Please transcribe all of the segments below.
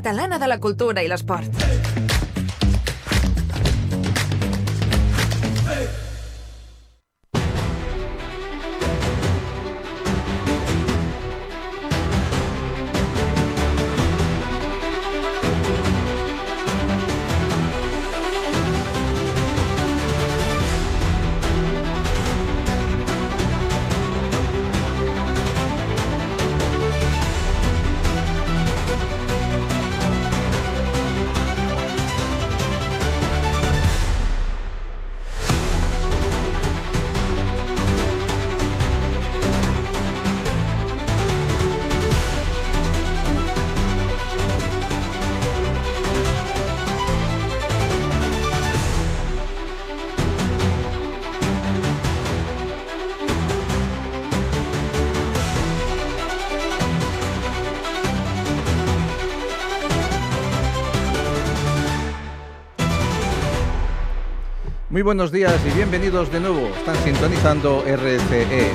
Catalana de la Cultura i l'Esport. Muy buenos días y bienvenidos de nuevo. Están sintonizando RCE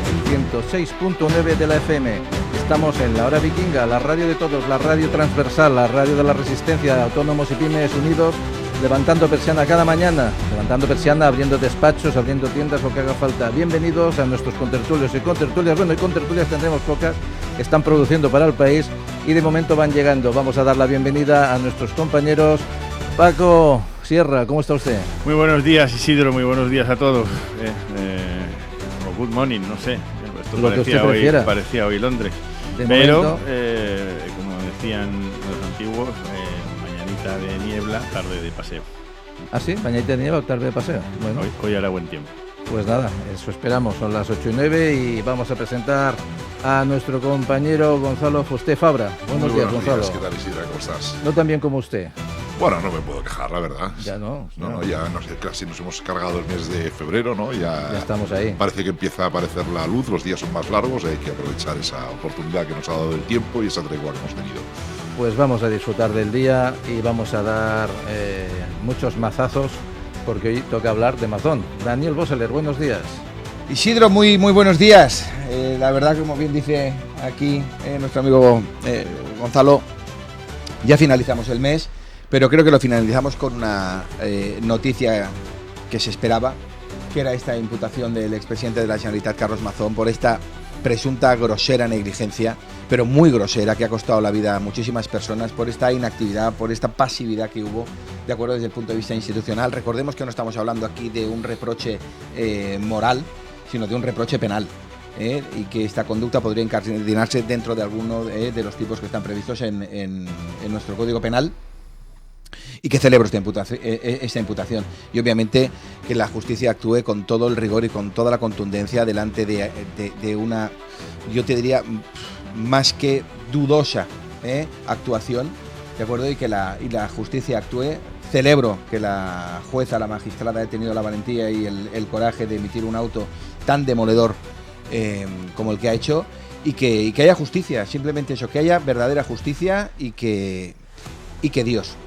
106.9 de la FM. Estamos en la Hora Vikinga, la radio de todos, la radio transversal, la radio de la resistencia, autónomos y pymes unidos, levantando persiana cada mañana, levantando persiana, abriendo despachos, abriendo tiendas, lo que haga falta. Bienvenidos a nuestros contertulios y contertulias. Bueno, y contertulias tendremos pocas, están produciendo para el país y de momento van llegando. Vamos a dar la bienvenida a nuestros compañeros. Paco Sierra, ¿cómo está usted? Muy buenos días, Isidro, muy buenos días a todos. O good morning, no sé. Esto lo que usted prefiera. Parecía hoy Londres. De pero, momento, como decían los antiguos, mañanita de niebla, tarde de paseo. ¿Ah, sí? ¿Mañanita de niebla o tarde de paseo? Bueno, hoy hará buen tiempo. Pues nada, eso esperamos. Son las 8:09 y vamos a presentar a nuestro compañero Gonzalo Fusté Fabra. Buenos días, Gonzalo. ¿Qué tal, Isidra? ¿Cómo estás? No tan bien como usted. Bueno, no me puedo quejar, la verdad. Ya no. Ya no sé, casi nos hemos cargado el mes de febrero, ¿no? Ya estamos ahí. Parece que empieza a aparecer la luz, los días son más largos, hay que aprovechar esa oportunidad que nos ha dado el tiempo y esa tregua que hemos tenido. Pues vamos a disfrutar del día y vamos a dar muchos mazazos, porque hoy toca hablar de mazón. Daniel Boseler, buenos días. Isidro, muy buenos días. La verdad, como bien dice aquí nuestro amigo Gonzalo, ya finalizamos el mes, pero creo que lo finalizamos con una noticia que se esperaba, que era esta imputación del expresidente de la Generalitat, Carlos Mazón, por esta presunta grosera negligencia, pero muy grosera, que ha costado la vida a muchísimas personas, por esta inactividad, por esta pasividad que hubo, de acuerdo, desde el punto de vista institucional. Recordemos que no estamos hablando aquí de un reproche moral, sino de un reproche penal. Y que esta conducta podría incardinarse dentro de alguno de los tipos que están previstos en nuestro Código Penal, y que celebro esta imputación. Y obviamente que la justicia actúe con todo el rigor y con toda la contundencia delante de una, yo te diría, más que dudosa actuación, ¿de acuerdo? Y que la justicia actúe. Celebro que la jueza, la magistrada, haya tenido la valentía y el coraje de emitir un auto tan demoledor como el que ha hecho, y que haya justicia, simplemente eso, que haya verdadera justicia y que Dios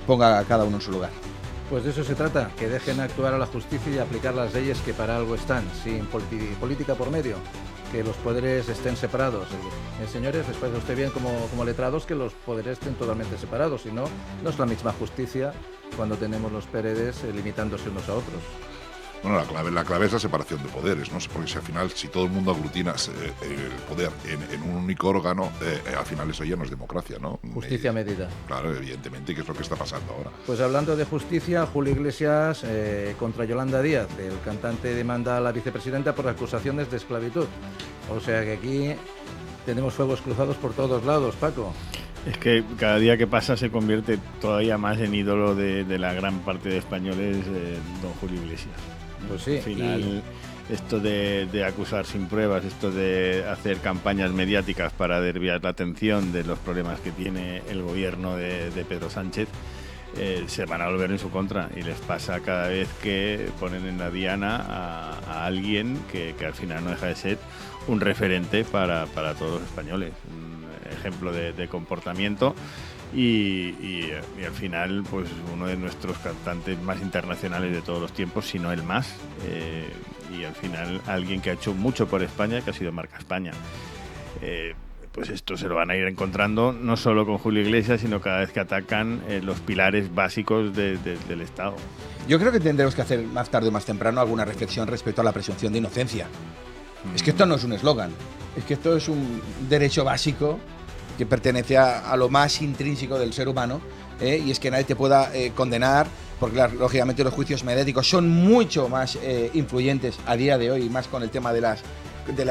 ponga a cada uno en su lugar. Pues de eso se trata, que dejen actuar a la justicia y aplicar las leyes que para algo están, sin política por medio, que los poderes estén separados. Señores, les parece a usted bien como letrados que los poderes estén totalmente separados, si no, no es la misma justicia cuando tenemos los Péredes limitándose unos a otros. Bueno, la clave es la separación de poderes, ¿no? Porque si al final, si todo el mundo aglutina el poder en un único órgano, al final eso ya no es democracia, ¿no? Justicia medida. Claro, evidentemente, que es lo que está pasando ahora. Pues hablando de justicia, Julio Iglesias contra Yolanda Díaz, el cantante demanda a la vicepresidenta por acusaciones de esclavitud. O sea que aquí tenemos fuegos cruzados por todos lados, Paco. Es que cada día que pasa se convierte todavía más en ídolo de la gran parte de españoles, don Julio Iglesias. Pues sí. Al final, esto de acusar sin pruebas, esto de hacer campañas mediáticas para desviar la atención de los problemas que tiene el gobierno de Pedro Sánchez, se van a volver en su contra, y les pasa cada vez que ponen en la diana a alguien que al final no deja de ser un referente para todos los españoles, un ejemplo de comportamiento. Y al final, pues uno de nuestros cantantes más internacionales de todos los tiempos, si no el más, y al final alguien que ha hecho mucho por España, que ha sido Marca España. pues esto se lo van a ir encontrando no solo con Julio Iglesias, sino cada vez que atacan los pilares básicos del Estado. Yo creo que tendremos que hacer más tarde o más temprano alguna reflexión respecto a la presunción de inocencia. Es que esto no es un eslogan, es que esto es un derecho básico que pertenece a lo más intrínseco del ser humano, y es que nadie te pueda condenar, porque lógicamente los juicios mediáticos son mucho más influyentes a día de hoy, más con el tema de la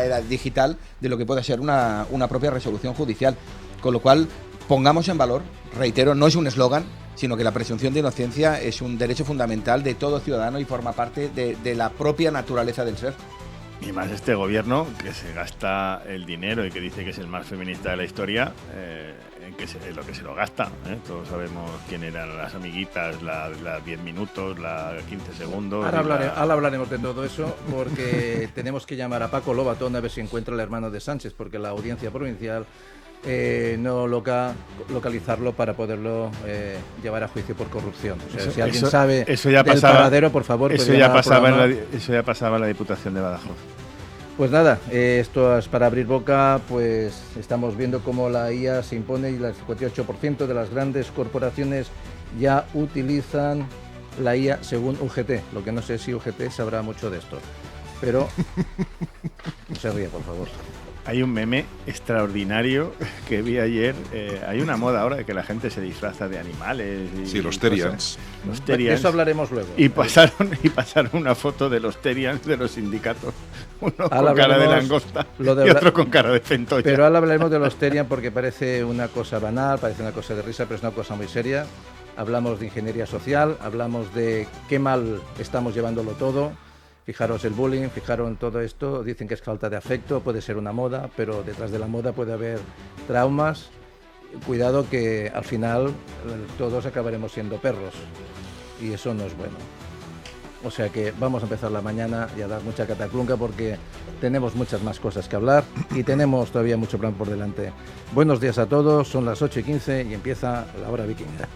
era digital, de lo que puede ser una propia resolución judicial. Con lo cual, pongamos en valor, reitero, no es un eslogan, sino que la presunción de inocencia es un derecho fundamental de todo ciudadano y forma parte de la propia naturaleza del ser. Y más este gobierno que se gasta el dinero y que dice que es el más feminista de la historia, en lo que se lo gasta. Todos sabemos quién eran las amiguitas, las 10 minutos, las 15 segundos. Ahora hablaremos de todo eso, porque tenemos que llamar a Paco Lobatón a ver si encuentra al hermano de Sánchez, porque la audiencia provincial no loca localizarlo para poderlo llevar a juicio por corrupción. O sea, si alguien sabe del paradero, por favor, eso ya pasaba en la Diputación de Badajoz. Pues nada, esto es para abrir boca. Pues estamos viendo cómo la IA se impone y el 58% de las grandes corporaciones ya utilizan la IA según UGT. Lo que no sé si UGT sabrá mucho de esto, pero no se ríe, por favor. Hay un meme extraordinario que vi ayer. Hay una moda ahora de que la gente se disfraza de animales. Sí, los Terians. De eso hablaremos luego. Y pasaron una foto de los Terians de los sindicatos. Uno con cara de langosta y otro con cara de centolla. Pero ahora hablaremos de los Terians porque parece una cosa banal, parece una cosa de risa, pero es una cosa muy seria. Hablamos de ingeniería social, hablamos de qué mal estamos llevándolo todo. Fijaros el bullying, fijaros en todo esto, dicen que es falta de afecto, puede ser una moda, pero detrás de la moda puede haber traumas. Cuidado que al final todos acabaremos siendo perros y eso no es bueno. O sea que vamos a empezar la mañana y a dar mucha cataclunca porque tenemos muchas más cosas que hablar y tenemos todavía mucho plan por delante. Buenos días a todos, son las 8:15 y empieza la hora vikinga.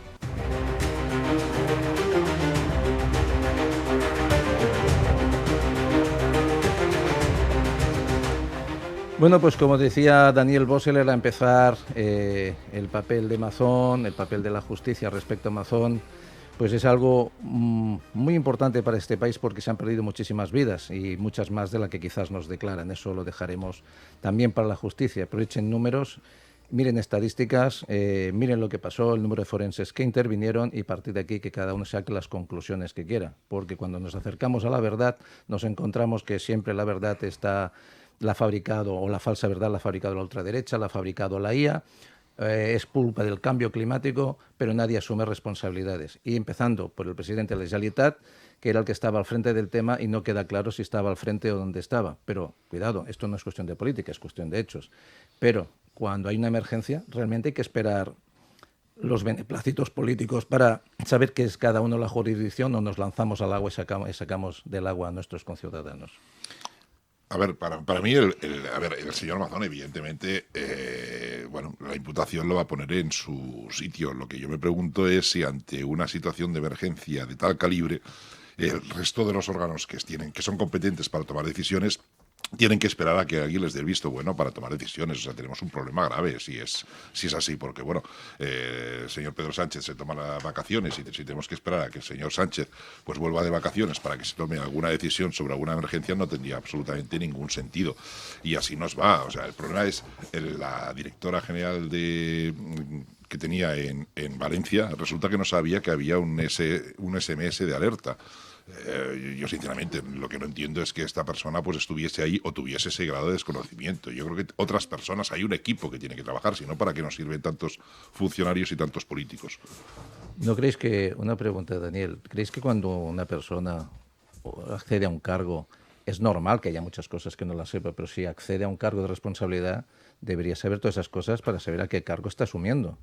Bueno, pues como decía Daniel Boseler, a empezar el papel de Mazón, el papel de la justicia respecto a Mazón, pues es algo muy importante para este país porque se han perdido muchísimas vidas y muchas más de las que quizás nos declaran. Eso lo dejaremos también para la justicia. Pero echen números, miren estadísticas, miren lo que pasó, el número de forenses que intervinieron y a partir de aquí que cada uno saque las conclusiones que quiera. Porque cuando nos acercamos a la verdad nos encontramos que siempre la verdad la ha fabricado, o la falsa verdad la ha fabricado la ultraderecha, la ha fabricado la IA, es culpa del cambio climático, pero nadie asume responsabilidades. Y empezando por el presidente de la Generalitat, que era el que estaba al frente del tema y no queda claro si estaba al frente o dónde estaba. Pero cuidado, esto no es cuestión de política, es cuestión de hechos. Pero cuando hay una emergencia, realmente hay que esperar los beneplácitos políticos para saber qué es cada uno la jurisdicción o nos lanzamos al agua y sacamos del agua a nuestros conciudadanos. A ver, para mí, el señor Mazón, evidentemente, la imputación lo va a poner en su sitio. Lo que yo me pregunto es si ante una situación de emergencia de tal calibre, el resto de los órganos que son competentes para tomar decisiones, tienen que esperar a que alguien les dé el visto bueno para tomar decisiones. O sea, tenemos un problema grave si es así, porque el señor Pedro Sánchez se toma las vacaciones y si tenemos que esperar a que el señor Sánchez pues vuelva de vacaciones para que se tome alguna decisión sobre alguna emergencia, no tendría absolutamente ningún sentido. Y así nos va. O sea, el problema es la directora general que tenía en Valencia, resulta que no sabía que había un SMS de alerta. Yo sinceramente lo que no entiendo es que esta persona pues estuviese ahí o tuviese ese grado de desconocimiento. Yo creo que otras personas, hay un equipo que tiene que trabajar, si no, ¿para qué nos sirven tantos funcionarios y tantos políticos? ¿No creéis que, una pregunta, Daniel, ¿creéis que cuando una persona accede a un cargo, es normal que haya muchas cosas que no las sepa, pero si accede a un cargo de responsabilidad, debería saber todas esas cosas para saber a qué cargo está asumiendo?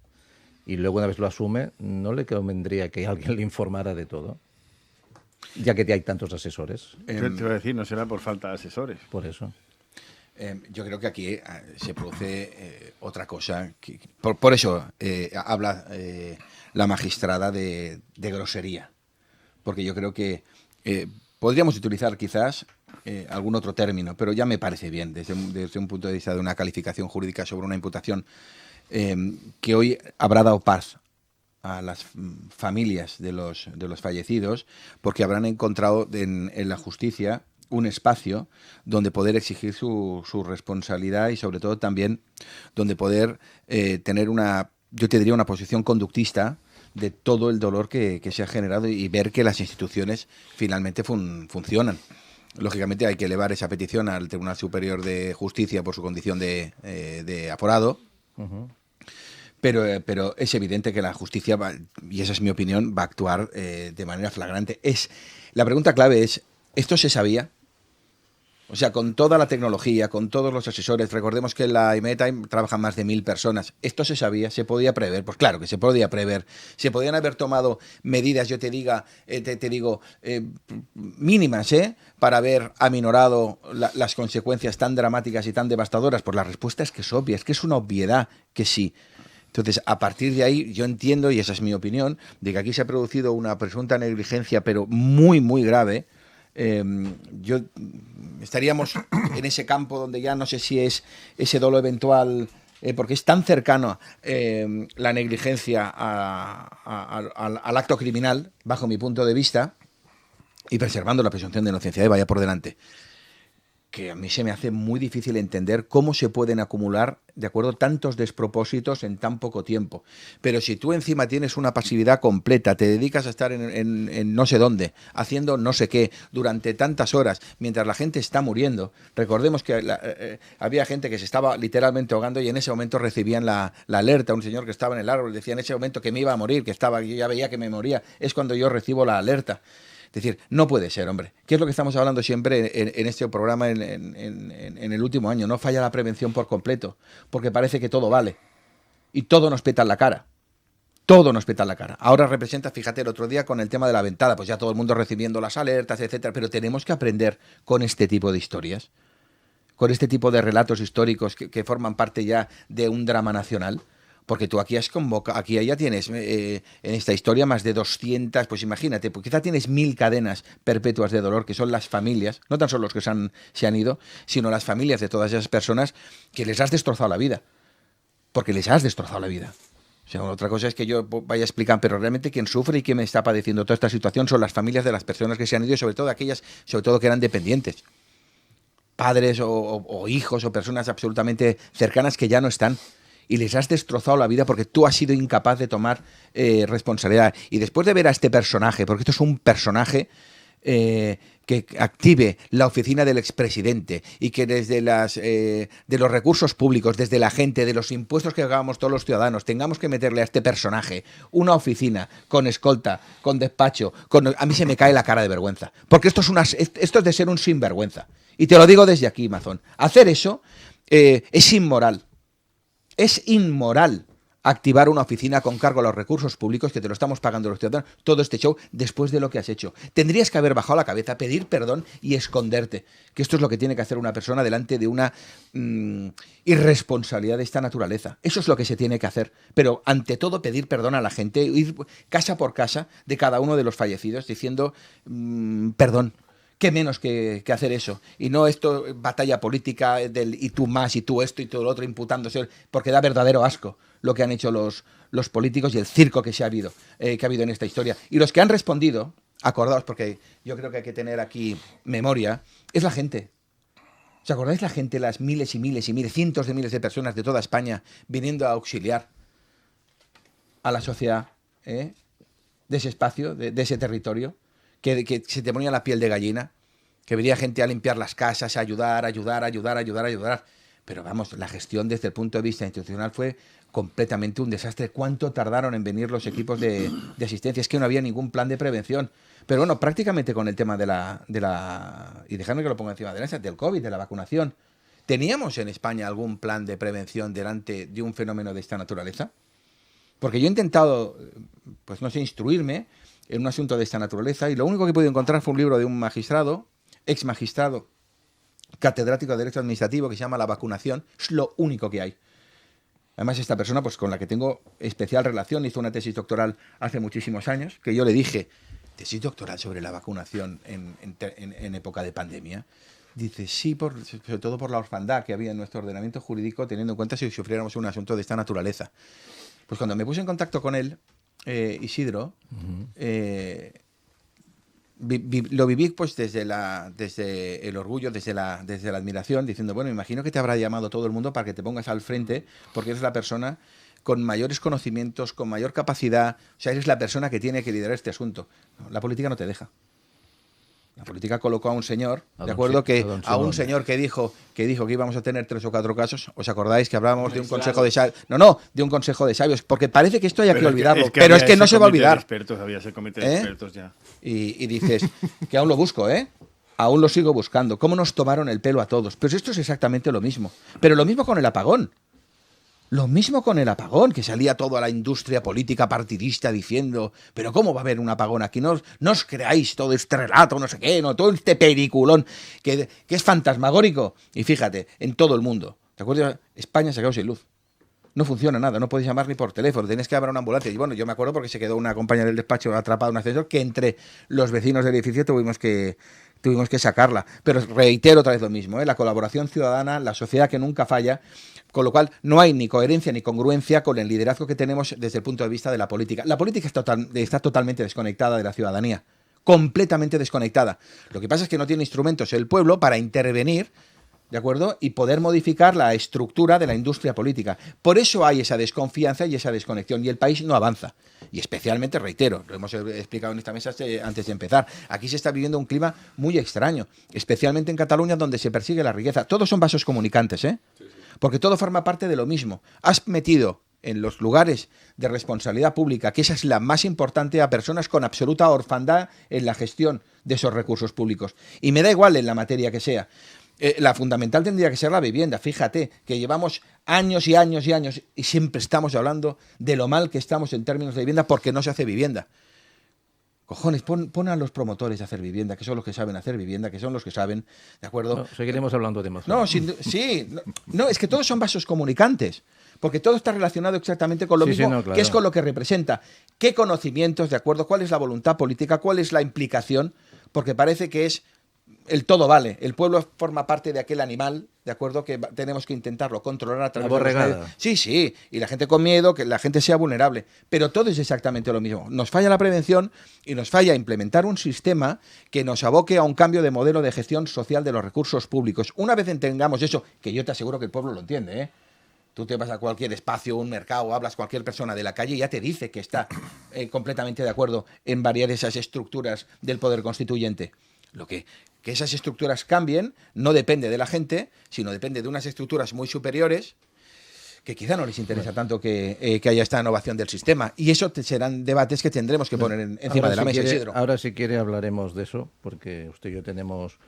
Y luego, una vez lo asume, ¿no le convendría que alguien le informara de todo? Ya que hay tantos asesores. Te voy a decir, no será por falta de asesores. Por eso. Yo creo que aquí se produce otra cosa. Por eso habla la magistrada de grosería. Porque yo creo que podríamos utilizar quizás algún otro término, pero ya me parece bien desde un punto de vista de una calificación jurídica sobre una imputación que hoy habrá dado paz a las familias de los fallecidos, porque habrán encontrado en la justicia un espacio donde poder exigir su responsabilidad y sobre todo también donde poder tener yo te diría una posición conductista de todo el dolor que se ha generado y ver que las instituciones finalmente funcionan. Lógicamente hay que elevar esa petición al Tribunal Superior de Justicia por su condición de aforado. Uh-huh. Pero es evidente que la justicia, y esa es mi opinión, va a actuar de manera flagrante. La pregunta clave es, ¿esto se sabía? O sea, con toda la tecnología, con todos los asesores, recordemos que en la IMETA trabajan más de 1000 personas. ¿Esto se sabía? ¿Se podía prever? Pues claro que se podía prever. Se podían haber tomado medidas, yo te digo, mínimas, para haber aminorado las consecuencias tan dramáticas y tan devastadoras. Pues la respuesta es que es obvia, es que es una obviedad que sí. Entonces, a partir de ahí, yo entiendo, y esa es mi opinión, de que aquí se ha producido una presunta negligencia, pero muy, muy grave. Estaríamos en ese campo donde ya no sé si es ese dolo eventual, porque es tan cercano la negligencia al acto criminal, bajo mi punto de vista, y preservando la presunción de inocencia, vaya por delante, que a mí se me hace muy difícil entender cómo se pueden acumular, de acuerdo, tantos despropósitos en tan poco tiempo. Pero si tú encima tienes una pasividad completa, te dedicas a estar en no sé dónde, haciendo no sé qué, durante tantas horas, mientras la gente está muriendo. Recordemos que había gente que se estaba literalmente ahogando y en ese momento recibían la alerta. Un señor que estaba en el árbol decía en ese momento que me iba a morir, yo ya veía que me moría. Es cuando yo recibo la alerta. Es decir, no puede ser, hombre. ¿Qué es lo que estamos hablando siempre en este programa en el último año? No falla la prevención por completo, porque parece que todo vale. Y todo nos peta en la cara. Todo nos peta en la cara. Ahora representa, fíjate, el otro día con el tema de la ventada, pues ya todo el mundo recibiendo las alertas, etcétera. Pero tenemos que aprender con este tipo de historias, con este tipo de relatos históricos que forman parte ya de un drama nacional. Porque tú aquí ya tienes en esta historia más de 200, pues imagínate, pues quizá tienes 1000 cadenas perpetuas de dolor, que son las familias, no tan solo los que se han ido, sino las familias de todas esas personas que les has destrozado la vida. Porque les has destrozado la vida. O sea, otra cosa es que yo vaya a explicar, pero realmente quien sufre y quien me está padeciendo toda esta situación son las familias de las personas que se han ido y sobre todo aquellas, que eran dependientes. Padres o hijos o personas absolutamente cercanas que ya no están. Y les has destrozado la vida porque tú has sido incapaz de tomar responsabilidad. Y después de ver a este personaje, porque esto es un personaje que active la oficina del expresidente y que desde de los recursos públicos, desde la gente, de los impuestos que pagamos todos los ciudadanos, tengamos que meterle a este personaje una oficina con escolta, con despacho, a mí se me cae la cara de vergüenza. Porque esto es de ser un sinvergüenza. Y te lo digo desde aquí, Mazón. Hacer eso es inmoral. Es inmoral activar una oficina con cargo a los recursos públicos que te lo estamos pagando los ciudadanos, todo este show después de lo que has hecho. Tendrías que haber bajado la cabeza, pedir perdón y esconderte, que esto es lo que tiene que hacer una persona delante de una irresponsabilidad de esta naturaleza. Eso es lo que se tiene que hacer, pero ante todo pedir perdón a la gente, ir casa por casa de cada uno de los fallecidos diciendo perdón. ¿Qué menos que hacer eso? Y no esto, batalla política del y tú más, y tú esto, y todo lo otro, imputándose, porque da verdadero asco lo que han hecho los políticos y el circo que ha habido en esta historia. Y los que han respondido, acordaos, porque yo creo que hay que tener aquí memoria, es la gente. ¿Os acordáis la gente, las miles y miles y miles, cientos de miles de personas de toda España viniendo a auxiliar a la sociedad de ese espacio, de ese territorio? Que se te ponía la piel de gallina, que venía gente a limpiar las casas, a ayudar. Pero vamos, la gestión desde el punto de vista institucional fue completamente un desastre. ¿Cuánto tardaron en venir los equipos de asistencia? Es que no había ningún plan de prevención. Pero bueno, prácticamente con el tema de la y dejadme que lo ponga encima de la mesa, del COVID, de la vacunación, ¿teníamos en España algún plan de prevención delante de un fenómeno de esta naturaleza? Porque yo he intentado, pues no sé, instruirme en un asunto de esta naturaleza y lo único que he podido encontrar fue un libro de un magistrado, ex magistrado, catedrático de Derecho Administrativo, que se llama La vacunación. Es lo único que hay. Además, esta persona, pues con la que tengo especial relación, hizo una tesis doctoral hace muchísimos años, que yo le dije, tesis doctoral sobre la vacunación en época de pandemia. Dice, sí, sobre todo por la orfandad que había en nuestro ordenamiento jurídico, teniendo en cuenta si sufriéramos un asunto de esta naturaleza. Pues cuando me puse en contacto con él, Isidro, lo viví pues desde el orgullo, desde la admiración, diciendo, bueno, me imagino que te habrá llamado todo el mundo para que te pongas al frente, porque eres la persona con mayores conocimientos, con mayor capacidad, o sea, eres la persona que tiene que liderar este asunto. No, la política no te deja. La política colocó a un señor, ¿de acuerdo? A un señor que dijo que íbamos a tener 3 o 4 casos. ¿Os acordáis que hablábamos de un consejo de sabios? No, de un consejo de sabios, porque parece que esto haya que olvidarlo, pero es que no se va a olvidar. Había ese comité de expertos ya. Y dices, que aún lo busco, aún lo sigo buscando. ¿Cómo nos tomaron el pelo a todos? Pues esto es exactamente lo mismo. Pero lo mismo con el apagón. Lo mismo con el apagón, que salía toda la industria política partidista diciendo, pero ¿cómo va a haber un apagón aquí? No os creáis todo este relato, no sé qué, no, todo este peliculón que es fantasmagórico. Y fíjate, en todo el mundo, ¿te acuerdas? España se quedó sin luz. No funciona nada, no podéis llamar ni por teléfono, tienes que llamar a una ambulancia. Y bueno, yo me acuerdo porque se quedó una compañera del despacho atrapada en un ascensor que entre los vecinos del edificio tuvimos que sacarla. Pero reitero otra vez lo mismo, la colaboración ciudadana, la sociedad que nunca falla, con lo cual no hay ni coherencia ni congruencia con el liderazgo que tenemos desde el punto de vista de la política. La política está totalmente desconectada de la ciudadanía, completamente desconectada. Lo que pasa es que no tiene instrumentos el pueblo para intervenir, ¿de acuerdo? Y poder modificar la estructura de la industria política. Por eso hay esa desconfianza y esa desconexión, y el país no avanza. Y especialmente, reitero, lo hemos explicado en esta mesa antes de empezar, aquí se está viviendo un clima muy extraño, especialmente en Cataluña, donde se persigue la riqueza. Todos son vasos comunicantes, Sí. Porque todo forma parte de lo mismo. Has metido en los lugares de responsabilidad pública, que esa es la más importante, a personas con absoluta orfandad en la gestión de esos recursos públicos. Y me da igual en la materia que sea. La fundamental tendría que ser la vivienda. Fíjate que llevamos años y años y años y siempre estamos hablando de lo mal que estamos en términos de vivienda porque no se hace vivienda. Cojones, pon a los promotores a hacer vivienda, que son los que saben hacer vivienda, que son los que saben, ¿de acuerdo? No, seguiremos hablando de más. No, es que todos son vasos comunicantes, porque todo está relacionado exactamente con lo mismo, claro. Que es con lo que representa. ¿Qué conocimientos, de acuerdo? ¿Cuál es la voluntad política? ¿Cuál es la implicación? Porque parece que es el todo vale. El pueblo forma parte de aquel animal, ¿de acuerdo? Que tenemos que intentarlo controlar a través de los medios. Sí. Y la gente con miedo, que la gente sea vulnerable. Pero todo es exactamente lo mismo. Nos falla la prevención y nos falla implementar un sistema que nos aboque a un cambio de modelo de gestión social de los recursos públicos. Una vez entendamos eso, que yo te aseguro que el pueblo lo entiende, Tú te vas a cualquier espacio, un mercado, hablas cualquier persona de la calle y ya te dice que está completamente de acuerdo en variar esas estructuras del poder constituyente. Que esas estructuras cambien no depende de la gente, sino depende de unas estructuras muy superiores que quizá no les interesa tanto que haya esta innovación del sistema. Y eso serán debates que tendremos que poner encima de la mesa, Isidro. Ahora, si quiere, hablaremos de eso, porque usted y yo tenemos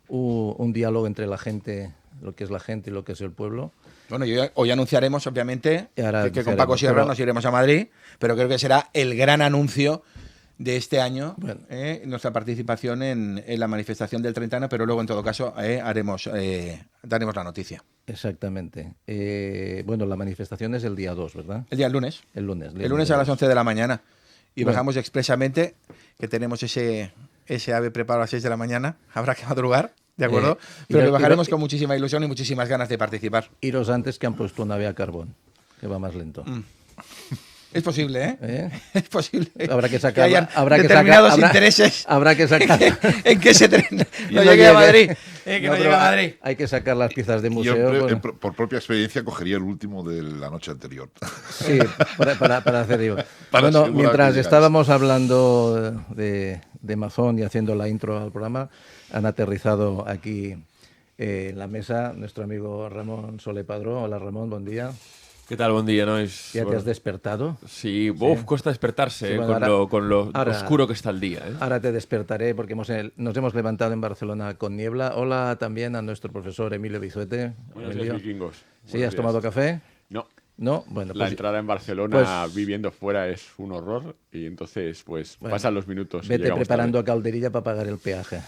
un diálogo entre la gente, lo que es la gente y lo que es el pueblo. Bueno, hoy anunciaremos, obviamente, que con Paco Sierra nos iremos a Madrid, pero creo que será el gran anuncio de este año, nuestra participación en la manifestación del 30, pero luego en todo caso daremos la noticia. Exactamente. Bueno, la manifestación es el día 2, ¿verdad? El lunes. El lunes a las 11 de la mañana. Y bajamos expresamente que tenemos ese ave preparado a las 6 de la mañana. Habrá que madrugar, ¿de acuerdo? Pero que bajaremos con muchísima ilusión y muchísimas ganas de participar. Iros antes, que han puesto un ave a carbón, que va más lento. Es posible, Es posible. Habrá que sacar. Determinados intereses. Habrá que sacar. en que ese tren no llegue a Madrid. Que no llegue a Madrid. Hay que sacar las piezas de museo. Yo, por propia experiencia, cogería el último de la noche anterior. Sí, para hacer digo. Bueno, mientras estábamos hablando de Amazon y haciendo la intro al programa, han aterrizado aquí en la mesa nuestro amigo Ramón Soler Padró. Hola, Ramón, buen día. ¿Qué tal? Buen día, ¿no? ¿Ya te has despertado? Sí, cuesta despertarse con lo oscuro que está el día. Ahora te despertaré porque nos hemos levantado en Barcelona con niebla. Hola también a nuestro profesor Emilio Bizuete. Buenos días, vikingos. ¿Sí? ¿Has tomado café? No. ¿No? Bueno, la entrada en Barcelona viviendo fuera es un horror y entonces pasan los minutos. Vete preparando a Calderilla para pagar el peaje.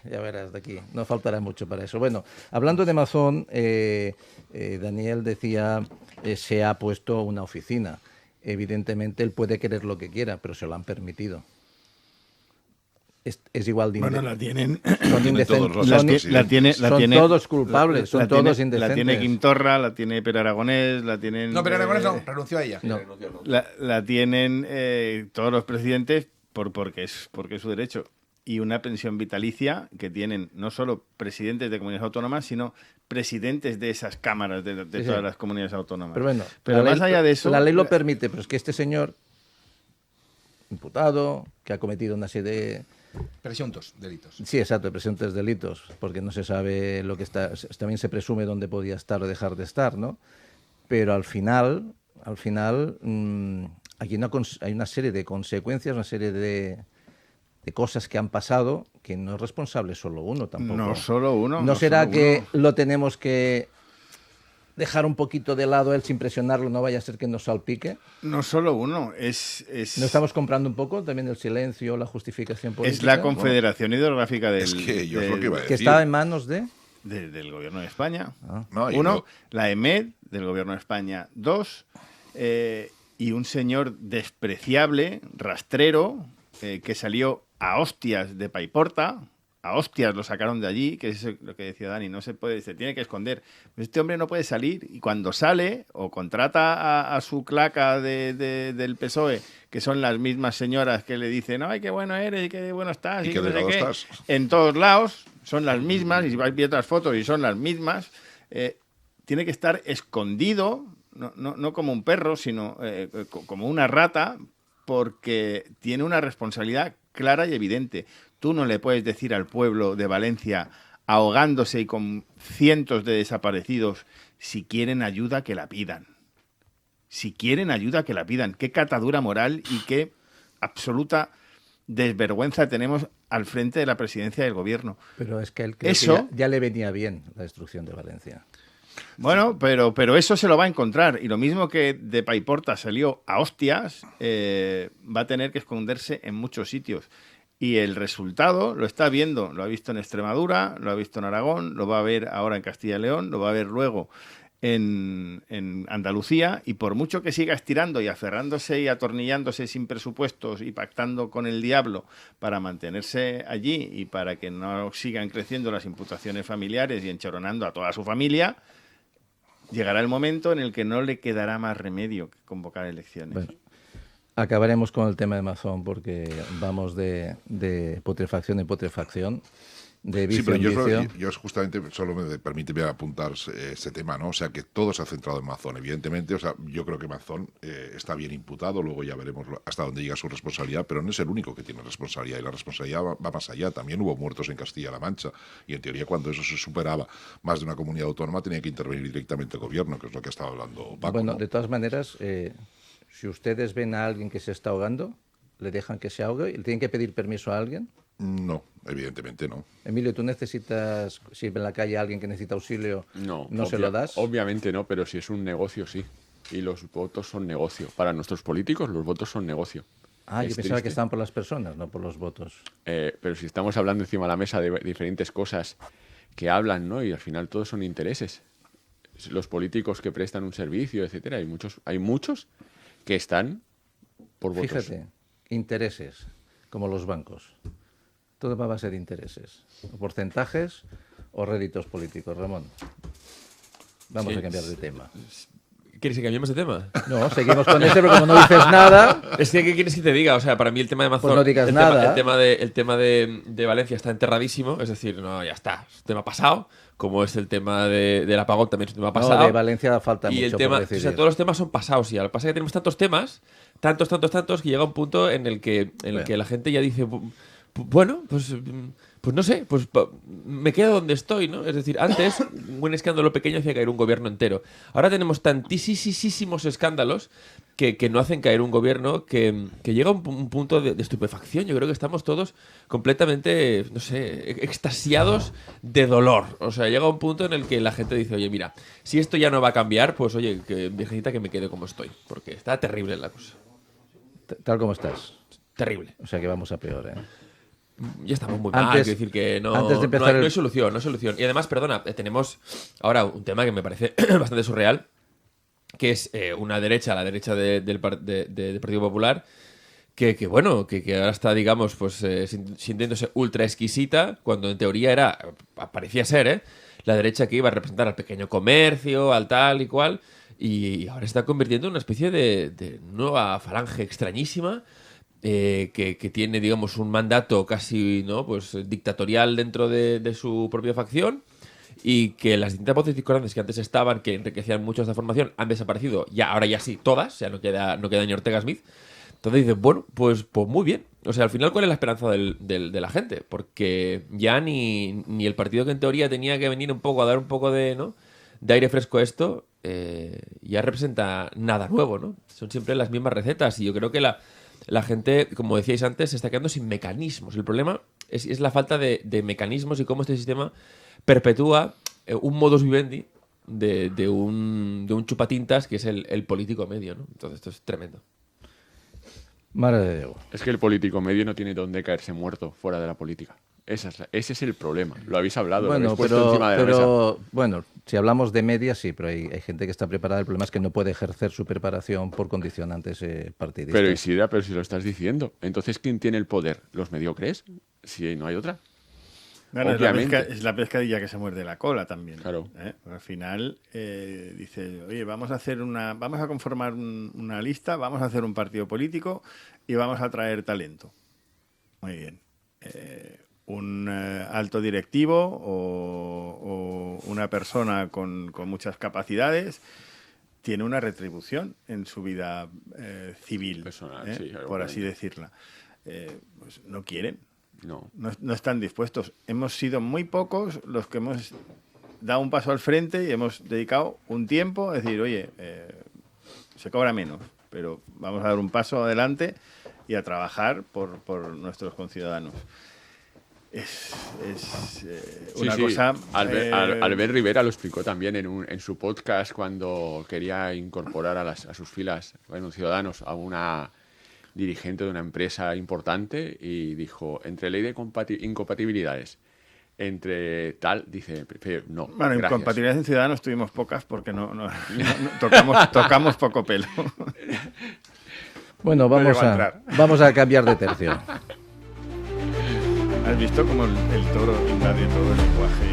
Ya verás de aquí, no faltará mucho para eso. Bueno, hablando de Amazon, Daniel decía, se ha puesto una oficina. Evidentemente él puede querer lo que quiera, pero se lo han permitido. es igual de Bueno, la tienen. son Tienen todos los son, casos, sí. son todos culpables, son todos indecentes. La tiene Quintorra, la tiene Pere Aragonés, la tienen... No, pero Aragonés no, renunció a ella. No. La tienen todos los presidentes porque es su derecho. Y una pensión vitalicia que tienen no solo presidentes de comunidades autónomas, sino presidentes de esas cámaras de todas las comunidades autónomas. Pero bueno, pero más allá de eso... La ley lo permite, pero es que este señor, imputado, que ha cometido una serie de... Presuntos delitos. Sí, exacto, presuntos delitos, porque no se sabe lo que está... También se presume dónde podía estar o dejar de estar, ¿no? Pero al final aquí hay una serie de consecuencias, una serie de cosas que han pasado que no es responsable solo uno tampoco. No solo uno. ¿No será que lo tenemos que dejar un poquito de lado él sin presionarlo, no vaya a ser que nos salpique? No solo uno, ¿No estamos comprando un poco también el silencio, la justificación política? Es la confederación hidrográfica del... Es que yo es lo que iba a decir. Que está en manos de... del Gobierno de España. No, Uno, la EMED del Gobierno de España. Dos, y un señor despreciable, rastrero, que salió a hostias de Paiporta, a hostias lo sacaron de allí, que es lo que decía Dani, se tiene que esconder. Este hombre no puede salir, y cuando sale o contrata a su claca del PSOE, que son las mismas señoras que le dicen, ay, qué bueno eres, y qué bueno estás, y qué no sé qué, estás. En todos lados son las mismas, y vais viendo otras fotos y son las mismas, tiene que estar escondido, no como un perro, sino como una rata, porque tiene una responsabilidad clara y evidente. Tú no le puedes decir al pueblo de Valencia, ahogándose y con cientos de desaparecidos, si quieren ayuda, que la pidan. Si quieren ayuda, que la pidan. Qué catadura moral y qué absoluta desvergüenza tenemos al frente de la presidencia del gobierno. Pero es que él creo que ya le venía bien la destrucción de Valencia. Bueno, pero eso se lo va a encontrar. Y lo mismo que de Paiporta salió a hostias, va a tener que esconderse en muchos sitios. Y el resultado lo está viendo. Lo ha visto en Extremadura, lo ha visto en Aragón, lo va a ver ahora en Castilla y León, lo va a ver luego en Andalucía. Y por mucho que siga estirando y aferrándose y atornillándose sin presupuestos y pactando con el diablo para mantenerse allí y para que no sigan creciendo las imputaciones familiares y enchoronando a toda su familia, llegará el momento en el que no le quedará más remedio que convocar elecciones. Bueno, acabaremos con el tema de Mazón porque vamos de putrefacción en putrefacción, de vicio sí, pero en vicio. yo justamente solo permíteme apuntar este tema, ¿no? O sea, que todo se ha centrado en Mazón, evidentemente. O sea, yo creo que Mazón está bien imputado, luego ya veremos hasta dónde llega su responsabilidad, pero no es el único que tiene responsabilidad, y la responsabilidad va más allá. También hubo muertos en Castilla-La Mancha, y en teoría cuando eso se superaba más de una comunidad autónoma tenía que intervenir directamente el gobierno, que es lo que ha estado hablando Paco. Bueno, ¿no? de todas maneras, si ustedes ven a alguien que se está ahogando, ¿le dejan que se ahogue? ¿Le tienen que pedir permiso a alguien? No, evidentemente no. Emilio, ¿tú necesitas, si en la calle alguien que necesita auxilio, no se lo das? Obviamente no, pero si es un negocio, sí. Y los votos son negocio. Para nuestros políticos, los votos son negocio. Ah, yo pensaba que estaban por las personas, no por los votos. Pero si estamos hablando encima de la mesa de diferentes cosas que hablan, ¿no? Y al final todos son intereses. Los políticos que prestan un servicio, etcétera, hay muchos que están por votos. Fíjate, intereses, como los bancos. Todo va a base de intereses, o porcentajes o réditos políticos. Ramón, vamos a cambiar de tema. ¿Quieres que cambiemos de tema? No, seguimos con ese, pero como no dices nada... Es que, ¿qué quieres que te diga? O sea, para mí el tema de Mazón... Pues no digas nada. El tema de Valencia está enterradísimo. Es decir, no, ya está. Es un tema pasado. Como es el tema del apagón, también es un tema pasado. No, de Valencia falta y mucho el tema, por decidir. o sea, todos los temas son pasados ya. Lo que pasa es que tenemos tantos temas, tantos, que llega un punto en el que la gente ya dice... Bueno, pues no sé, pues me quedo donde estoy, ¿no? Es decir, antes un escándalo pequeño hacía caer un gobierno entero. Ahora tenemos tantísimos escándalos que no hacen caer un gobierno que llega a un punto de estupefacción. Yo creo que estamos todos completamente, no sé, extasiados de dolor. O sea, llega un punto en el que la gente dice, oye, mira, si esto ya no va a cambiar, pues oye, que necesita que me quede como estoy, porque está terrible la cosa. Tal como estás. Terrible. O sea que vamos a peor, ¿eh? Ya estamos muy mal, quiero decir que no hay solución, no hay solución. Y además, perdona, tenemos ahora un tema que me parece bastante surreal, que es una derecha, la derecha del Partido Popular, bueno, que ahora está, digamos, pues sintiéndose ultra exquisita, cuando en teoría parecía ser, la derecha que iba a representar al pequeño comercio, al tal y cual, y ahora está convirtiendo en una especie de nueva falange extrañísima, que tiene, digamos, un mandato casi, ¿no?, pues dictatorial dentro de su propia facción, y que las distintas voces discordantes que antes estaban, que enriquecían mucho esta formación, han desaparecido, ahora ya sí, todas, o sea, no queda ni Ortega Smith. Entonces dices, bueno, pues muy bien. O sea, al final, ¿cuál es la esperanza de la gente? Porque ya ni el partido que en teoría tenía que venir un poco a dar un poco de, ¿no?, de aire fresco a esto, ya representa nada nuevo, ¿no? Son siempre las mismas recetas, y yo creo que la gente, como decíais antes, se está quedando sin mecanismos. El problema es la falta de mecanismos y cómo este sistema perpetúa un modus vivendi de un chupatintas que es el político medio, ¿no? Entonces esto es tremendo. Madre de Dios. Es que el político medio no tiene dónde caerse muerto fuera de la política. Ese es el problema. Lo habéis hablado, lo habéis puesto encima de la mesa. Bueno, si hablamos de media, sí, pero hay gente que está preparada. El problema es que no puede ejercer su preparación por condicionantes partidistas. Pero Isidra, pero si lo estás diciendo. Entonces, ¿quién tiene el poder? ¿Los mediocres? Si no hay otra. Bueno, obviamente. es la pescadilla que se muerde la cola también. Claro. Al final dice, oye, vamos a conformar una lista, vamos a hacer un partido político y vamos a traer talento. Muy bien. Un alto directivo o una persona con muchas capacidades tiene una retribución en su vida civil, personal, sí, por así decirla. Pues no quieren. No están dispuestos. Hemos sido muy pocos los que hemos dado un paso al frente y hemos dedicado un tiempo a decir, oye, se cobra menos, pero vamos a dar un paso adelante y a trabajar por nuestros conciudadanos. Es una cosa... Albert Rivera lo explicó también en su podcast cuando quería incorporar a sus filas, bueno, Ciudadanos, a una dirigente de una empresa importante, y dijo, entre ley de incompatibilidades, entre tal, dice, no, bueno, gracias. Incompatibilidades en Ciudadanos tuvimos pocas porque no tocamos poco pelo. Bueno, vamos a cambiar de tercio. ¿Has visto cómo el toro invade todo el lenguaje?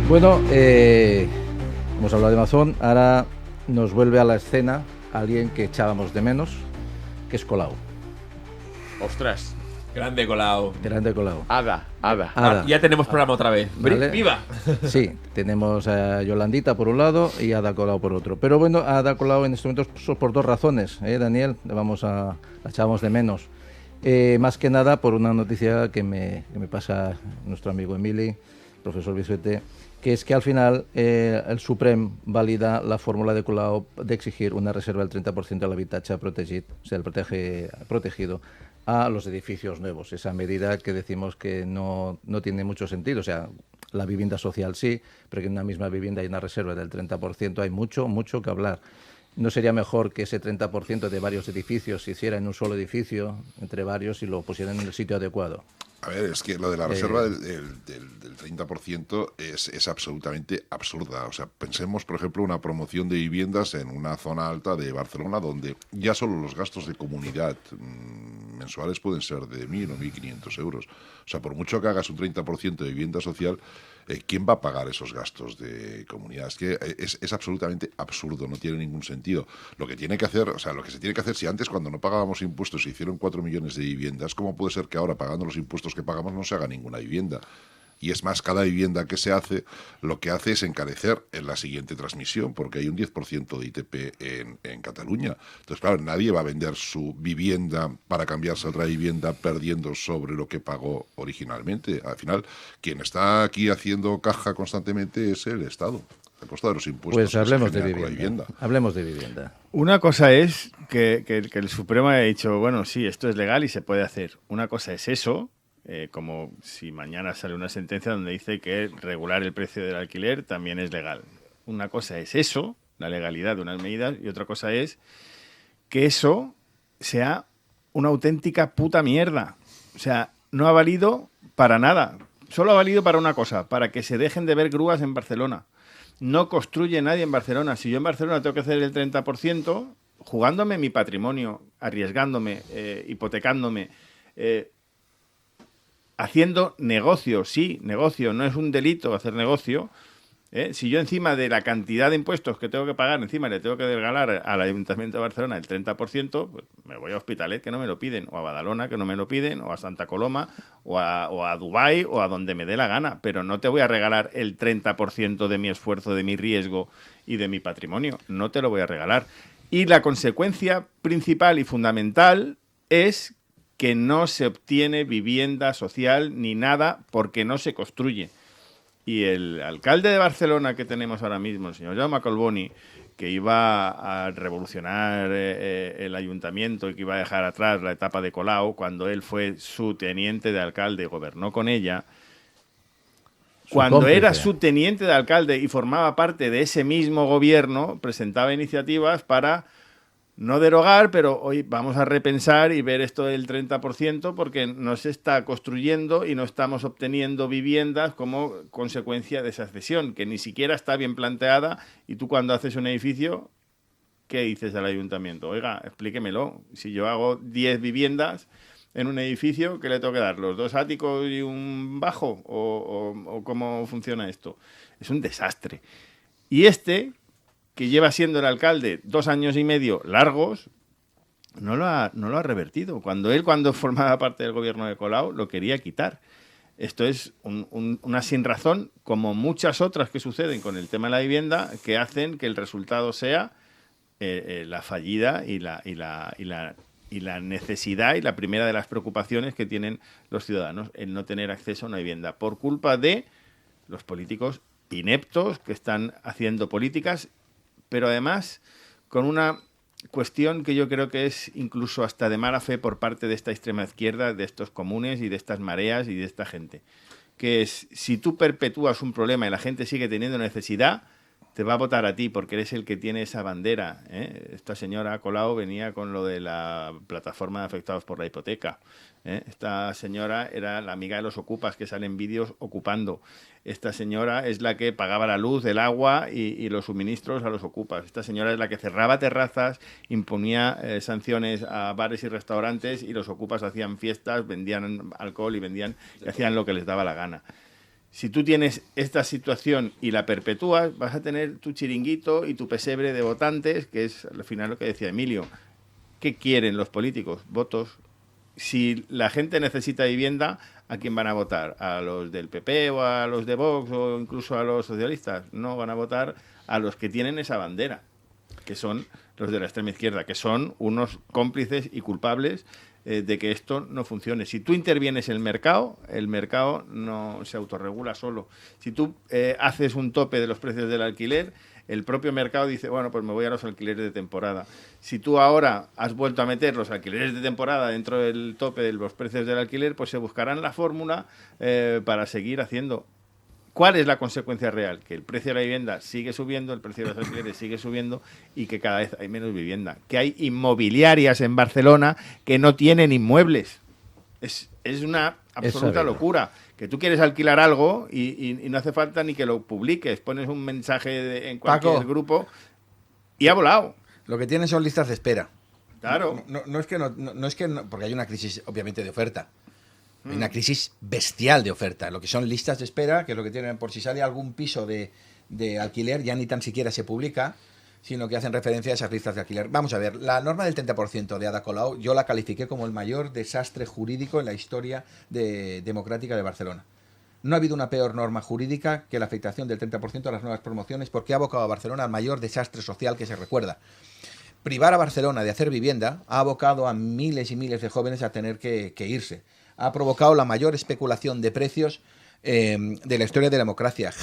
Bueno, hemos hablado de Amazon, ahora nos vuelve a la escena alguien que echábamos de menos, que es Colau. ¡Ostras! Grande Colau. Ada. Ya tenemos programa otra vez. Vale. ¡Viva! Sí, tenemos a Yolandita por un lado y a Ada Colau por otro. Pero bueno, a Ada Colau en este momento por dos razones, Daniel, la echábamos de menos. Más que nada por una noticia que me pasa nuestro amigo Emili, profesor Bisuete, que es que al final el Suprem valida la fórmula de Colau de exigir una reserva del 30% del habitatge protegit, o sea, el protegido, a los edificios nuevos. Esa medida que decimos que no tiene mucho sentido. O sea, la vivienda social sí, pero que en una misma vivienda hay una reserva del 30%, hay mucho que hablar. ¿No sería mejor que ese 30% de varios edificios se hiciera en un solo edificio, entre varios, y lo pusieran en el sitio adecuado? A ver, es que lo de la reserva del 30% es absolutamente absurda. O sea, pensemos, por ejemplo, una promoción de viviendas en una zona alta de Barcelona donde ya solo los gastos de comunidad mensuales pueden ser de 1.000 o 1.500 euros. O sea, por mucho que hagas un 30% de vivienda social, ¿quién va a pagar esos gastos de comunidad? Es que es absolutamente absurdo, no tiene ningún sentido. Lo que se tiene que hacer, si antes cuando no pagábamos impuestos se hicieron 4 millones de viviendas, ¿cómo puede ser que ahora pagando los impuestos que pagamos no se haga ninguna vivienda? Y es más, cada vivienda que se hace, lo que hace es encarecer en la siguiente transmisión, porque hay un 10% de ITP en Cataluña. Entonces, claro, nadie va a vender su vivienda para cambiarse a otra vivienda perdiendo sobre lo que pagó originalmente. Al final, quien está aquí haciendo caja constantemente es el Estado, a costa de los impuestos. Pues hablemos de vivienda. Hablemos de vivienda. Una cosa es que el Supremo haya dicho, bueno, sí, esto es legal y se puede hacer. Una cosa es eso, como si mañana sale una sentencia donde dice que regular el precio del alquiler también es legal. Una cosa es eso, la legalidad de unas medidas, y otra cosa es que eso sea una auténtica puta mierda. O sea, no ha valido para nada. Solo ha valido para una cosa, para que se dejen de ver grúas en Barcelona. no construye nadie en Barcelona. Si yo en Barcelona tengo que hacer el 30%, jugándome mi patrimonio, arriesgándome, hipotecándome, haciendo negocio, sí, negocio, no es un delito hacer negocio. Si yo encima de la cantidad de impuestos que tengo que pagar, encima le tengo que regalar al Ayuntamiento de Barcelona el 30%, pues me voy a Hospitalet, que no me lo piden, o a Badalona, que no me lo piden, o a Santa Coloma, o a Dubái, o a donde me dé la gana, pero no te voy a regalar el 30% de mi esfuerzo, de mi riesgo y de mi patrimonio, no te lo voy a regalar. Y la consecuencia principal y fundamental es que no se obtiene vivienda social ni nada porque no se construye. Y el alcalde de Barcelona que tenemos ahora mismo, el señor Jaume Collboni, que iba a revolucionar el ayuntamiento y que iba a dejar atrás la etapa de Colau, cuando él fue su teniente de alcalde y gobernó con ella, cuando era subteniente de alcalde y formaba parte de ese mismo gobierno, presentaba iniciativas para no derogar, pero hoy vamos a repensar y ver esto del 30% porque no se está construyendo y no estamos obteniendo viviendas como consecuencia de esa cesión, que ni siquiera está bien planteada, y tú cuando haces un edificio, ¿qué dices al ayuntamiento? Oiga, explíquemelo. Si yo hago 10 viviendas en un edificio, ¿qué le tengo que dar? ¿Los 2 áticos y un bajo? ¿O cómo funciona esto? Es un desastre. Y que lleva siendo el alcalde 2 años y medio largos, no lo ha revertido. Cuando formaba parte del gobierno de Colau, lo quería quitar. Esto es una sinrazón, como muchas otras que suceden con el tema de la vivienda, que hacen que el resultado sea la fallida y la necesidad y la primera de las preocupaciones que tienen los ciudadanos, el no tener acceso a una vivienda, por culpa de los políticos ineptos que están haciendo políticas, pero además con una cuestión que yo creo que es incluso hasta de mala fe por parte de esta extrema izquierda, de estos comunes y de estas mareas y de esta gente, que es, si tú perpetúas un problema y la gente sigue teniendo necesidad, te va a votar a ti porque eres el que tiene esa bandera. Esta señora Colau venía con lo de la plataforma de afectados por la hipoteca. Esta señora era la amiga de los ocupas que salen vídeos ocupando. Esta señora es la que pagaba la luz, el agua y los suministros a los ocupas. Esta señora es la que cerraba terrazas, imponía sanciones a bares y restaurantes y los ocupas hacían fiestas, vendían alcohol y hacían lo que les daba la gana. Si tú tienes esta situación y la perpetúas, vas a tener tu chiringuito y tu pesebre de votantes, que es al final lo que decía Emilio. ¿Qué quieren los políticos? Votos. Si la gente necesita vivienda, ¿a quién van a votar? ¿A los del PP o a los de Vox o incluso a los socialistas? No, van a votar a los que tienen esa bandera, que son los de la extrema izquierda, que son unos cómplices y culpables de que esto no funcione. Si tú intervienes en el mercado no se autorregula solo. Si tú haces un tope de los precios del alquiler, el propio mercado dice, bueno, pues me voy a los alquileres de temporada. Si tú ahora has vuelto a meter los alquileres de temporada dentro del tope de los precios del alquiler, pues se buscarán la fórmula para seguir haciendo. ¿Cuál es la consecuencia real? Que el precio de la vivienda sigue subiendo, el precio de los alquileres sigue subiendo y que cada vez hay menos vivienda. Que hay inmobiliarias en Barcelona que no tienen inmuebles. Es una absoluta locura. Que tú quieres alquilar algo y no hace falta ni que lo publiques. Pones un mensaje en cualquier grupo y ha volado. Lo que tienen son listas de espera. Claro. No es que porque hay una crisis obviamente de oferta. Hay una crisis bestial de oferta. Lo que son listas de espera, que es lo que tienen, por si sale algún piso de alquiler, ya ni tan siquiera se publica, sino que hacen referencia a esas listas de alquiler. Vamos a ver, la norma del 30% de Ada Colau yo la califiqué como el mayor desastre jurídico en la historia democrática de Barcelona. No ha habido una peor norma jurídica que la afectación del 30% a las nuevas promociones, porque ha abocado a Barcelona al mayor desastre social que se recuerda. Privar a Barcelona de hacer vivienda ha abocado a miles y miles de jóvenes a tener que irse. Ha provocado la mayor especulación de precios de la historia de la democracia.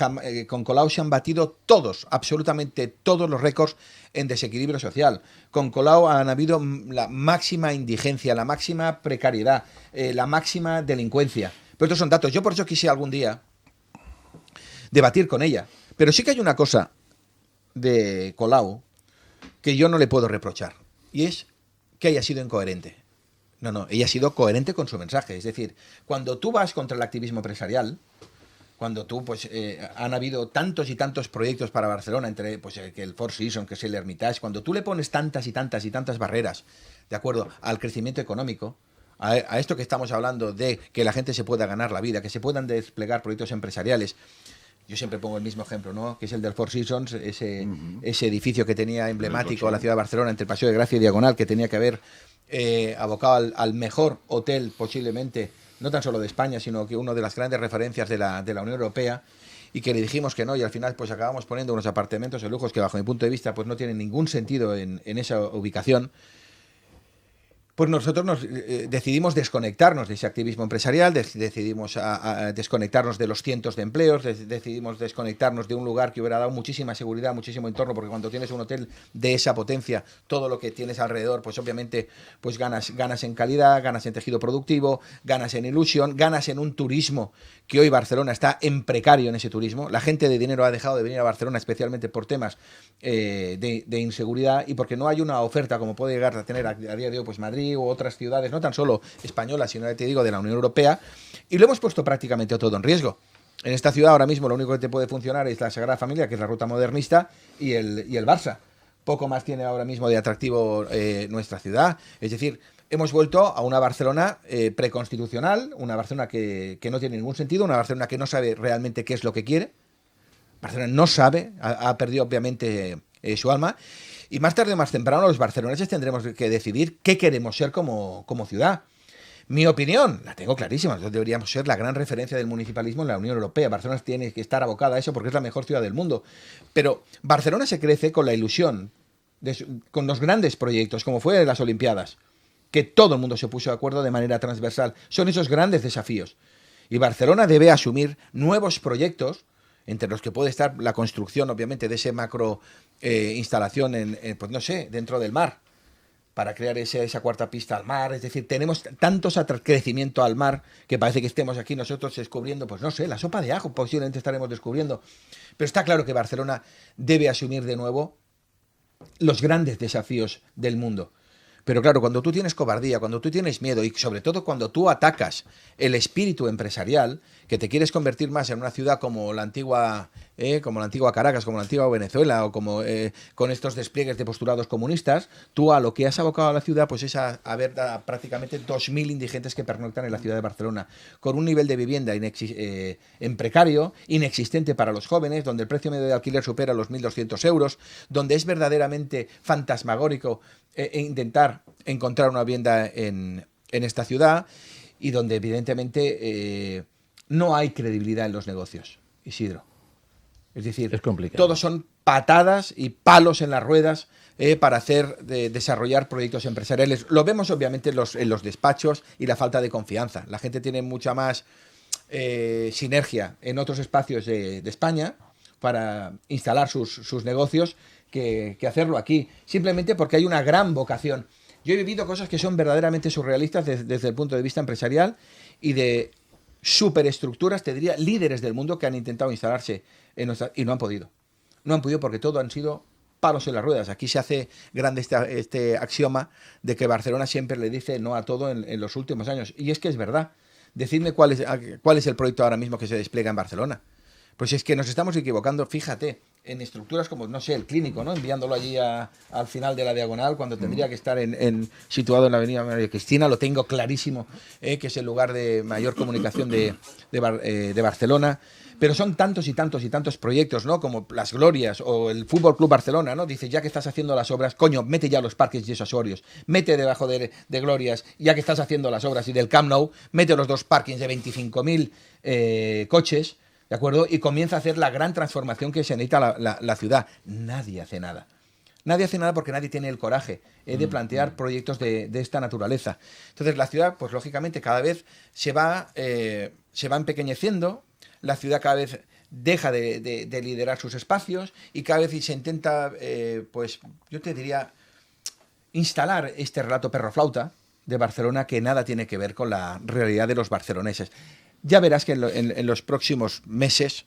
Con Colau se han batido absolutamente todos los récords en desequilibrio social. Con Colau han habido la máxima indigencia, la máxima precariedad, la máxima delincuencia. Pero estos son datos. Yo por eso quise algún día debatir con ella. Pero sí que hay una cosa de Colau que yo no le puedo reprochar, y es que haya sido incoherente. No, ella ha sido coherente con su mensaje. Es decir, cuando tú vas contra el activismo empresarial, cuando tú, pues, han habido tantos y tantos proyectos para Barcelona, entre pues, que el Four Seasons, que es el Hermitage, cuando tú le pones tantas y tantas y tantas barreras, de acuerdo, al crecimiento económico, a esto que estamos hablando de que la gente se pueda ganar la vida, que se puedan desplegar proyectos empresariales. Yo siempre pongo el mismo ejemplo, ¿no? Que es el del Four Seasons, ese edificio que tenía emblemático a la ciudad de Barcelona, entre el Paseo de Gracia y Diagonal, que tenía que haber abocado al mejor hotel posiblemente, no tan solo de España, sino que uno de las grandes referencias de la Unión Europea, y que le dijimos que no, y al final pues acabamos poniendo unos apartamentos de lujos que bajo mi punto de vista pues no tienen ningún sentido en esa ubicación. Pues nosotros decidimos desconectarnos de ese activismo empresarial, decidimos desconectarnos de los cientos de empleos, decidimos desconectarnos de un lugar que hubiera dado muchísima seguridad, muchísimo entorno, porque cuando tienes un hotel de esa potencia, todo lo que tienes alrededor, pues obviamente pues ganas en calidad, ganas en tejido productivo, ganas en ilusión, ganas en un turismo que hoy Barcelona está en precario en ese turismo. La gente de dinero ha dejado de venir a Barcelona especialmente por temas de inseguridad y porque no hay una oferta como puede llegar a tener a día de hoy pues Madrid u otras ciudades, no tan solo españolas, sino, te digo, de la Unión Europea, y lo hemos puesto prácticamente todo en riesgo. En esta ciudad ahora mismo lo único que te puede funcionar es la Sagrada Familia, que es la ruta modernista, y el Barça. Poco más tiene ahora mismo de atractivo nuestra ciudad. Es decir, hemos vuelto a una Barcelona preconstitucional, una Barcelona que no tiene ningún sentido, una Barcelona que no sabe realmente qué es lo que quiere. Barcelona no sabe, ha perdido obviamente su alma. Y más tarde o más temprano los barceloneses tendremos que decidir qué queremos ser como ciudad. Mi opinión, la tengo clarísima, nosotros deberíamos ser la gran referencia del municipalismo en la Unión Europea. Barcelona tiene que estar abocada a eso porque es la mejor ciudad del mundo. Pero Barcelona se crece con la ilusión, con los grandes proyectos, como fue las Olimpiadas, que todo el mundo se puso de acuerdo de manera transversal. Son esos grandes desafíos. Y Barcelona debe asumir nuevos proyectos, entre los que puede estar la construcción, obviamente, de ese macro instalación pues no sé, dentro del mar, para crear esa cuarta pista al mar. Es decir, tenemos tantos crecimiento al mar que parece que estemos aquí nosotros descubriendo, pues no sé, la sopa de ajo posiblemente estaremos descubriendo. Pero está claro que Barcelona debe asumir de nuevo los grandes desafíos del mundo. Pero claro, cuando tú tienes cobardía, cuando tú tienes miedo y sobre todo cuando tú atacas el espíritu empresarial, que te quieres convertir más en una ciudad como la antigua Caracas, como la antigua Venezuela o como con estos despliegues de postulados comunistas, tú a lo que has abocado a la ciudad pues es a ver prácticamente 2.000 indigentes que pernoctan en la ciudad de Barcelona, con un nivel de vivienda en precario, inexistente para los jóvenes, donde el precio medio de alquiler supera los 1.200 euros, donde es verdaderamente fantasmagórico intentar encontrar una vivienda en esta ciudad y donde evidentemente no hay credibilidad en los negocios, Isidro. Es decir, es complicado. Todos son patadas y palos en las ruedas para desarrollar proyectos empresariales. Lo vemos obviamente en los despachos y la falta de confianza. La gente tiene mucha más sinergia en otros espacios de España para instalar sus negocios que hacerlo aquí, simplemente porque hay una gran vocación. Yo he vivido cosas que son verdaderamente surrealistas desde el punto de vista empresarial y de superestructuras, te diría, líderes del mundo que han intentado instalarse y no han podido. No han podido porque todo han sido palos en las ruedas. Aquí se hace grande este axioma de que Barcelona siempre le dice no a todo en los últimos años. Y es que es verdad. Decidme cuál es el proyecto ahora mismo que se despliega en Barcelona. Pues es que nos estamos equivocando, fíjate, en estructuras como, no sé, el Clínico, ¿no? Enviándolo allí al final de la Diagonal, cuando tendría que estar situado en la avenida María Cristina. Lo tengo clarísimo, que es el lugar de mayor comunicación de Barcelona. Pero son tantos y tantos y tantos proyectos, ¿no? Como las Glorias o el Fútbol Club Barcelona, ¿no? Dice, ya que estás haciendo las obras, coño, mete ya los parques disuasorios, mete debajo de Glorias, ya que estás haciendo las obras, y del Camp Nou, mete los dos parkings de 25.000 coches, ¿de acuerdo? Y comienza a hacer la gran transformación que se necesita la ciudad. Nadie hace nada. Nadie hace nada porque nadie tiene el coraje de plantear proyectos de esta naturaleza. Entonces la ciudad, pues lógicamente, cada vez se va empequeñeciendo. La ciudad cada vez deja de liderar sus espacios y cada vez se intenta, pues yo te diría, instalar este relato perroflauta de Barcelona que nada tiene que ver con la realidad de los barceloneses. Ya verás que en los próximos meses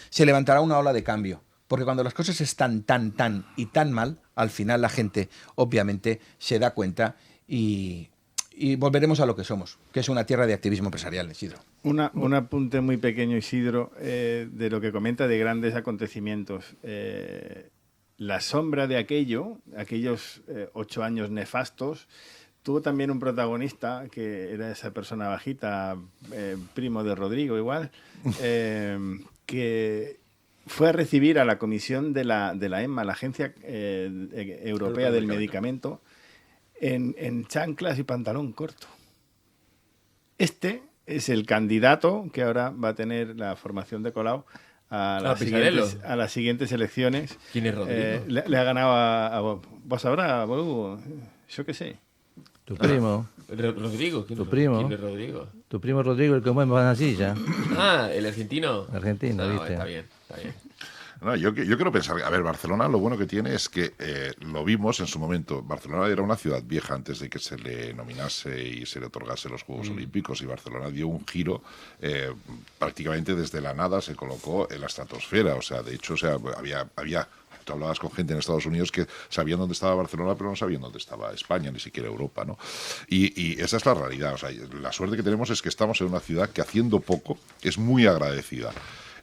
se levantará una ola de cambio, porque cuando las cosas están tan y tan mal, al final la gente obviamente se da cuenta y y volveremos a lo que somos, que es una tierra de activismo empresarial, Isidro. Un apunte muy pequeño, Isidro, de lo que comenta de grandes acontecimientos. La sombra de aquellos 8 años nefastos, tuvo también un protagonista, que era esa persona bajita, primo de Rodrigo igual, que fue a recibir a la comisión de la EMA, la Agencia Europea del Medicamento, en chanclas y pantalón corto. Este es el candidato que ahora va a tener la formación de Colau a las siguientes elecciones. ¿Quién es Rodrigo? Le ha ganado a vos ahora, boludo, yo qué sé. Tu primo. Rodrigo. Tu primo. ¿Quién es Rodrigo? Tu primo Rodrigo, el que mueve en la silla. Ah, el argentino. Argentino, No, ¿viste? está bien. No, yo quiero pensar, a ver, Barcelona lo bueno que tiene es que lo vimos en su momento. Barcelona era una ciudad vieja antes de que se le nominase y se le otorgase los Juegos Olímpicos, y Barcelona dio un giro prácticamente desde la nada, se colocó en la estratosfera. O sea, de hecho, había tú hablabas con gente en Estados Unidos que sabían dónde estaba Barcelona, pero no sabían dónde estaba España, ni siquiera Europa, ¿no? Y esa es la realidad. O sea, la suerte que tenemos es que estamos en una ciudad que, haciendo poco, es muy agradecida.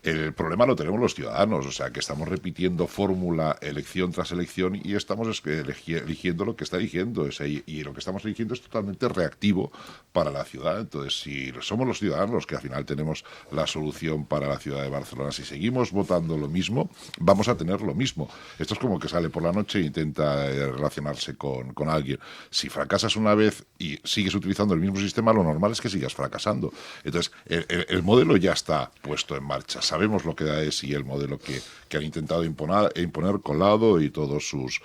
El problema lo tenemos los ciudadanos, o sea, que estamos repitiendo fórmula elección tras elección y estamos eligiendo lo que está eligiendo. O sea, y lo que estamos eligiendo es totalmente reactivo para la ciudad. Entonces, si somos los ciudadanos los que al final tenemos la solución para la ciudad de Barcelona, si seguimos votando lo mismo, vamos a tener lo mismo. Esto es como que sale por la noche e intenta relacionarse con alguien. Si fracasas una vez y sigues utilizando el mismo sistema, lo normal es que sigas fracasando. Entonces, el modelo ya está puesto en marcha. Sabemos lo que es y el modelo que han intentado imponer Colau y todos sus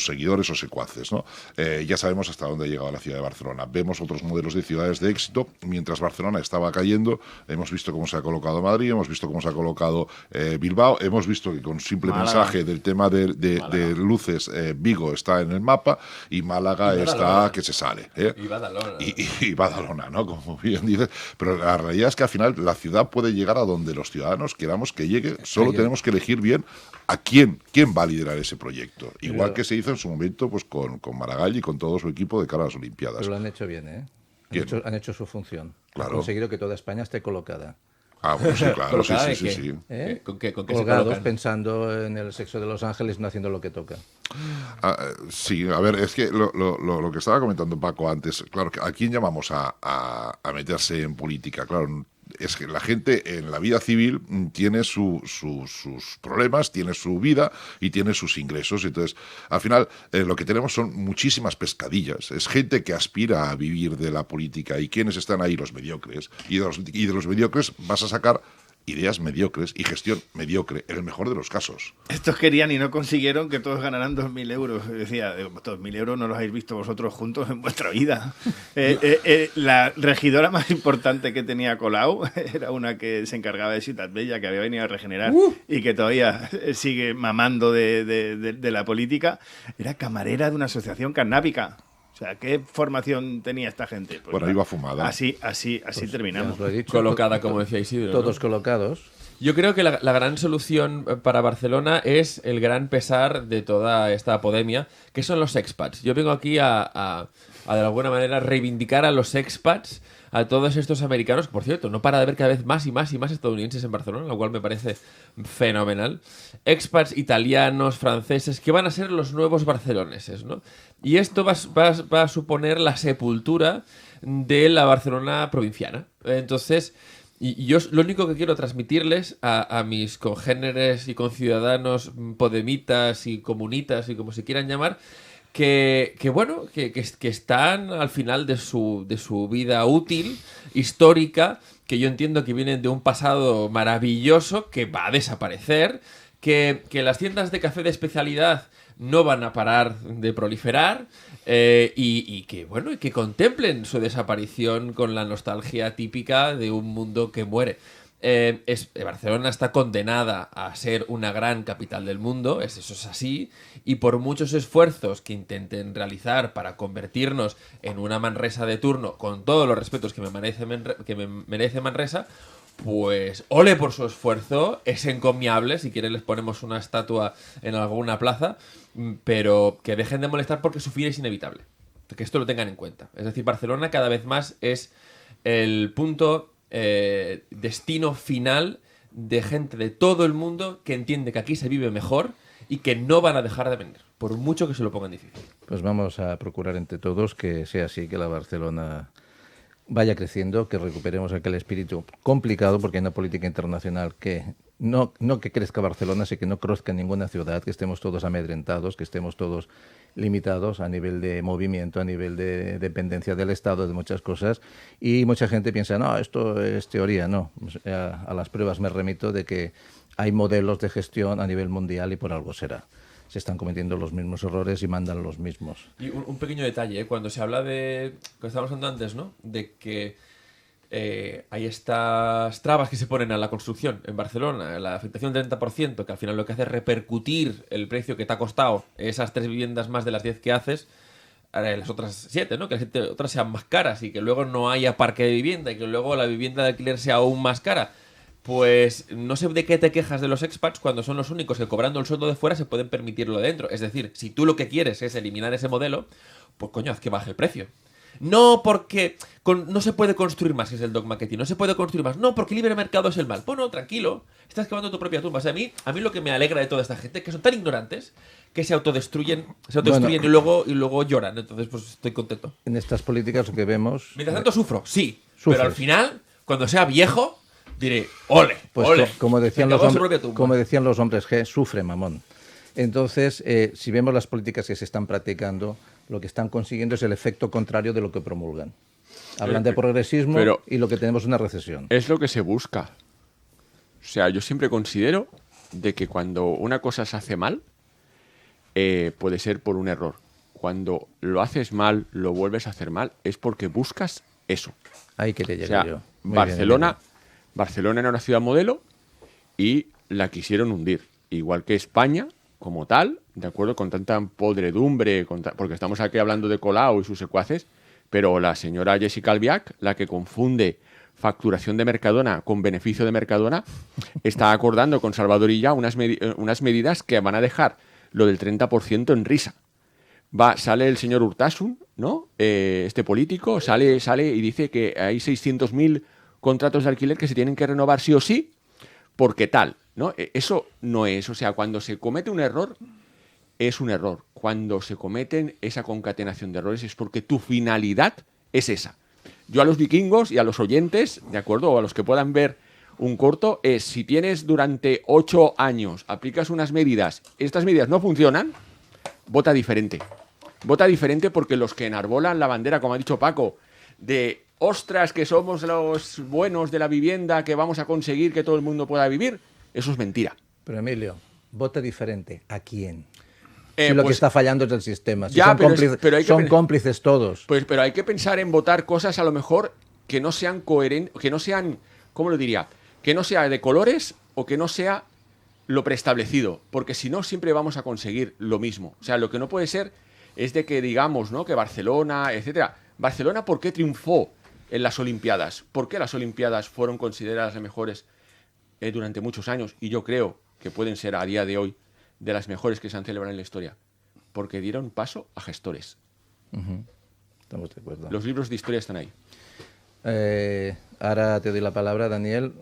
seguidores o secuaces, ¿no? Ya sabemos hasta dónde ha llegado la ciudad de Barcelona. Vemos otros modelos de ciudades de éxito. Mientras Barcelona estaba cayendo, hemos visto cómo se ha colocado Madrid, hemos visto cómo se ha colocado Bilbao, hemos visto que con simple mensaje del tema de luces, Vigo está en el mapa y Málaga está que se sale. Y Badalona. Y Badalona, ¿no? Como bien dices. Pero la realidad es que al final la ciudad puede llegar a donde los ciudadanos queramos que llegue, solo tenemos que elegir bien a quién va a liderar ese proyecto. Igual que se hizo en su momento pues con Maragall y con todo su equipo de cara a las Olimpiadas. Pero lo han hecho bien, ¿eh? Han hecho su función. Claro. Han conseguido que toda España esté colocada. Ah, bueno, sí, claro, sí. ¿Eh? ¿Con qué se Colgados colocan? pensando en el sexo de Los Ángeles, no haciendo lo que toca. Sí, a ver, es que lo que estaba comentando Paco antes, claro, ¿a quién llamamos a meterse en política? Claro, es que la gente en la vida civil tiene sus problemas, tiene su vida y tiene sus ingresos. Entonces, al final, lo que tenemos son muchísimas pescadillas. Es gente que aspira a vivir de la política. ¿Y quiénes están ahí? Los mediocres. Y de los mediocres vas a sacar ideas mediocres y gestión mediocre, en el mejor de los casos. Estos querían y no consiguieron que todos ganaran 2.000 euros. Decía, 2.000 euros no los habéis visto vosotros juntos en vuestra vida. La regidora más importante que tenía Colau era una que se encargaba de Ciutat Bella, que había venido a regenerar y que todavía sigue mamando de la política. Era camarera de una asociación canábica. O sea, ¿qué formación tenía esta gente? Pues Bueno, iba fumada. Así Pues terminamos. ya os lo he dicho, Colocada, como decía Isidro. todos ¿no? colocados. Yo creo que la gran solución para Barcelona es el gran pesar de toda esta podemia, que son los expats. Yo vengo aquí a de alguna manera reivindicar a los expats, a todos estos americanos, que por cierto, no para de haber cada vez más y más estadounidenses en Barcelona, lo cual me parece fenomenal. Expats italianos, franceses, que van a ser los nuevos barceloneses, ¿no? Y esto va a suponer la sepultura de la Barcelona provinciana. Entonces, y yo lo único que quiero transmitirles a mis congéneres y conciudadanos podemitas y comunitas y como se quieran llamar, que están al final de su vida útil, histórica, que yo entiendo que vienen de un pasado maravilloso que va a desaparecer, que las tiendas de café de especialidad no van a parar de proliferar, y que contemplen su desaparición con la nostalgia típica de un mundo que muere. Barcelona está condenada a ser una gran capital del mundo, eso es así, y por muchos esfuerzos que intenten realizar para convertirnos en una Manresa de turno, con todos los respetos que me merece Manresa, pues ole por su esfuerzo, es encomiable. Si quieren les ponemos una estatua en alguna plaza, pero que dejen de molestar porque su fin es inevitable. Que esto lo tengan en cuenta. Es decir, Barcelona cada vez más es el punto destino final de gente de todo el mundo que entiende que aquí se vive mejor y que no van a dejar de venir, por mucho que se lo pongan difícil. Pues vamos a procurar entre todos que sea así, que la Barcelona vaya creciendo, que recuperemos aquel espíritu complicado, porque hay una política internacional que no que crezca Barcelona, sino que no crezca ninguna ciudad, que estemos todos amedrentados, que estemos todos limitados a nivel de movimiento, a nivel de dependencia del Estado, de muchas cosas, y mucha gente piensa, no, esto es teoría, no. A las pruebas me remito de que hay modelos de gestión a nivel mundial y por algo será. Se están cometiendo los mismos errores y mandan los mismos. Y un pequeño detalle, cuando se habla de, que estábamos hablando antes, ¿no? De que hay estas trabas que se ponen a la construcción en Barcelona, la afectación del 30%, que al final lo que hace es repercutir el precio que te ha costado esas 3 viviendas más de las 10 que haces, las otras 7, ¿no? Que las otras sean más caras y que luego no haya parque de vivienda y que luego la vivienda de alquiler sea aún más cara. Pues no sé de qué te quejas de los expats cuando son los únicos que cobrando el sueldo de fuera se pueden permitirlo de dentro. Es decir, si tú lo que quieres es eliminar ese modelo, pues coño, haz que baje el precio. No porque no se puede construir más, que es el dogma que tiene. No se puede construir más. No, porque libre mercado es el mal. Bueno, tranquilo, estás cavando tu propia tumba. O sea, a mí lo que me alegra de toda esta gente es que son tan ignorantes que se autodestruyen bueno, y luego lloran. Entonces, pues estoy contento. En estas políticas lo que vemos... Mientras tanto sufro, sí. Sufres. Pero al final, cuando sea viejo... diré, ole, pues ole. Como decían los hombres G, sufre mamón. Entonces, si vemos las políticas que se están practicando, lo que están consiguiendo es el efecto contrario de lo que promulgan. Hablan de progresismo y lo que tenemos es una recesión. Es lo que se busca. O sea, yo siempre considero de que cuando una cosa se hace mal, puede ser por un error. Cuando lo haces mal, lo vuelves a hacer mal, es porque buscas eso. Ahí quería llegar yo. Barcelona era una ciudad modelo y la quisieron hundir. Igual que España, como tal, de acuerdo, con tanta podredumbre, porque estamos aquí hablando de Colau y sus secuaces, pero la señora Jessica Albiach, la que confunde facturación de Mercadona con beneficio de Mercadona, está acordando con Salvador Illa unas medidas que van a dejar lo del 30% en risa. Sale el señor Urtasun, ¿no? Este político, sale y dice que hay 600.000 contratos de alquiler que se tienen que renovar sí o sí, porque tal, ¿no? Eso no es, o sea, cuando se comete un error, es un error. Cuando se cometen esa concatenación de errores es porque tu finalidad es esa. Yo a los vikingos y a los oyentes, ¿de acuerdo? O a los que puedan ver un corto, es si tienes durante 8 años, aplicas unas medidas, estas medidas no funcionan, vota diferente. Vota diferente porque los que enarbolan la bandera, como ha dicho Paco, de ostras, que somos los buenos de la vivienda, que vamos a conseguir que todo el mundo pueda vivir, eso es mentira. Pero Emilio, vota diferente. ¿A quién? Si lo que está fallando es el sistema. Si ya, son cómplices todos. Pues, pero hay que pensar en votar cosas a lo mejor que no sean coherentes, que no sean, ¿cómo lo diría? Que no sea de colores o que no sea lo preestablecido. Porque si no, siempre vamos a conseguir lo mismo. O sea, lo que no puede ser es de que digamos, ¿no? Que Barcelona, etcétera. Barcelona, ¿por qué triunfó en las Olimpiadas? ¿Por qué las Olimpiadas fueron consideradas las mejores durante muchos años? Y yo creo que pueden ser a día de hoy de las mejores que se han celebrado en la historia. Porque dieron paso a gestores. Estamos de acuerdo. Los libros de historia están ahí. Ahora te doy la palabra, Daniel.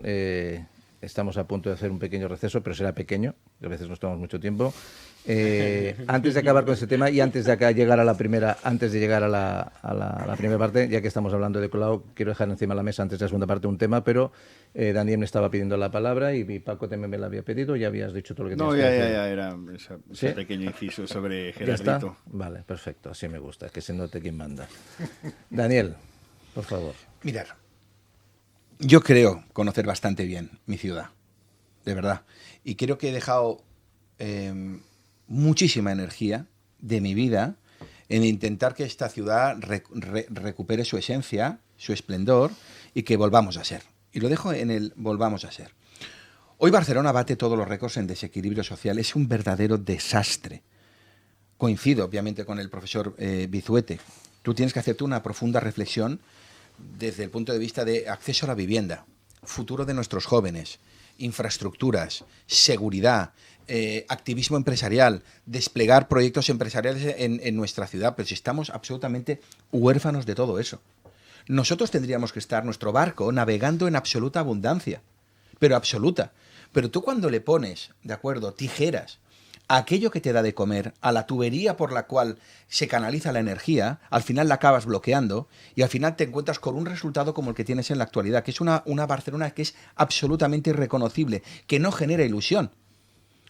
Estamos a punto de hacer un pequeño receso, pero será pequeño, que a veces no estamos mucho tiempo. Antes de acabar con este tema y antes de llegar a la primera parte, ya que estamos hablando de Colau, quiero dejar encima de la mesa antes de la segunda parte un tema, pero Daniel me estaba pidiendo la palabra y Paco también me la había pedido. Ya habías dicho todo lo que tenías que decir. Ya era ese pequeño inciso sobre Gerardito. Vale, perfecto, así me gusta, que se note quién manda. Daniel, por favor. Mirad, yo creo conocer bastante bien mi ciudad, de verdad, y creo que he dejado muchísima energía de mi vida en intentar que esta ciudad recupere su esencia, su esplendor y que volvamos a ser. Y lo dejo en el volvamos a ser. Hoy Barcelona bate todos los récords en desequilibrio social. Es un verdadero desastre. Coincido, obviamente, con el profesor Vizuete. Tú tienes que hacerte una profunda reflexión desde el punto de vista de acceso a la vivienda, futuro de nuestros jóvenes, infraestructuras, seguridad, activismo empresarial, desplegar proyectos empresariales en nuestra ciudad, pero si estamos absolutamente huérfanos de todo eso. Nosotros tendríamos que estar, nuestro barco, navegando en absoluta abundancia, pero absoluta. Pero tú cuando le pones, de acuerdo, tijeras a aquello que te da de comer, a la tubería por la cual se canaliza la energía, al final la acabas bloqueando y al final te encuentras con un resultado como el que tienes en la actualidad, que es una Barcelona que es absolutamente irreconocible, que no genera ilusión.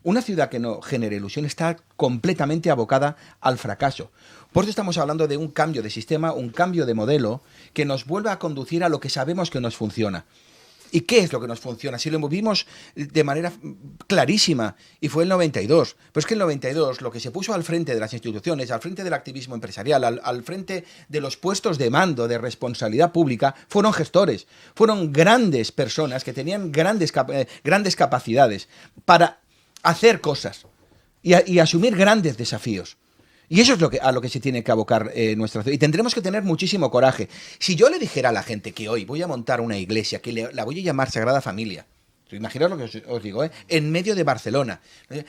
Una ciudad que no genera ilusión está completamente abocada al fracaso. Por eso estamos hablando de un cambio de sistema, un cambio de modelo que nos vuelva a conducir a lo que sabemos que nos funciona. ¿Y qué es lo que nos funciona? Si lo vimos de manera clarísima, y fue el 92. Pero es que el 92 lo que se puso al frente de las instituciones, al frente del activismo empresarial, al frente de los puestos de mando, de responsabilidad pública, fueron gestores, fueron grandes personas que tenían grandes capacidades para hacer cosas y asumir grandes desafíos. Y eso es a lo que se tiene que abocar nuestra ciudad. Y tendremos que tener muchísimo coraje. Si yo le dijera a la gente que hoy voy a montar una iglesia, que la voy a llamar Sagrada Familia, imaginaos lo que os digo, en medio de Barcelona,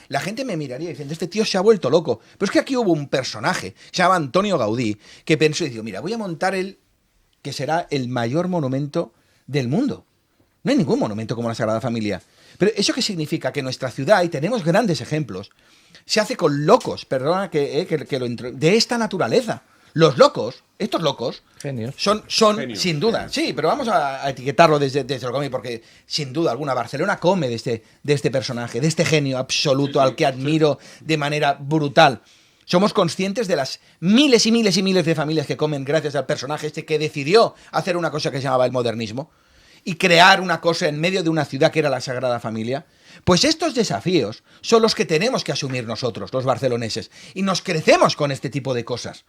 la gente me miraría diciendo, este tío se ha vuelto loco. Pero es que aquí hubo un personaje, se llama Antonio Gaudí, que pensó y dijo, mira, voy a montar que será el mayor monumento del mundo. No hay ningún monumento como la Sagrada Familia. Pero ¿eso qué significa? Que nuestra ciudad, y tenemos grandes ejemplos, se hace con locos, perdona de esta naturaleza. Los locos, estos locos, genios, son genios, sin duda. Genios. Sí, pero vamos a etiquetarlo desde el cómic, porque sin duda alguna Barcelona come de este personaje, de este genio absoluto al que admiro de manera brutal. Somos conscientes de las miles y miles y miles de familias que comen gracias al personaje que decidió hacer una cosa que se llamaba el modernismo y crear una cosa en medio de una ciudad que era la Sagrada Familia. Pues estos desafíos son los que tenemos que asumir nosotros, los barceloneses, y nos crecemos con este tipo de cosas.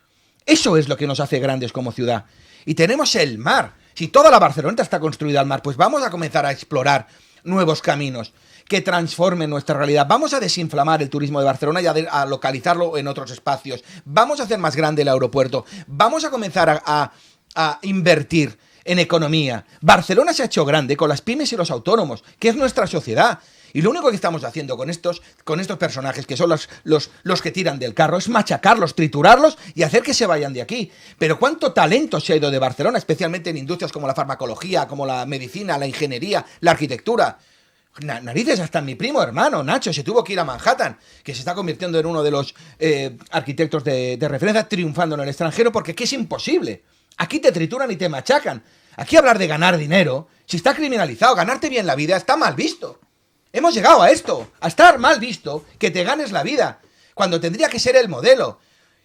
Eso es lo que nos hace grandes como ciudad. Y tenemos el mar. Si toda la Barcelona está construida al mar, pues vamos a comenzar a explorar nuevos caminos que transformen nuestra realidad. Vamos a desinflamar el turismo de Barcelona y a localizarlo en otros espacios. Vamos a hacer más grande el aeropuerto. Vamos a comenzar a invertir en economía. Barcelona se ha hecho grande con las pymes y los autónomos, que es nuestra sociedad. Y lo único que estamos haciendo con estos personajes, que son los que tiran del carro, es machacarlos, triturarlos y hacer que se vayan de aquí. Pero ¿cuánto talento se ha ido de Barcelona, especialmente en industrias como la farmacología, como la medicina, la ingeniería, la arquitectura? Narices, hasta mi primo hermano, Nacho, se tuvo que ir a Manhattan, que se está convirtiendo en uno de los arquitectos de referencia, triunfando en el extranjero, porque aquí es imposible. Aquí te trituran y te machacan. Aquí hablar de ganar dinero, si está criminalizado, ganarte bien la vida, está mal visto. Hemos llegado a esto, a estar mal visto que te ganes la vida, cuando tendría que ser el modelo.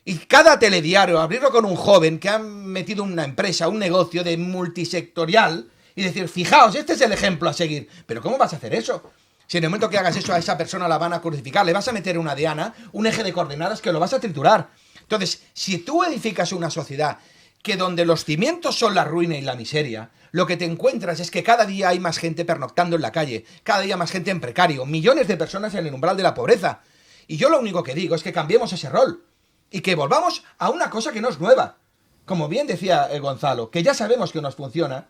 Y cada telediario, abrirlo con un joven que ha metido una empresa, un negocio de multisectorial, y decir, fijaos, este es el ejemplo a seguir. Pero ¿cómo vas a hacer eso? Si en el momento que hagas eso a esa persona la van a crucificar, le vas a meter una diana, un eje de coordenadas que lo vas a triturar. Entonces, si tú edificas una sociedad que donde los cimientos son la ruina y la miseria, lo que te encuentras es que cada día hay más gente pernoctando en la calle, cada día más gente en precario, millones de personas en el umbral de la pobreza. Y yo lo único que digo es que cambiemos ese rol y que volvamos a una cosa que no es nueva. Como bien decía Gonzalo, que ya sabemos que nos funciona,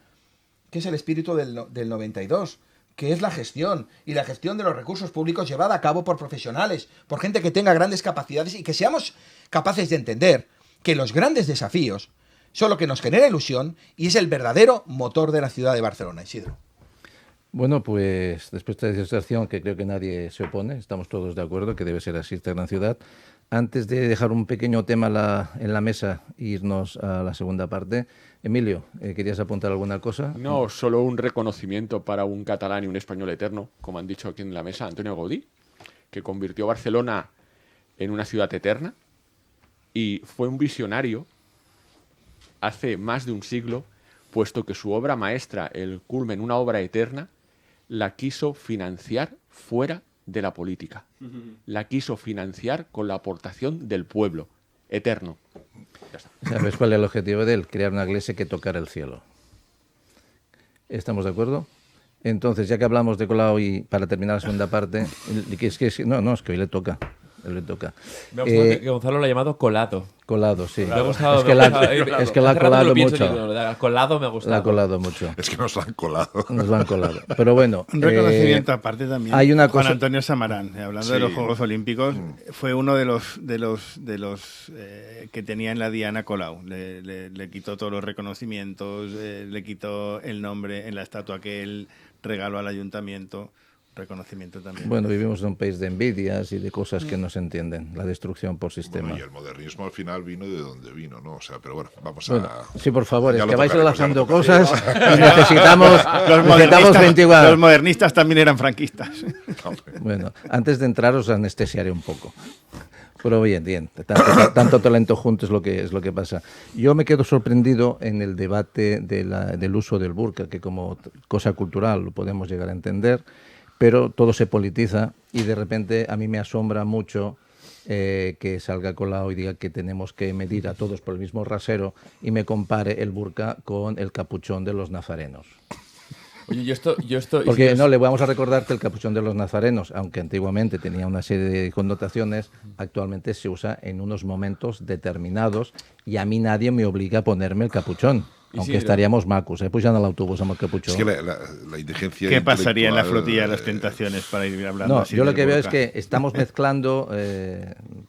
que es el espíritu del 92, que es la gestión, y la gestión de los recursos públicos llevada a cabo por profesionales, por gente que tenga grandes capacidades y que seamos capaces de entender que los grandes desafíos son lo que nos genera ilusión y es el verdadero motor de la ciudad de Barcelona. Isidro. Bueno, pues después de esta disertación, que creo que nadie se opone, estamos todos de acuerdo que debe ser así esta gran ciudad. Antes de dejar un pequeño tema en la mesa e irnos a la segunda parte, Emilio, ¿querías apuntar alguna cosa? No, solo un reconocimiento para un catalán y un español eterno, como han dicho aquí en la mesa, Antonio Gaudí, que convirtió Barcelona en una ciudad eterna y fue un visionario hace más de un siglo, puesto que su obra maestra, el culmen, una obra eterna, la quiso financiar fuera de la política. La quiso financiar con la aportación del pueblo, eterno. Ya está. ¿Sabes cuál es el objetivo de él? Crear una iglesia que tocara el cielo. ¿Estamos de acuerdo? Entonces, ya que hablamos de Colau y para terminar la segunda parte, es que hoy le toca. le toca. Me ha gustado que Gonzalo lo ha llamado colado. Colado, sí. Me ha gustado. Es que la ha colado mucho. Colado me ha gustado. La ha colado mucho. Es que nos lo han colado. Nos lo han colado. Pero bueno. Un reconocimiento aparte también. Hay una Juan cosa... Antonio Samarán, hablando de los Juegos Olímpicos, fue uno de los que tenía en la diana colado. Le quitó todos los reconocimientos, le quitó el nombre en la estatua que él regaló al ayuntamiento. Reconocimiento también. Bueno, vivimos en un país de envidias y de cosas que no se entienden. La destrucción por sistema. Bueno, y el modernismo al final vino de donde vino, ¿no? O sea, pero bueno, vamos bueno, a... sí, por favor, Ya es lo que vais tocaremos, lanzando ya lo cosas tocaremos. y necesitamos 24. Los modernistas también eran franquistas. Bueno, antes de entrar os anestesiaré un poco. Pero bien, tanto talento junto es lo que pasa. Yo me quedo sorprendido en el debate del uso del burka, que como cosa cultural lo podemos llegar a entender, pero todo se politiza y de repente a mí me asombra mucho que salga Colau y diga que tenemos que medir a todos por el mismo rasero y me compare el burka con el capuchón de los nazarenos. Oye, yo esto Porque no, le vamos a recordar que el capuchón de los nazarenos, aunque antiguamente tenía una serie de connotaciones, actualmente se usa en unos momentos determinados y a mí nadie me obliga a ponerme el capuchón. Aunque estaríamos macos, pujant a l'autobús amb el capuchón. Es que la indigencia ¿Qué pasaría en la intelectual, flotilla de las tentaciones para ir hablando No, así? yo lo del que veo es burka? que estamos mezclando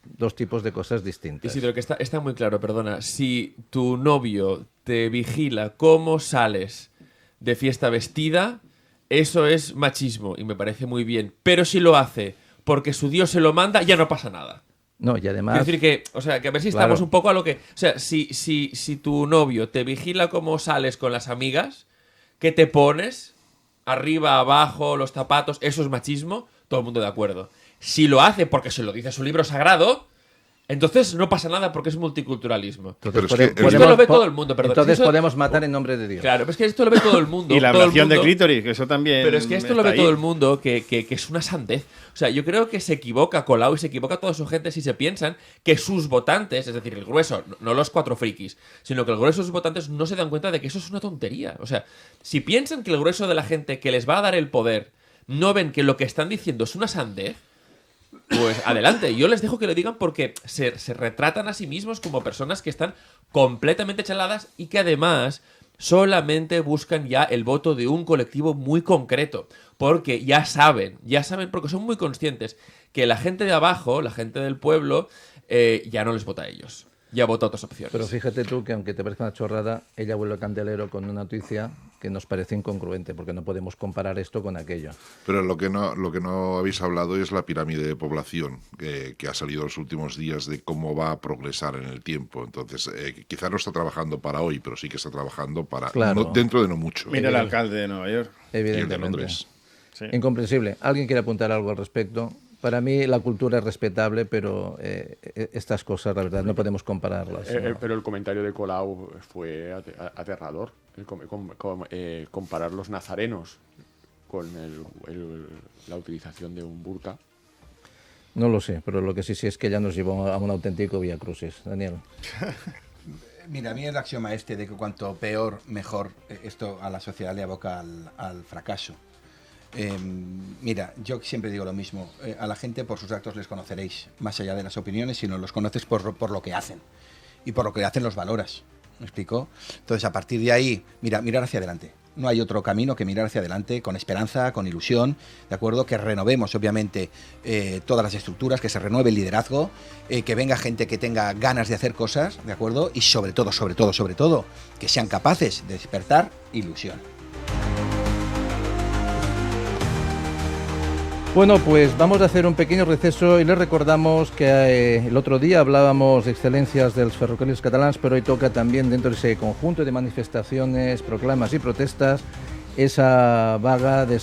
dos tipos de cosas distintas. Isidro, que está muy claro, perdona. Si tu novio te vigila cómo sales de fiesta vestida, eso es machismo y me parece muy bien. Pero si lo hace porque su Dios se lo manda, ya no pasa nada. No, y además... Quiero decir que, o sea, que a ver si estamos un poco a lo que... O sea, si tu novio te vigila cómo sales con las amigas, ¿qué te pones? Arriba, abajo, los zapatos, eso es machismo, todo el mundo de acuerdo. Si lo hace porque se lo dice su libro sagrado, entonces no pasa nada porque es multiculturalismo. Entonces, esto lo ve todo el mundo, perdón. Entonces Eso- podemos matar en nombre de Dios. Claro, pero es que esto lo ve todo el mundo. Y la todo el ablación de mundo. clítoris, que eso también. Pero es que esto lo está ve ahí. todo el mundo, que es una sandez. O sea, yo creo que se equivoca Colau y se equivoca toda su gente si se piensan que sus votantes, es decir, el grueso, no los 4 frikis, sino que el grueso de sus votantes no se dan cuenta de que eso es una tontería. O sea, si piensan que el grueso de la gente que les va a dar el poder no ven que lo que están diciendo es una sandez, pues adelante. Yo les dejo que lo digan porque se retratan a sí mismos como personas que están completamente chaladas y que además solamente buscan ya el voto de un colectivo muy concreto. Porque ya saben, porque son muy conscientes que la gente de abajo, la gente del pueblo, ya no les vota a ellos. Ya vota a otras opciones. Pero fíjate tú que aunque te parezca una chorrada, ella vuelve al candelero con una noticia que nos parece incongruente, porque no podemos comparar esto con aquello. Pero lo que no habéis hablado es la pirámide de población que ha salido los últimos días de cómo va a progresar en el tiempo. Entonces, quizá no está trabajando para hoy, pero sí que está trabajando para Claro. dentro de no mucho. Mira el alcalde de Nueva York. Y el de Evidentemente. Londres. Sí. Incomprensible. ¿Alguien quiere apuntar algo al respecto? Para mí la cultura es respetable, pero estas cosas, la verdad, no podemos compararlas. ¿no? Pero el comentario de Colau fue aterrador. Comparar los nazarenos con la utilización de un burka. No lo sé, pero lo que sí es que ya nos llevó a un auténtico vía crucis. Daniel. Mira, a mí el axioma de que cuanto peor, mejor, esto a la sociedad le aboca al fracaso. Mira, yo siempre digo lo mismo, a la gente por sus actos les conoceréis, más allá de las opiniones, sino los conoces por lo que hacen, y por lo que hacen los valoras, ¿me explico? Entonces, a partir de ahí, mirar hacia adelante. No hay otro camino que mirar hacia adelante con esperanza, con ilusión, ¿de acuerdo? Que renovemos, obviamente, todas las estructuras, que se renueve el liderazgo, que venga gente que tenga ganas de hacer cosas, ¿de acuerdo? Y sobre todo, que sean capaces de despertar ilusión. Bueno, pues vamos a hacer un pequeño receso y les recordamos que el otro día hablábamos de excelencias dels ferrocarrils catalans, pero hoy toca también dentro de ese conjunto de manifestaciones, proclamas y protestas esa vaga de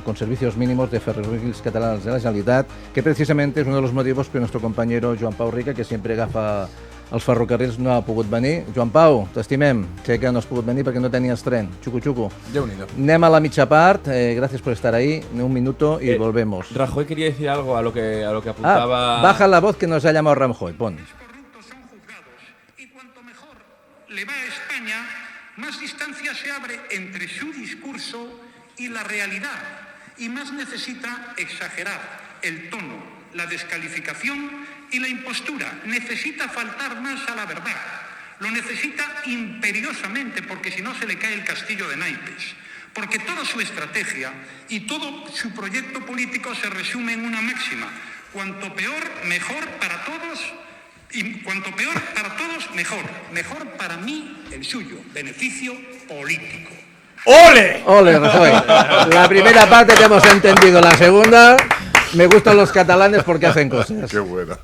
con servicios mínimos de ferrocarrils catalans de la Generalitat, que precisamente es uno de los motivos que nuestro compañero Joan Pau Rica, que siempre agafa els ferrocarrils, no ha pogut venir. Joan Pau, t'estimem. Sé que no has pogut venir perquè no tenies tren. Xucu. Déu-n'hi-do. Anem a la mitja part. Gracias por estar ahí. Un minuto y volvemos. Rajoy quería decir algo a lo que apuntaba... Baja la voz que nos ha llamado Rajoy. Pon. Corruptos son juzgados y cuanto mejor le va a España, más distancia se abre entre su discurso y la realidad y más necesita exagerar el tono la descalificación y la impostura. Necesita faltar más a la verdad. Lo necesita imperiosamente, porque si no se le cae el castillo de naipes. Porque toda su estrategia y todo su proyecto político se resume en una máxima: cuanto peor, mejor para todos, y cuanto peor para todos, mejor. Mejor para mí, el suyo, beneficio político. ¡Ole! ¡Ole, Rajoy! La primera parte que hemos entendido, la segunda, me gustan los catalanes porque hacen cosas. Qué buena.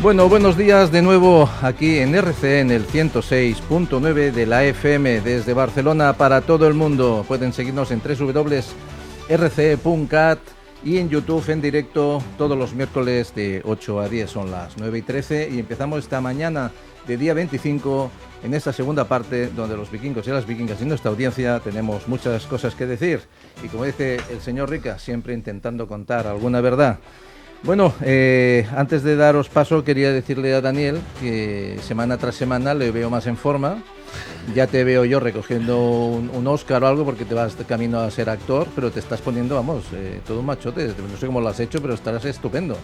Bueno, buenos días de nuevo aquí en RCE, en el 106.9 de la FM, desde Barcelona para todo el mundo. Pueden seguirnos en www.rce.cat y en YouTube en directo todos los miércoles de 8 a 10, son las 9:13 y empezamos esta mañana de día 25 en esta segunda parte donde los vikingos y las vikingas y nuestra audiencia tenemos muchas cosas que decir y, como dice el señor Rica, siempre intentando contar alguna verdad. Bueno, antes de daros paso quería decirle a Daniel que semana tras semana le veo más en forma. Ya te veo yo recogiendo un Oscar o algo porque te vas de camino a ser actor, pero te estás poniendo, vamos, todo un machote. No sé cómo lo has hecho, pero estarás estupendo.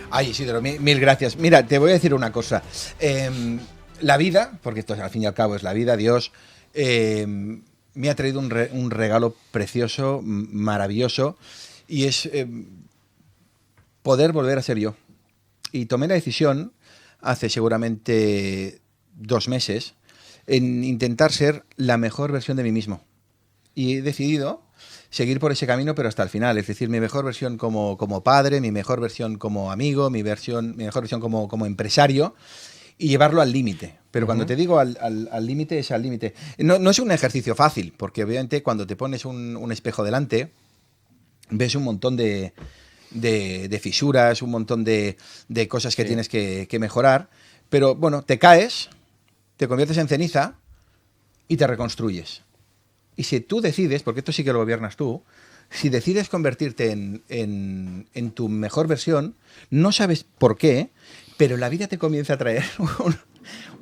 Ay, Isidro, mil gracias. Mira, te voy a decir una cosa. La vida, porque esto al fin y al cabo es la vida, Dios, me ha traído un regalo precioso, maravilloso, y es poder volver a ser yo. Y tomé la decisión hace seguramente 2 meses en intentar ser la mejor versión de mí mismo. Y he decidido seguir por ese camino, pero hasta el final. Es decir, mi mejor versión como padre, mi mejor versión como amigo, mi mejor versión como empresario, y llevarlo al límite. Pero cuando te digo al límite, es al límite. No es un ejercicio fácil, porque obviamente cuando te pones un espejo delante, ves un montón de fisuras, un montón de cosas que tienes que mejorar, pero bueno, te caes, te conviertes en ceniza y te reconstruyes. Y si tú decides, porque esto sí que lo gobiernas tú, si decides convertirte en tu mejor versión, no sabes por qué, pero la vida te comienza a traer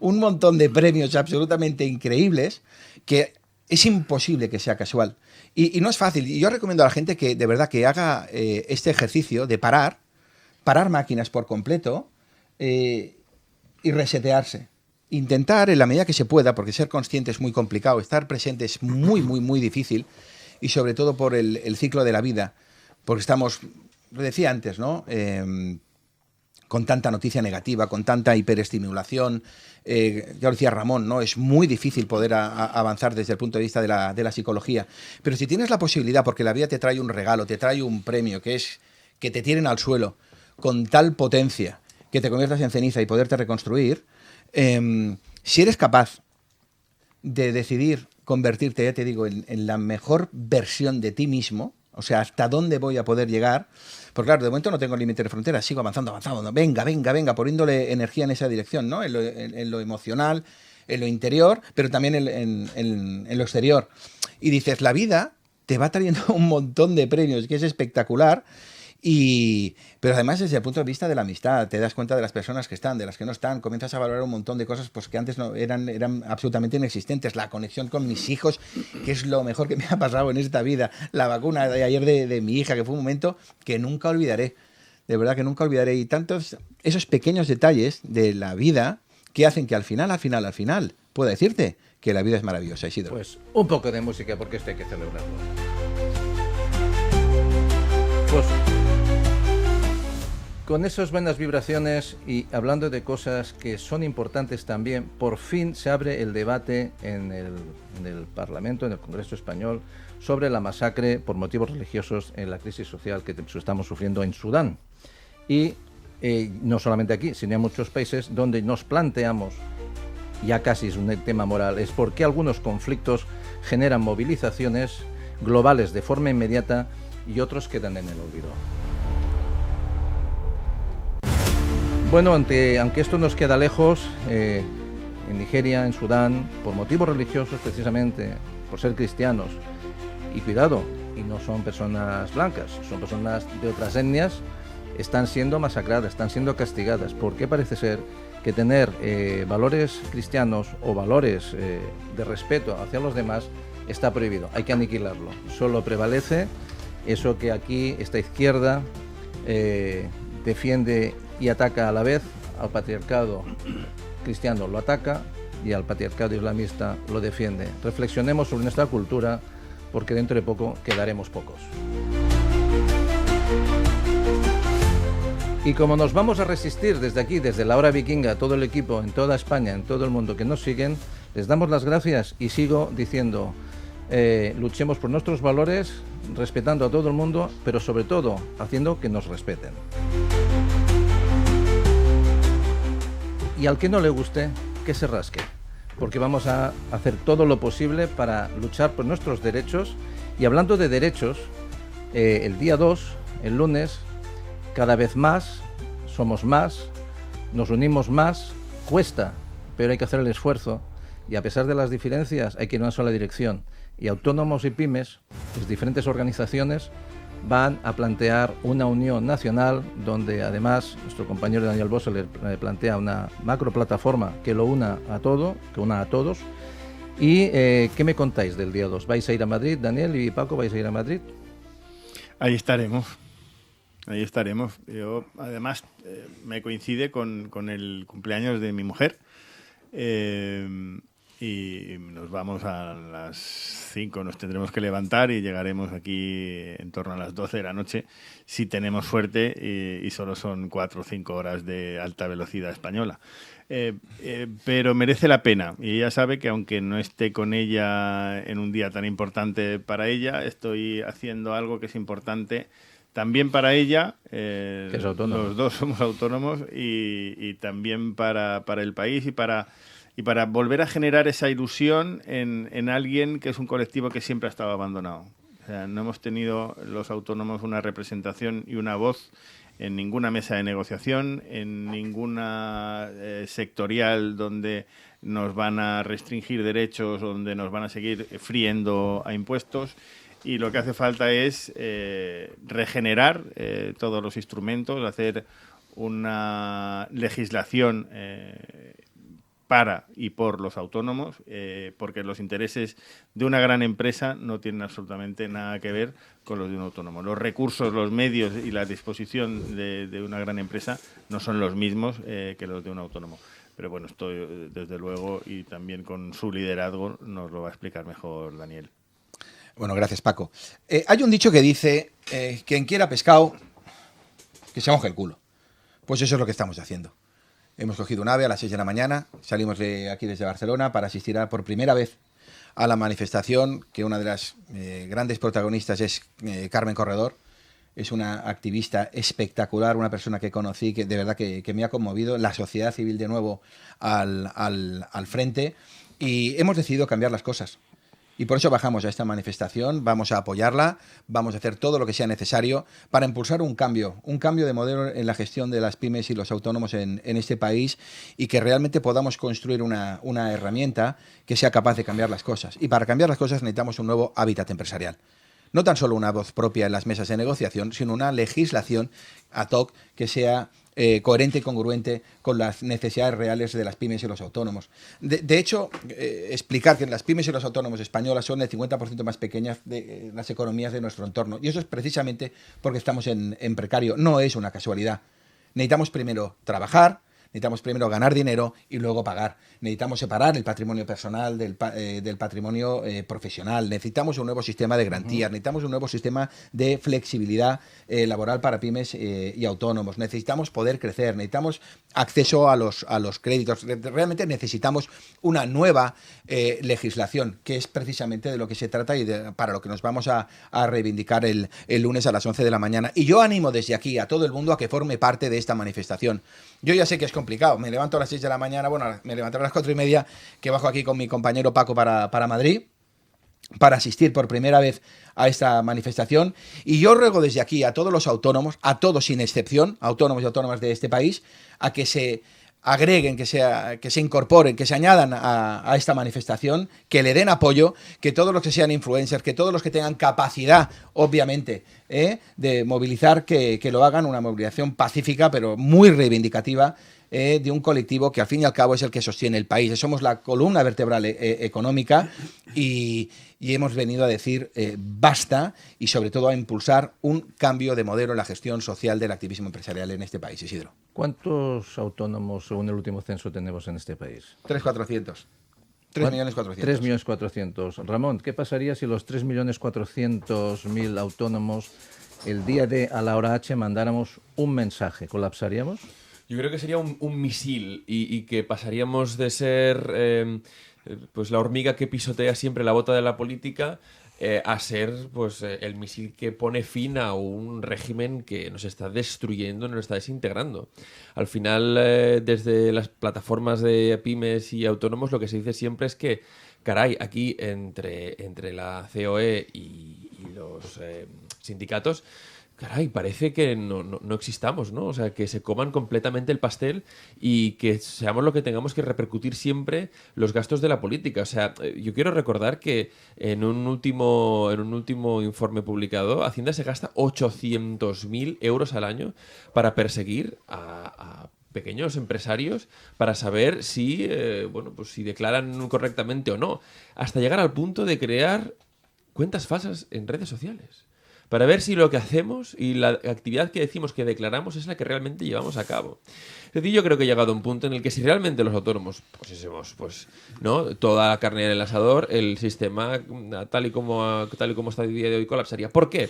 un montón de premios absolutamente increíbles que es imposible que sea casual. Y no es fácil. Y yo recomiendo a la gente que de verdad que haga este ejercicio de parar máquinas por completo y resetearse. Intentar en la medida que se pueda, porque ser consciente es muy complicado, estar presente es muy, muy, muy difícil, y sobre todo por el ciclo de la vida, porque estamos, lo decía antes, ¿no? Con tanta noticia negativa, con tanta hiperestimulación, ya lo decía Ramón, ¿no? Es muy difícil poder avanzar desde el punto de vista de la psicología. Pero si tienes la posibilidad, porque la vida te trae un regalo, te trae un premio, que es que te tiren al suelo con tal potencia que te conviertas en ceniza y poderte reconstruir, si eres capaz de decidir convertirte, ya te digo, en la mejor versión de ti mismo, o sea, hasta dónde voy a poder llegar, porque claro, de momento no tengo límite de frontera, sigo avanzando, ¿no? Venga, poniéndole energía en esa dirección, ¿no? En lo emocional, en lo interior, pero también en lo exterior. Y dices, la vida te va trayendo un montón de premios, que es espectacular. Pero además desde el punto de vista de la amistad, te das cuenta de las personas que están, de las que no están, comienzas a valorar un montón de cosas pues, que antes no eran absolutamente inexistentes. La conexión con mis hijos, que es lo mejor que me ha pasado en esta vida. La vacuna de ayer de mi hija, que fue un momento que nunca olvidaré. De verdad que nunca olvidaré. Y tantos esos pequeños detalles de la vida que hacen que al final pueda decirte que la vida es maravillosa, Isidro. Pues un poco de música, porque esto hay que celebrarlo. Pues con esas buenas vibraciones y hablando de cosas que son importantes también, por fin se abre el debate en el Parlamento, en el Congreso Español, sobre la masacre por motivos religiosos en la crisis social que estamos sufriendo en Sudán. Y no solamente aquí, sino en muchos países donde nos planteamos, ya casi es un tema moral, es por qué algunos conflictos generan movilizaciones globales de forma inmediata y otros quedan en el olvido. Bueno, aunque esto nos queda lejos, en Nigeria, en Sudán, por motivos religiosos precisamente, por ser cristianos, y cuidado, y no son personas blancas, son personas de otras etnias, están siendo masacradas, están siendo castigadas, porque parece ser que tener valores cristianos o valores de respeto hacia los demás está prohibido, hay que aniquilarlo. Solo prevalece eso que aquí esta izquierda defiende y ataca a la vez. Al patriarcado cristiano lo ataca y al patriarcado islamista lo defiende. Reflexionemos sobre nuestra cultura, porque dentro de poco quedaremos pocos. Y como nos vamos a resistir desde aquí, desde la Hora Vikinga, todo el equipo en toda España, en todo el mundo que nos siguen, les damos las gracias y sigo diciendo, luchemos por nuestros valores, respetando a todo el mundo, pero sobre todo haciendo que nos respeten. Y al que no le guste, que se rasque, porque vamos a hacer todo lo posible para luchar por nuestros derechos. Y hablando de derechos, el día 2, el lunes, cada vez más, somos más, nos unimos más, cuesta, pero hay que hacer el esfuerzo. Y a pesar de las diferencias, hay que ir en una sola dirección. Y autónomos y pymes, pues diferentes organizaciones, van a plantear una unión nacional donde además nuestro compañero Daniel Bosse le plantea una macroplataforma que lo una a todo, que una a todos. ¿Y qué me contáis del día 2? ¿Vais a ir a Madrid, Daniel y Paco? ¿Vais a ir a Madrid? Ahí estaremos. Ahí estaremos. Yo, además, me coincide con el cumpleaños de mi mujer. Y nos vamos a las 5, nos tendremos que levantar y llegaremos aquí en torno a las 12 de la noche, si tenemos suerte, y solo son 4 o 5 horas de alta velocidad española. Pero merece la pena, y ella sabe que aunque no esté con ella en un día tan importante para ella, estoy haciendo algo que es importante también para ella. Que es autónomo. Los dos somos autónomos, y también para el país y para volver a generar esa ilusión en alguien que es un colectivo que siempre ha estado abandonado. O sea, no hemos tenido los autónomos una representación y una voz en ninguna mesa de negociación, en ninguna sectorial donde nos van a restringir derechos, donde nos van a seguir friendo a impuestos. Y lo que hace falta es regenerar todos los instrumentos, hacer una legislación para y por los autónomos, porque los intereses de una gran empresa no tienen absolutamente nada que ver con los de un autónomo. Los recursos, los medios y la disposición de una gran empresa no son los mismos que los de un autónomo. Pero bueno, esto desde luego, y también con su liderazgo, nos lo va a explicar mejor Daniel. Bueno, gracias, Paco. Hay un dicho que dice, quien quiera pescado, que se moje el culo. Pues eso es lo que estamos haciendo. Hemos cogido un AVE a las 6 de la mañana, salimos aquí desde Barcelona para asistir por primera vez a la manifestación, que una de las grandes protagonistas es Carmen Corredor. Es una activista espectacular, una persona que conocí, que de verdad que me ha conmovido, la sociedad civil de nuevo al frente, y hemos decidido cambiar las cosas. Y por eso bajamos a esta manifestación, vamos a apoyarla, vamos a hacer todo lo que sea necesario para impulsar un cambio de modelo en la gestión de las pymes y los autónomos en este país, y que realmente podamos construir una herramienta que sea capaz de cambiar las cosas. Y para cambiar las cosas necesitamos un nuevo hábitat empresarial. No tan solo una voz propia en las mesas de negociación, sino una legislación ad hoc que sea coherente y congruente con las necesidades reales de las pymes y los autónomos. De hecho, explicar que las pymes y los autónomos españolas son el 50% más pequeñas de las economías de nuestro entorno. Y eso es precisamente porque estamos en precario. No es una casualidad. Necesitamos primero trabajar, necesitamos primero ganar dinero y luego pagar. Necesitamos separar el patrimonio personal del patrimonio profesional. Necesitamos un nuevo sistema de garantías. Necesitamos un nuevo sistema de flexibilidad laboral para pymes y autónomos. Necesitamos poder crecer. Necesitamos acceso a los créditos. Realmente necesitamos una nueva legislación, que es precisamente de lo que se trata y para lo que nos vamos a reivindicar el lunes a las 11 de la mañana. Y yo animo desde aquí a todo el mundo a que forme parte de esta manifestación. Yo ya sé que es complicado. Me levanto a las 6 de la mañana, bueno, me levantaré a las 4:30, que bajo aquí con mi compañero Paco para Madrid, para asistir por primera vez a esta manifestación. Y yo ruego desde aquí a todos los autónomos, a todos sin excepción, autónomos y autónomas de este país, a que se agreguen, que se incorporen, que se añadan a esta manifestación, que le den apoyo, que todos los que sean influencers, que todos los que tengan capacidad, obviamente, de movilizar, que lo hagan, una movilización pacífica, pero muy reivindicativa, de un colectivo que al fin y al cabo es el que sostiene el país. Somos la columna vertebral económica, y hemos venido a decir basta, y sobre todo a impulsar un cambio de modelo en la gestión social del activismo empresarial en este país. Isidro. ¿Cuántos autónomos, según el último censo, tenemos en este país? 3.400.000. 3.400.000. 3.400.000. Ramón, ¿qué pasaría si los 3.400.000 autónomos el día de a la hora H mandáramos un mensaje? ¿Colapsaríamos? Yo creo que sería un misil, y que pasaríamos de ser pues la hormiga que pisotea siempre la bota de la política a ser pues el misil que pone fin a un régimen que nos está destruyendo, nos está desintegrando. Al final, desde las plataformas de pymes y autónomos, lo que se dice siempre es que, caray, aquí entre la COE y los sindicatos, caray, parece que no existamos, ¿no? O sea, que se coman completamente el pastel y que seamos lo que tengamos que repercutir siempre los gastos de la política. O sea, yo quiero recordar que en un último informe publicado, Hacienda se gasta 800.000 euros al año para perseguir a pequeños empresarios para saber si, si declaran correctamente o no, hasta llegar al punto de crear cuentas falsas en redes sociales, para ver si lo que hacemos y la actividad que decimos que declaramos es la que realmente llevamos a cabo. Es decir, yo creo que he llegado a un punto en el que si realmente los autónomos pusiésemos ¿no? toda la carne en el asador, el sistema, tal y como está el día de hoy, colapsaría. ¿Por qué?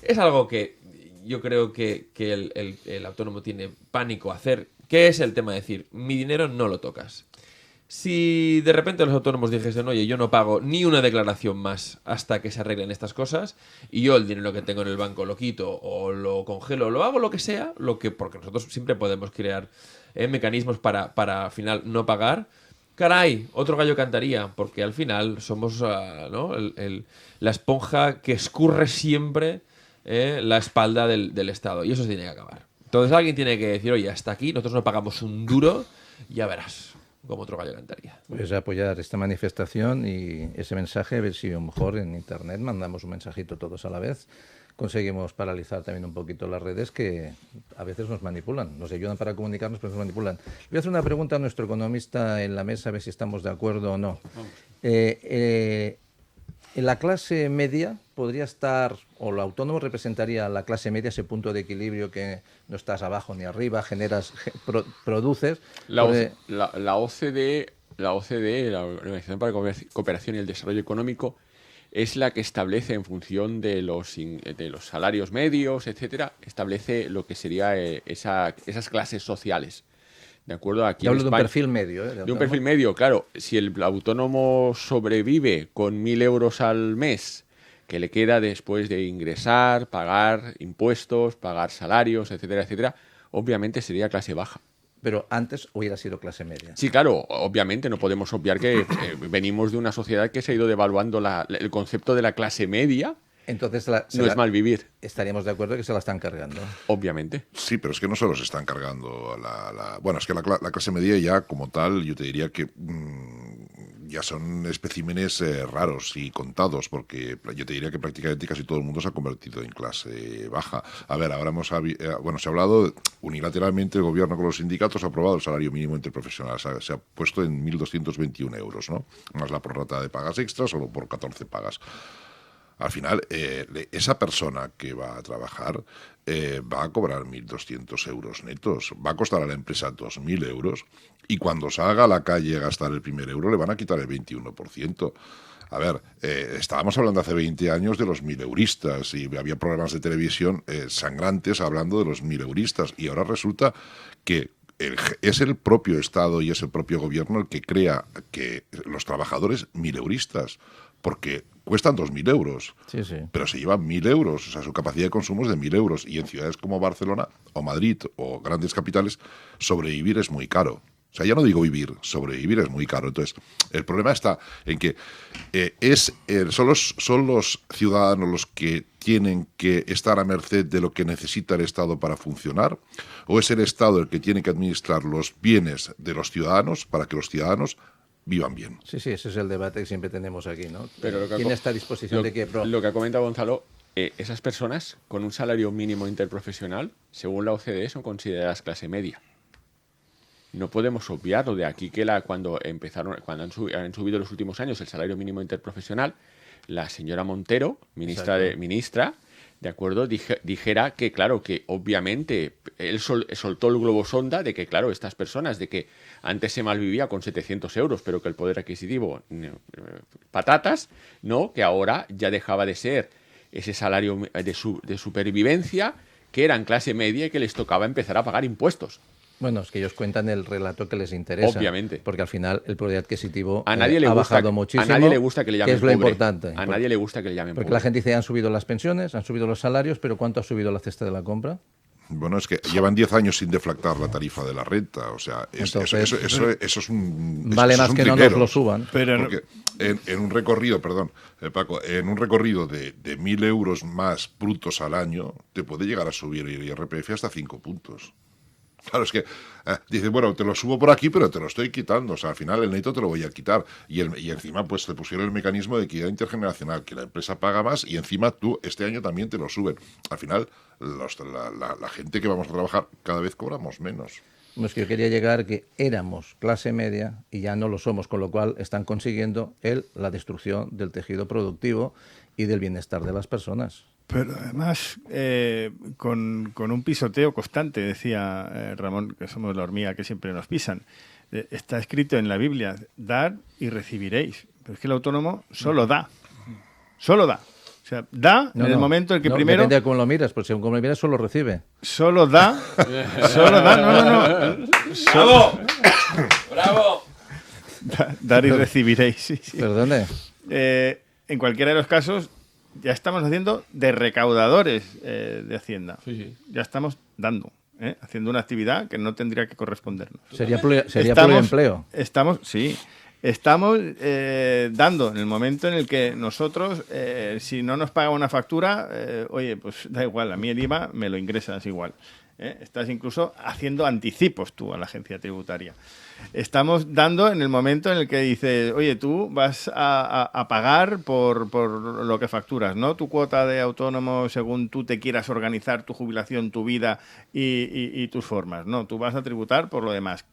Es algo que yo creo que el autónomo tiene pánico a hacer, que es el tema de decir, mi dinero no lo tocas. Si de repente los autónomos dijesen, oye, yo no pago ni una declaración más hasta que se arreglen estas cosas, y yo el dinero que tengo en el banco lo quito o lo congelo, lo hago lo que sea, porque nosotros siempre podemos crear mecanismos para al final no pagar, caray, otro gallo cantaría, porque al final somos ¿no? la esponja que escurre siempre la espalda del Estado, y eso se tiene que acabar. Entonces alguien tiene que decir, oye, hasta aquí, nosotros no pagamos un duro, ya verás como otro gallo cantaría. Pues apoyar esta manifestación y ese mensaje, a ver si a lo mejor en internet mandamos un mensajito todos a la vez, conseguimos paralizar también un poquito las redes que a veces nos manipulan, nos ayudan para comunicarnos, pero nos manipulan. Voy a hacer una pregunta a nuestro economista en la mesa, a ver si estamos de acuerdo o no. En la clase media podría estar, o lo autónomo representaría la clase media, ese punto de equilibrio que no estás abajo ni arriba, generas, produces. La OCDE, la Organización para la Cooperación y el Desarrollo Económico, es la que establece, en función de los salarios medios, etcétera, establece lo que sería esas clases sociales. ¿De acuerdo? Aquí Yo hablo de un perfil medio. De un perfil medio, claro. Si el autónomo sobrevive con 1.000 euros al mes, que le queda después de ingresar, pagar impuestos, pagar salarios, etcétera, etcétera, obviamente sería clase baja. Pero antes hubiera sido clase media. Sí, claro, obviamente no podemos obviar que venimos de una sociedad que se ha ido devaluando el concepto de la clase media. Entonces no es mal vivir. Estaríamos de acuerdo que se la están cargando. Obviamente. Sí, pero es que no solo se están cargando bueno, es que la clase media ya como tal, yo te diría que ya son especímenes raros y contados, porque yo te diría que prácticamente casi todo el mundo se ha convertido en clase baja. A ver, ahora se ha hablado unilateralmente, el gobierno con los sindicatos ha aprobado el salario mínimo interprofesional, se ha puesto en 1.221 euros, ¿no? Más la prorrata de pagas extras, solo por 14 pagas. Al final, esa persona que va a trabajar va a cobrar 1.200 euros netos, va a costar a la empresa 2.000 euros y cuando salga a la calle a gastar el primer euro le van a quitar el 21%. A ver, estábamos hablando hace 20 años de los 1.000euristas y había programas de televisión sangrantes hablando de los 1.000euristas y ahora resulta que es el propio Estado y es el propio gobierno el que crea que los trabajadores 1.000euristas, porque cuestan 2.000 euros, sí. pero se llevan 1.000 euros, o sea, su capacidad de consumo es de 1.000 euros, y en ciudades como Barcelona o Madrid o grandes capitales, sobrevivir es muy caro. O sea, ya no digo vivir, sobrevivir es muy caro. Entonces, el problema está en que son los ciudadanos los que tienen que estar a merced de lo que necesita el Estado para funcionar, o es el Estado el que tiene que administrar los bienes de los ciudadanos para que los ciudadanos vivan bien. Sí, ese es el debate que siempre tenemos aquí, ¿no? Pero ¿Quién está a disposición de qué? Lo que ha comentado Gonzalo, esas personas con un salario mínimo interprofesional, según la OCDE, son consideradas clase media. No podemos obviarlo. De aquí que cuando han subido en los últimos años el salario mínimo interprofesional, la señora Montero, ministra, de acuerdo, dijera que, claro, que obviamente él soltó el globo sonda de que, claro, estas personas, de que antes se malvivía con 700 euros, pero que el poder adquisitivo, patatas, ¿no? Que ahora ya dejaba de ser ese salario de supervivencia, que eran clase media y que les tocaba empezar a pagar impuestos. Bueno, es que ellos cuentan el relato que les interesa. Obviamente. Porque al final el poder adquisitivo A nadie le ha gusta, bajado muchísimo. A nadie le gusta que le llamen que es lo pobre. importante. A nadie le gusta que le llamen Porque pobre. la gente dice, han subido las pensiones, han subido los salarios, pero ¿cuánto ha subido la cesta de la compra? Bueno, es que llevan 10 años sin deflactar la tarifa de la renta. O sea, Entonces, eso es un. Vale eso más es un que no nos trinquero. lo suban. Pero Porque en un recorrido, perdón, Paco, en un recorrido de 1.000 euros más brutos al año, te puede llegar a subir el IRPF hasta 5 puntos. Claro, es que dice, bueno, te lo subo por aquí, pero te lo estoy quitando. O sea, al final el neto te lo voy a quitar. Y encima, pues te pusieron el mecanismo de equidad intergeneracional, que la empresa paga más y encima tú este año también te lo suben. Al final, la gente que vamos a trabajar cada vez cobramos menos. Es que yo quería llegar que éramos clase media y ya no lo somos, con lo cual están consiguiendo la destrucción del tejido productivo y del bienestar de las personas. Pero además, con un pisoteo constante, decía Ramón, que somos la hormiga que siempre nos pisan. Está escrito en la Biblia, dar y recibiréis. Pero es que el autónomo solo da. Solo da. O sea, da en el momento en que primero... Depende de cómo lo miras, pues según cómo lo miras solo recibe. Solo da. Solo da. No. ¡Bravo! ¡Bravo! Dar y recibiréis. Sí. Perdone. En cualquiera de los casos, ya estamos haciendo de recaudadores de Hacienda. Sí. Ya estamos dando, haciendo una actividad que no tendría que correspondernos. Sería pluriempleo. Estamos dando en el momento en el que nosotros, si no nos paga una factura, oye, pues da igual, a mí el IVA me lo ingresas igual. Estás incluso haciendo anticipos tú a la agencia tributaria. Estamos dando en el momento en el que dices, oye, tú vas a pagar por lo que facturas, ¿no? Tu cuota de autónomo según tú te quieras organizar, tu jubilación, tu vida y tus formas, ¿no? Tú vas a tributar por lo demás.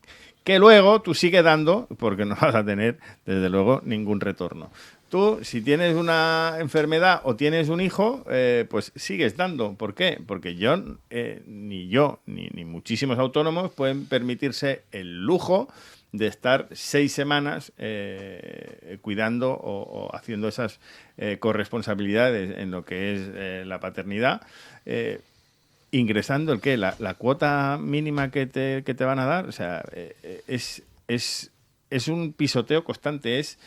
Que luego tú sigues dando, porque no vas a tener, desde luego, ningún retorno. Tú, si tienes una enfermedad o tienes un hijo, pues sigues dando. ¿Por qué? Porque ni muchísimos autónomos pueden permitirse el lujo de estar 6 semanas cuidando o haciendo esas corresponsabilidades en lo que es la paternidad, ingresando la cuota mínima que te van a dar. O sea, es un pisoteo constante. Es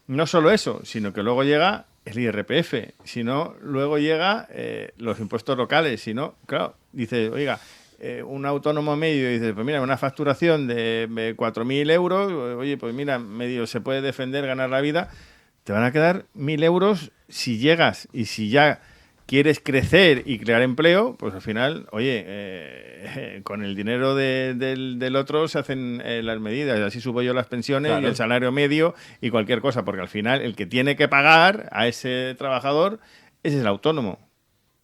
no solo eso, sino que luego llega el IRPF, sino luego llega los impuestos locales, sino, claro, dices, oiga, un autónomo medio dice, pues mira, una facturación de 4.000 euros, oye, pues mira, medio se puede defender, ganar la vida, te van a quedar 1.000 euros si llegas y si ya quieres crecer y crear empleo, pues al final, oye, con el dinero del otro se hacen las medidas, así subo yo las pensiones, claro, y el salario medio y cualquier cosa, porque al final el que tiene que pagar a ese trabajador, ese es el autónomo.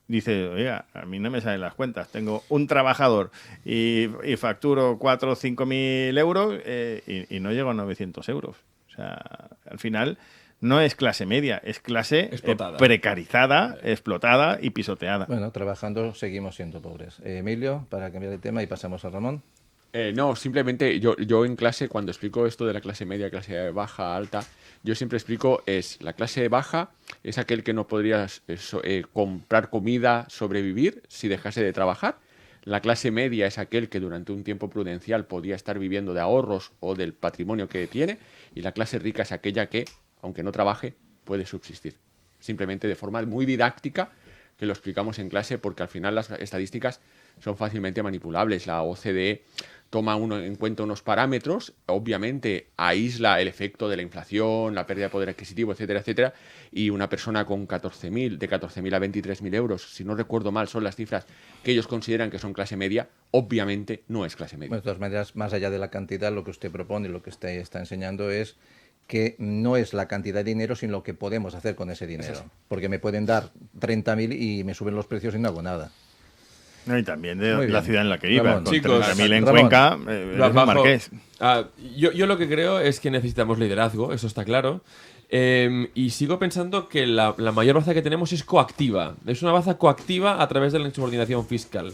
Dice, oiga, a mí no me salen las cuentas, tengo un trabajador y facturo 4 o 5.000 euros y no llego a 900 euros. O sea, al final no es clase media, es clase precarizada, explotada y pisoteada. Bueno, trabajando seguimos siendo pobres. Emilio, para cambiar de tema y pasamos a Ramón. No, simplemente yo en clase, cuando explico esto de la clase media, clase baja, alta, yo siempre explico, la clase baja es aquel que no podría comprar comida, sobrevivir si dejase de trabajar. La clase media es aquel que durante un tiempo prudencial podía estar viviendo de ahorros o del patrimonio que tiene. Y la clase rica es aquella que, aunque no trabaje, puede subsistir. Simplemente de forma muy didáctica, que lo explicamos en clase, porque al final las estadísticas son fácilmente manipulables. La OCDE toma en cuenta unos parámetros, obviamente aísla el efecto de la inflación, la pérdida de poder adquisitivo, etcétera, etcétera, y una persona con de 14.000 a 23.000 euros, si no recuerdo mal, son las cifras que ellos consideran que son clase media, obviamente no es clase media. Bueno, de todas maneras, más allá de la cantidad, lo que usted propone y lo que usted está enseñando es que no es la cantidad de dinero, sino lo que podemos hacer con ese dinero. Porque me pueden dar 30.000 y me suben los precios y no hago nada. No, y también de la ciudad en la que iba, con Chicos, 30.000 en Cuenca, es Marqués. Yo lo que creo es que necesitamos liderazgo, eso está claro. Y sigo pensando que la mayor baza que tenemos es coactiva. Es una baza coactiva a través de la insubordinación fiscal.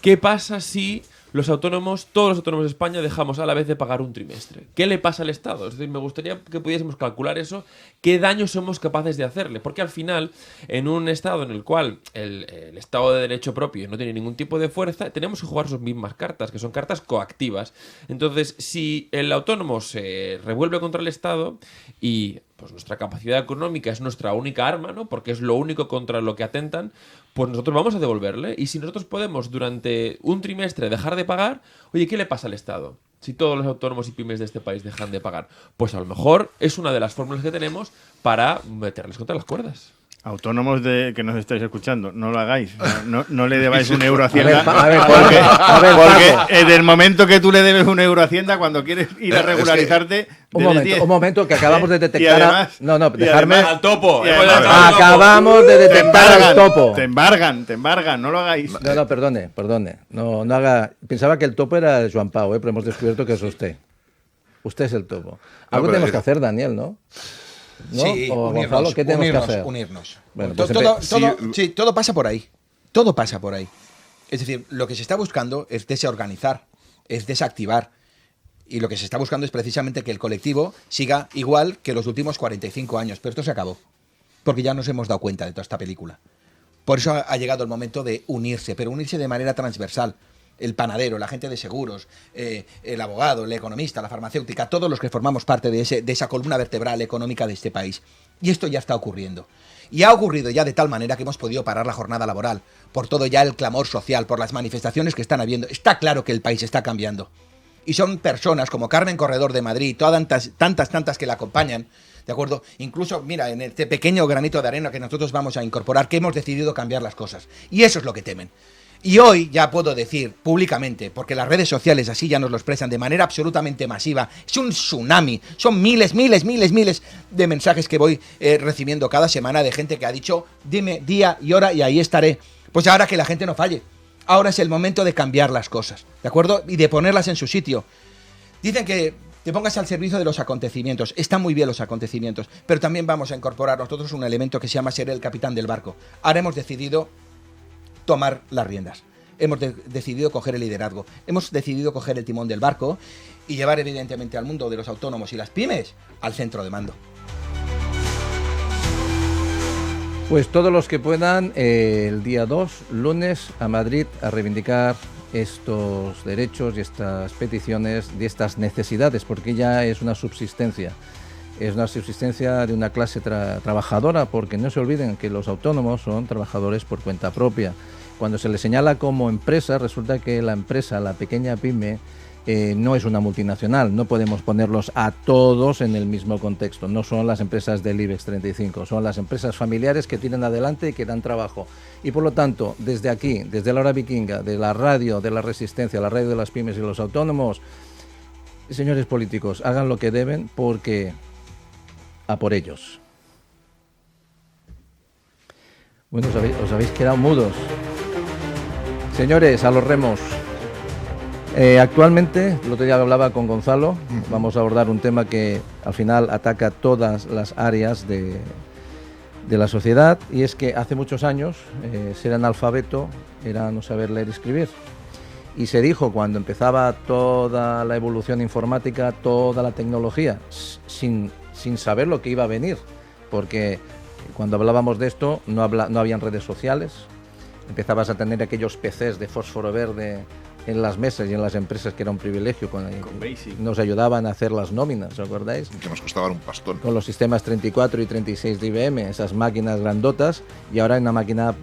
¿Qué pasa si los autónomos, todos los autónomos de España, dejamos a la vez de pagar un trimestre. ¿Qué le pasa al Estado? Es decir, me gustaría que pudiésemos calcular eso, qué daño somos capaces de hacerle. Porque al final, en un Estado en el cual el Estado de Derecho propio no tiene ningún tipo de fuerza, tenemos que jugar sus mismas cartas, que son cartas coactivas. Entonces, si el autónomo se revuelve contra el Estado y pues nuestra capacidad económica es nuestra única arma, ¿no? Porque es lo único contra lo que atentan, pues nosotros vamos a devolverle. Y si nosotros podemos durante un trimestre dejar de pagar, oye, ¿qué le pasa al Estado? Si todos los autónomos y pymes de este país dejan de pagar, pues a lo mejor es una de las fórmulas que tenemos para meterles contra las cuerdas. Autónomos que nos estáis escuchando, no lo hagáis. No le debáis un euro a Hacienda. Porque en el momento que tú le debes un euro a Hacienda, cuando quieres ir a regularizarte... Un momento, que acabamos de detectar... Además, dejarme... Al topo. Acabamos de detectar al topo. Te embargan, no lo hagáis. No, perdone. No haga... Pensaba que el topo era Joan Pau, pero hemos descubierto que es usted. Usted es el topo. Algo tenemos que hacer, Daniel, ¿no? ¿No? Sí, o Gonzalo, ¿qué tenemos que hacer? Unirnos. Bueno, Todo pasa por ahí. Todo pasa por ahí. Es decir, lo que se está buscando es desorganizar, es desactivar. Y lo que se está buscando es precisamente que el colectivo siga igual que los últimos 45 años. Pero esto se acabó. Porque ya nos hemos dado cuenta de toda esta película. Por eso ha llegado el momento de unirse, pero unirse de manera transversal. El panadero, la gente de seguros, el abogado, el economista, la farmacéutica, todos los que formamos parte de esa columna vertebral económica de este país. Y esto ya está ocurriendo. Y ha ocurrido ya de tal manera que hemos podido parar la jornada laboral, por todo ya el clamor social, por las manifestaciones que están habiendo. Está claro que el país está cambiando. Y son personas como Carmen Corredor de Madrid, tantas que la acompañan, ¿de acuerdo? Incluso, mira, en este pequeño granito de arena que nosotros vamos a incorporar, que hemos decidido cambiar las cosas. Y eso es lo que temen. Y hoy ya puedo decir públicamente, porque las redes sociales así ya nos lo expresan de manera absolutamente masiva, es un tsunami, son miles de mensajes que voy recibiendo cada semana de gente que ha dicho, dime día y hora y ahí estaré. Pues ahora que la gente no falle, ahora es el momento de cambiar las cosas, ¿de acuerdo? Y de ponerlas en su sitio. Dicen que te pongas al servicio de los acontecimientos, están muy bien los acontecimientos, pero también vamos a incorporar nosotros un elemento que se llama ser el capitán del barco. Ahora hemos decidido tomar las riendas. Hemos decidido coger el liderazgo. Hemos decidido coger el timón del barco y llevar evidentemente al mundo de los autónomos y las pymes al centro de mando. Pues todos los que puedan, el día 2, lunes, a Madrid, a reivindicar estos derechos y estas peticiones de estas necesidades, porque ya es una subsistencia. Es una subsistencia de una clase trabajadora, porque no se olviden que los autónomos son trabajadores por cuenta propia. Cuando se les señala como empresa, resulta que la empresa, la pequeña pyme, no es una multinacional. No podemos ponerlos a todos en el mismo contexto. No son las empresas del IBEX 35, son las empresas familiares que tienen adelante y que dan trabajo. Y por lo tanto, desde aquí, desde la hora vikinga, de la radio de la resistencia, la radio de las pymes y los autónomos, señores políticos, hagan lo que deben porque a por ellos. Bueno, os habéis quedado mudos. Señores, a los remos. Actualmente, el otro día hablaba con Gonzalo, vamos a abordar un tema que al final ataca todas las áreas de la sociedad, y es que hace muchos años ser analfabeto era no saber leer y escribir. Y se dijo cuando empezaba toda la evolución informática, toda la tecnología, sin saber lo que iba a venir, porque cuando hablábamos de esto no habían redes sociales, empezabas a tener aquellos PCs de fósforo verde en las mesas y en las empresas, que era un privilegio, con Basic. Nos ayudaban a hacer las nóminas, ¿os acordáis? Que nos costaban un pastón. Con los sistemas 34 y 36 de IBM, esas máquinas grandotas, y ahora en una máquina,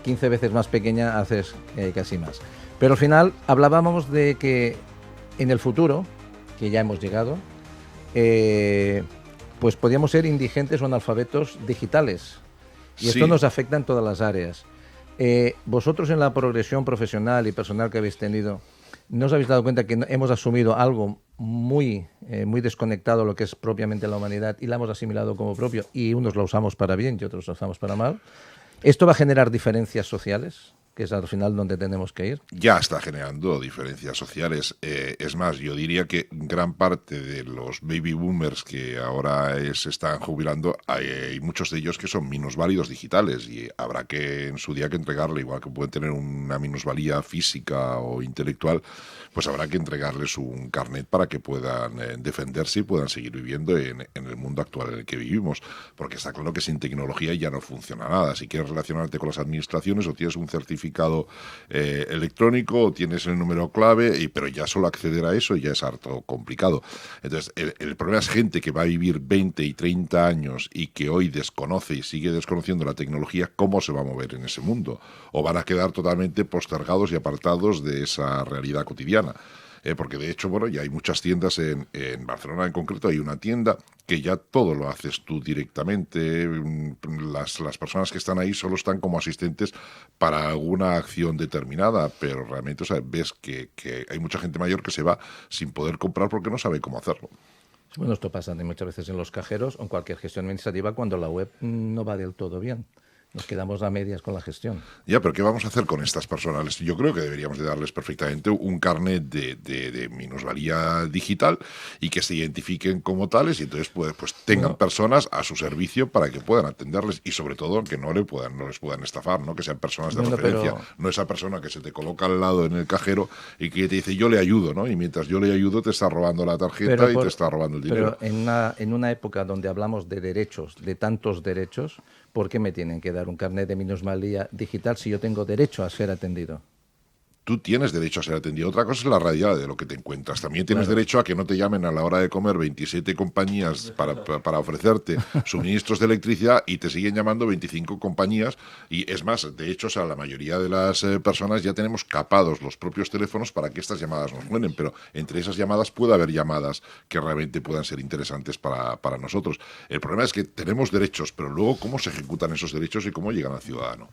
15 veces más pequeña haces casi más. Pero al final hablábamos de que en el futuro, que ya hemos llegado, pues podíamos ser indigentes o analfabetos digitales. Y esto nos afecta en todas las áreas. Vosotros en la progresión profesional y personal que habéis tenido, ¿no os habéis dado cuenta que hemos asumido algo muy desconectado de lo que es propiamente la humanidad y la hemos asimilado como propio, y unos lo usamos para bien y otros lo usamos para mal? ¿Esto va a generar diferencias sociales? que es al final donde tenemos que ir. Ya está generando diferencias sociales. Es más, yo diría que gran parte de los baby boomers que ahora se están jubilando, hay muchos de ellos que son minusválidos digitales y habrá que en su día que entregarle, igual que pueden tener una minusvalía física o intelectual, pues habrá que entregarles un carnet para que puedan defenderse y puedan seguir viviendo en el mundo actual en el que vivimos. Porque está claro que sin tecnología ya no funciona nada. Si quieres relacionarte con las administraciones, o tienes un certificado electrónico, o tienes el número clave, pero ya solo acceder a eso ya es harto complicado. Entonces, el problema es gente que va a vivir 20 y 30 años y que hoy desconoce y sigue desconociendo la tecnología, ¿cómo se va a mover en ese mundo? O van a quedar totalmente postergados y apartados de esa realidad cotidiana. Porque de hecho, bueno, ya hay muchas tiendas en Barcelona en concreto, hay una tienda que ya todo lo haces tú directamente. Las personas que están ahí solo están como asistentes para alguna acción determinada, pero realmente, o sea, ves que hay mucha gente mayor que se va sin poder comprar porque no sabe cómo hacerlo. Bueno, esto pasa muchas veces en los cajeros o en cualquier gestión administrativa cuando la web no va del todo bien. Nos quedamos a medias con la gestión. Ya, pero ¿qué vamos a hacer con estas personas? Yo creo que deberíamos de darles perfectamente un carnet de minusvalía digital y que se identifiquen como tales y entonces pues tengan personas a su servicio para que puedan atenderles y sobre todo que no les puedan estafar, ¿no? Que sean personas de referencia, no esa persona que se te coloca al lado en el cajero y que te dice yo le ayudo, ¿no? Y mientras yo le ayudo te está robando la tarjeta y te está robando el dinero. Pero en una época donde hablamos de derechos, de tantos derechos, ¿por qué me tienen que dar un carnet de minusvalía digital si yo tengo derecho a ser atendido? Tú tienes derecho a ser atendido. Otra cosa es la realidad de lo que te encuentras. También tienes derecho a que no te llamen a la hora de comer 27 compañías para ofrecerte suministros de electricidad y te siguen llamando 25 compañías. Y es más, de hecho, o sea, la mayoría de las personas ya tenemos capados los propios teléfonos para que estas llamadas nos suenen, pero entre esas llamadas puede haber llamadas que realmente puedan ser interesantes para nosotros. El problema es que tenemos derechos, pero luego cómo se ejecutan esos derechos y cómo llegan al ciudadano.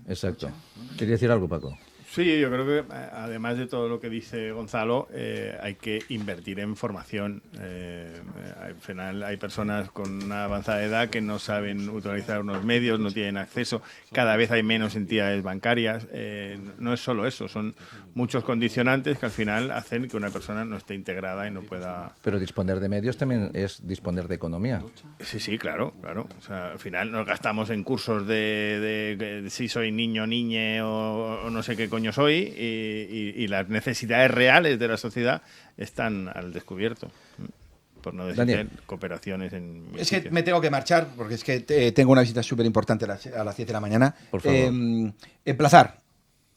Exacto. ¿Quería decir algo, Paco? Sí, yo creo que además de todo lo que dice Gonzalo, hay que invertir en formación. Al final hay personas con una avanzada edad que no saben utilizar unos medios, no tienen acceso. Cada vez hay menos entidades bancarias. No es solo eso, son muchos condicionantes que al final hacen que una persona no esté integrada y no pueda... Pero disponer de medios también es disponer de economía. Sí, claro. O sea, al final nos gastamos en cursos de si soy niño, niñe o no sé qué coño soy y las necesidades reales de la sociedad están al descubierto. Por no decir cooperaciones en... Es que me tengo que marchar porque es que tengo una visita súper importante a las 7 de la mañana. Por favor. Emplazar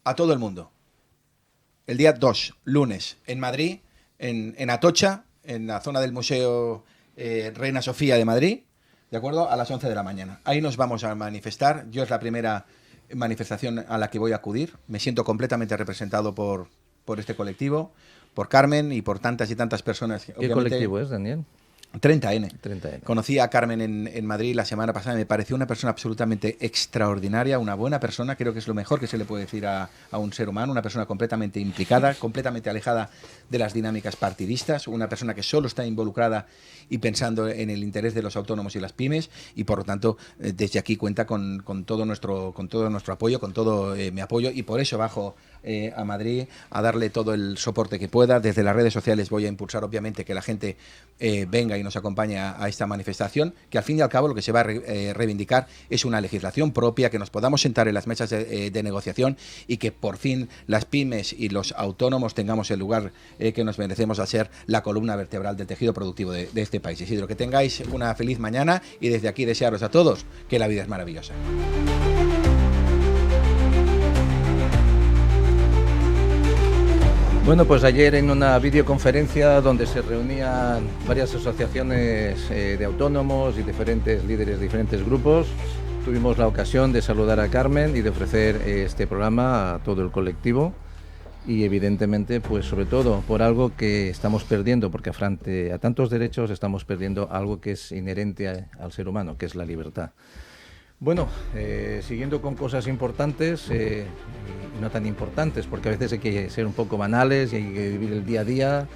a todo el mundo. El día 2, lunes, en Madrid, en Atocha, en la zona del Museo Reina Sofía de Madrid, ¿de acuerdo? A las 11 de la mañana. Ahí nos vamos a manifestar. Yo es la primera manifestación a la que voy a acudir. Me siento completamente representado por este colectivo, por Carmen y por tantas y tantas personas. ¿Qué colectivo es, Daniel? 30N. Conocí a Carmen en Madrid la semana pasada y me pareció una persona absolutamente extraordinaria, una buena persona, creo que es lo mejor que se le puede decir a un ser humano, una persona completamente implicada, completamente alejada de las dinámicas partidistas, una persona que solo está involucrada y pensando en el interés de los autónomos y las pymes y por lo tanto desde aquí cuenta con todo nuestro apoyo, con todo mi apoyo y por eso bajo a Madrid a darle todo el soporte que pueda. Desde las redes sociales voy a impulsar obviamente que la gente venga y nos acompañe a esta manifestación, que al fin y al cabo lo que se va a reivindicar es una legislación propia, que nos podamos sentar en las mesas de negociación y que por fin las pymes y los autónomos tengamos el lugar que nos merecemos al ser la columna vertebral del tejido productivo de este país. Isidro, que tengáis una feliz mañana y desde aquí desearos a todos que la vida es maravillosa. Bueno, pues ayer en una videoconferencia donde se reunían varias asociaciones de autónomos y diferentes líderes de diferentes grupos, tuvimos la ocasión de saludar a Carmen y de ofrecer este programa a todo el colectivo y evidentemente, pues sobre todo por algo que estamos perdiendo, porque frente a tantos derechos estamos perdiendo algo que es inherente al ser humano, que es la libertad. Bueno, siguiendo con cosas importantes y no tan importantes, porque a veces hay que ser un poco banales y hay que vivir el día a día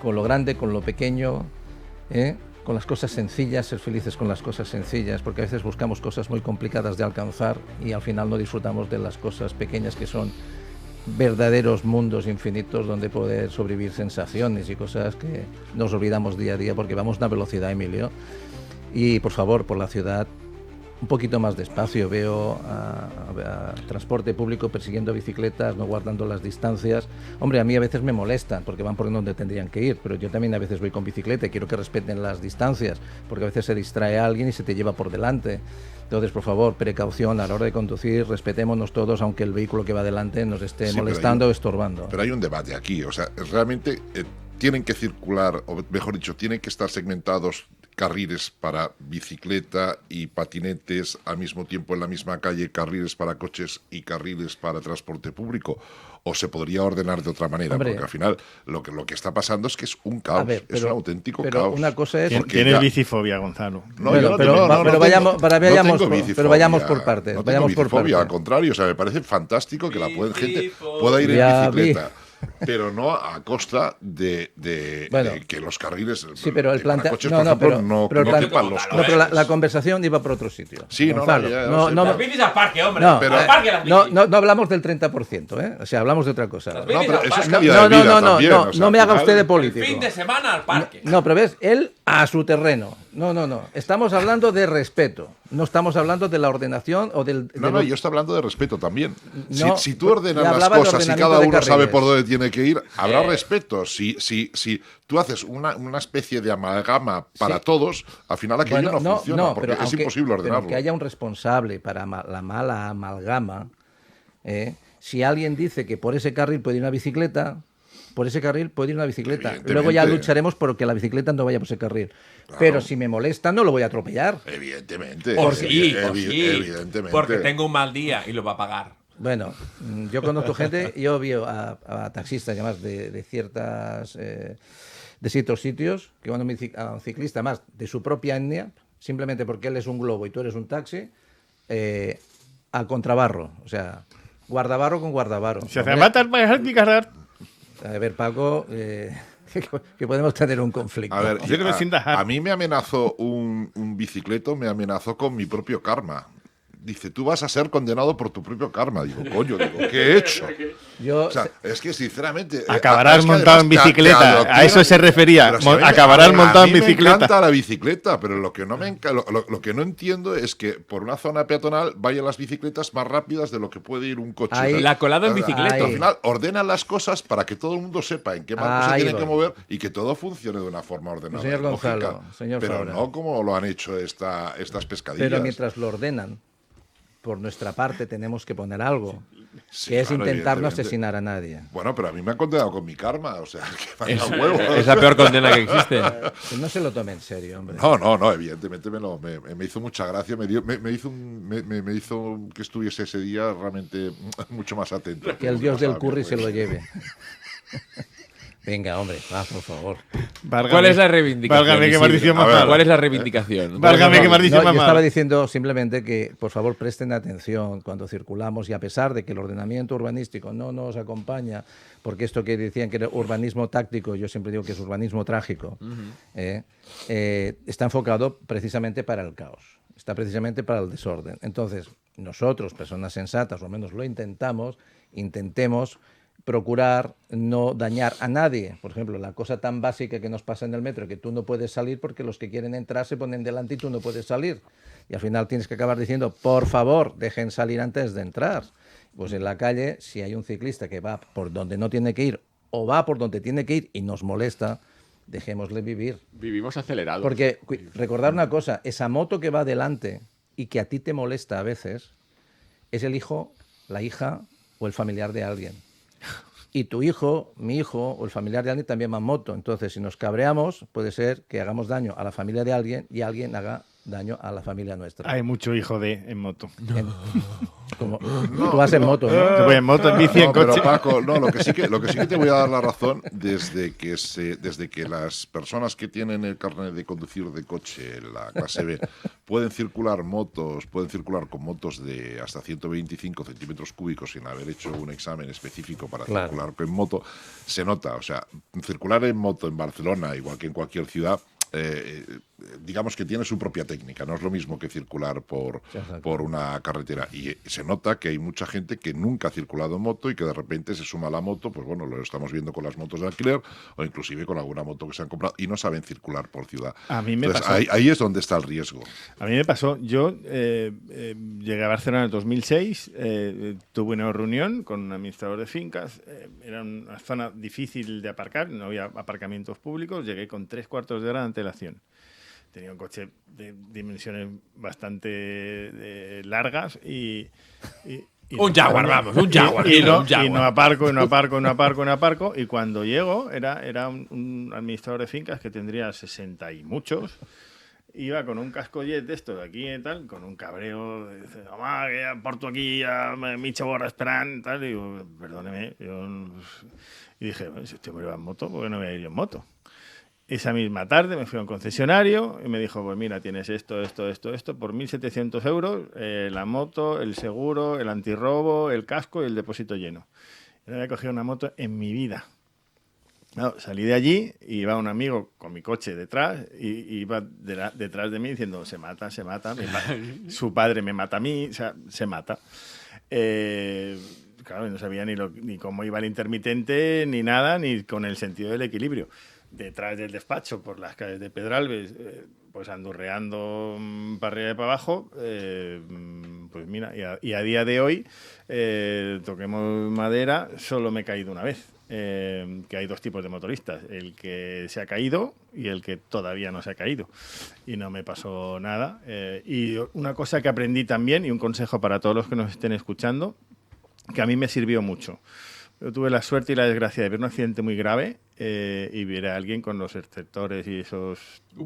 con lo grande, con lo pequeño, con las cosas sencillas, ser felices con las cosas sencillas, porque a veces buscamos cosas muy complicadas de alcanzar y al final no disfrutamos de las cosas pequeñas que son verdaderos mundos infinitos donde poder sobrevivir sensaciones y cosas que nos olvidamos día a día porque vamos a una velocidad, Emilio. Y por favor, por la ciudad, un poquito más despacio. Veo a transporte público persiguiendo bicicletas, no guardando las distancias. Hombre, a mí a veces me molestan porque van por donde tendrían que ir, pero yo también a veces voy con bicicleta y quiero que respeten las distancias, porque a veces se distrae a alguien y se te lleva por delante. Entonces, por favor, precaución a la hora de conducir, respetémonos todos, aunque el vehículo que va delante nos esté molestando o estorbando. Pero hay un debate aquí, o sea, realmente tienen que circular, o mejor dicho, tienen que estar segmentados carriles para bicicleta y patinetes al mismo tiempo en la misma calle, carriles para coches y carriles para transporte público, o se podría ordenar de otra manera. Hombre, porque al final lo que está pasando es que es un caos, es un auténtico caos. Una cosa es ¿Tienes bicifobia, Gonzalo? No, pero vayamos por partes. No tengo bicifobia, al contrario, o sea, me parece fantástico que la gente pueda ir en bicicleta. Pero no a costa de que los carriles pero el coches, por ejemplo, no quepan los coches. Pero la conversación iba por otro sitio. Sí, las bicis al parque, hombre. No hablamos del 30%, ¿eh? O sea, hablamos de otra cosa. No, pero eso es calidad de vida también. No me haga usted de político. Fin de semana al parque. No, pero ves, él a su terreno. No. Estamos hablando de respeto. No estamos hablando de la ordenación o del... No, yo estoy hablando de respeto también. Si tú ordenas las cosas y cada uno sabe por dónde tiene que ir, habrá respeto. Si tú haces una especie de amalgama para todos, al final aquello no funciona, porque es imposible ordenarlo. Pero que haya un responsable para la mala amalgama, si alguien dice que por ese carril puede ir una bicicleta, por ese carril puede ir una bicicleta. Luego ya lucharemos porque la bicicleta no vaya por ese carril. Claro. Pero si me molesta, no lo voy a atropellar. Evidentemente. Evidentemente. Porque tengo un mal día y lo va a pagar. Bueno, yo conozco gente, yo vi a taxistas además de ciertos sitios que van a un ciclista más de su propia etnia, simplemente porque él es un globo y tú eres un taxi, a contrabarro. O sea, guardabarro con guardabarro. Se hace matar para dejar de cargar. A ver, Paco, que podemos tener un conflicto. A ver, a mí me amenazó un bicicleto, me amenazó con mi propio karma. Dice, tú vas a ser condenado por tu propio karma. Digo, ¿qué he hecho? Es que sinceramente... Acabarás montado en bicicleta, a eso se refería. Acabarás montado en bicicleta. Me encanta la bicicleta, pero lo que no entiendo es que por una zona peatonal vayan las bicicletas más rápidas de lo que puede ir un coche. La colada en bicicleta. Al final ordenan las cosas para que todo el mundo sepa en qué marco se tiene que mover y que todo funcione de una forma ordenada. Señor Gonzalo, pero no como lo han hecho estas pescadillas. Pero mientras lo ordenan, por nuestra parte tenemos que poner algo, que es intentar no asesinar a nadie. Bueno, pero a mí me han condenado con mi karma, o sea, que me han huevo. Es la peor condena que existe. Que no se lo tome en serio, hombre. No, evidentemente me hizo mucha gracia, me hizo que estuviese ese día realmente mucho más atento. Que el dios del curry se lo lleve. Venga, hombre, va, por favor. ¿Cuál es la reivindicación? Válgame que maldición más mala. ¿Cuál es la reivindicación? Válgame que maldición más mala. Yo estaba diciendo simplemente que, por favor, presten atención cuando circulamos y a pesar de que el ordenamiento urbanístico no nos acompaña, porque esto que decían que era urbanismo táctico, yo siempre digo que es urbanismo trágico, está enfocado precisamente para el caos, está precisamente para el desorden. Entonces, nosotros, personas sensatas, o al menos lo intentemos procurar no dañar a nadie. Por ejemplo, la cosa tan básica que nos pasa en el metro, que tú no puedes salir porque los que quieren entrar se ponen delante y tú no puedes salir. Y al final tienes que acabar diciendo, por favor, dejen salir antes de entrar. Pues en la calle, si hay un ciclista que va por donde no tiene que ir o va por donde tiene que ir y nos molesta, dejémosle vivir. Vivimos acelerados. Porque recordar una cosa, esa moto que va delante y que a ti te molesta a veces, es el hijo, la hija o el familiar de alguien. Y tu hijo, mi hijo o el familiar de alguien también va en moto. Entonces, si nos cabreamos, puede ser que hagamos daño a la familia de alguien y alguien haga daño a la familia nuestra. Hay mucho hijo en moto. Tú vas en moto, ¿no? Te voy en moto, en bici, en coche. Pero Paco, lo que sí que te voy a dar la razón, desde que las personas que tienen el carnet de conducir de coche, la clase B, pueden circular con motos de hasta 125 centímetros cúbicos sin haber hecho un examen específico para circular en moto, se nota. O sea, circular en moto en Barcelona, igual que en cualquier ciudad, digamos que tiene su propia técnica, no es lo mismo que circular por una carretera. Y se nota que hay mucha gente que nunca ha circulado en moto y que de repente se suma a la moto, pues bueno, lo estamos viendo con las motos de alquiler o inclusive con alguna moto que se han comprado y no saben circular por ciudad. A mí me pasó. Ahí es donde está el riesgo. A mí me pasó. Yo llegué a Barcelona en el 2006, tuve una reunión con un administrador de fincas, era una zona difícil de aparcar, no había aparcamientos públicos, llegué con 3/4 de hora de antelación. Tenía un coche de dimensiones bastante largas y un Jaguar, vamos, un Jaguar. Y no aparco. Y cuando llego, era un administrador de fincas que tendría 60 y muchos. Iba con un cascollet de esto de aquí y tal, con un cabreo. Dice, mamá, que ya porto aquí, ya me borra esperan, tal. Y digo, perdóneme. Y dije, si este hombre va en moto, ¿por qué no voy a ir yo en moto? Esa misma tarde me fui a un concesionario y me dijo, pues mira, tienes esto, por 1.700 euros, la moto, el seguro, el antirrobo, el casco y el depósito lleno. Yo no había cogido una moto en mi vida. No, salí de allí y iba un amigo con mi coche detrás y iba detrás de mí diciendo, se mata, su padre me mata a mí, o sea, se mata. Claro, no sabía ni cómo iba el intermitente, ni nada, ni con el sentido del equilibrio. Detrás del despacho, por las calles de Pedralbes, pues andurreando para arriba y para abajo, pues mira, y a día de hoy, toquemos madera, solo me he caído una vez. Que hay dos tipos de motoristas, el que se ha caído y el que todavía no se ha caído. Y no me pasó nada. Y una cosa que aprendí también, y un consejo para todos los que nos estén escuchando, que a mí me sirvió mucho. Yo tuve la suerte y la desgracia de ver un accidente muy grave y ver a alguien con los exceptores y esos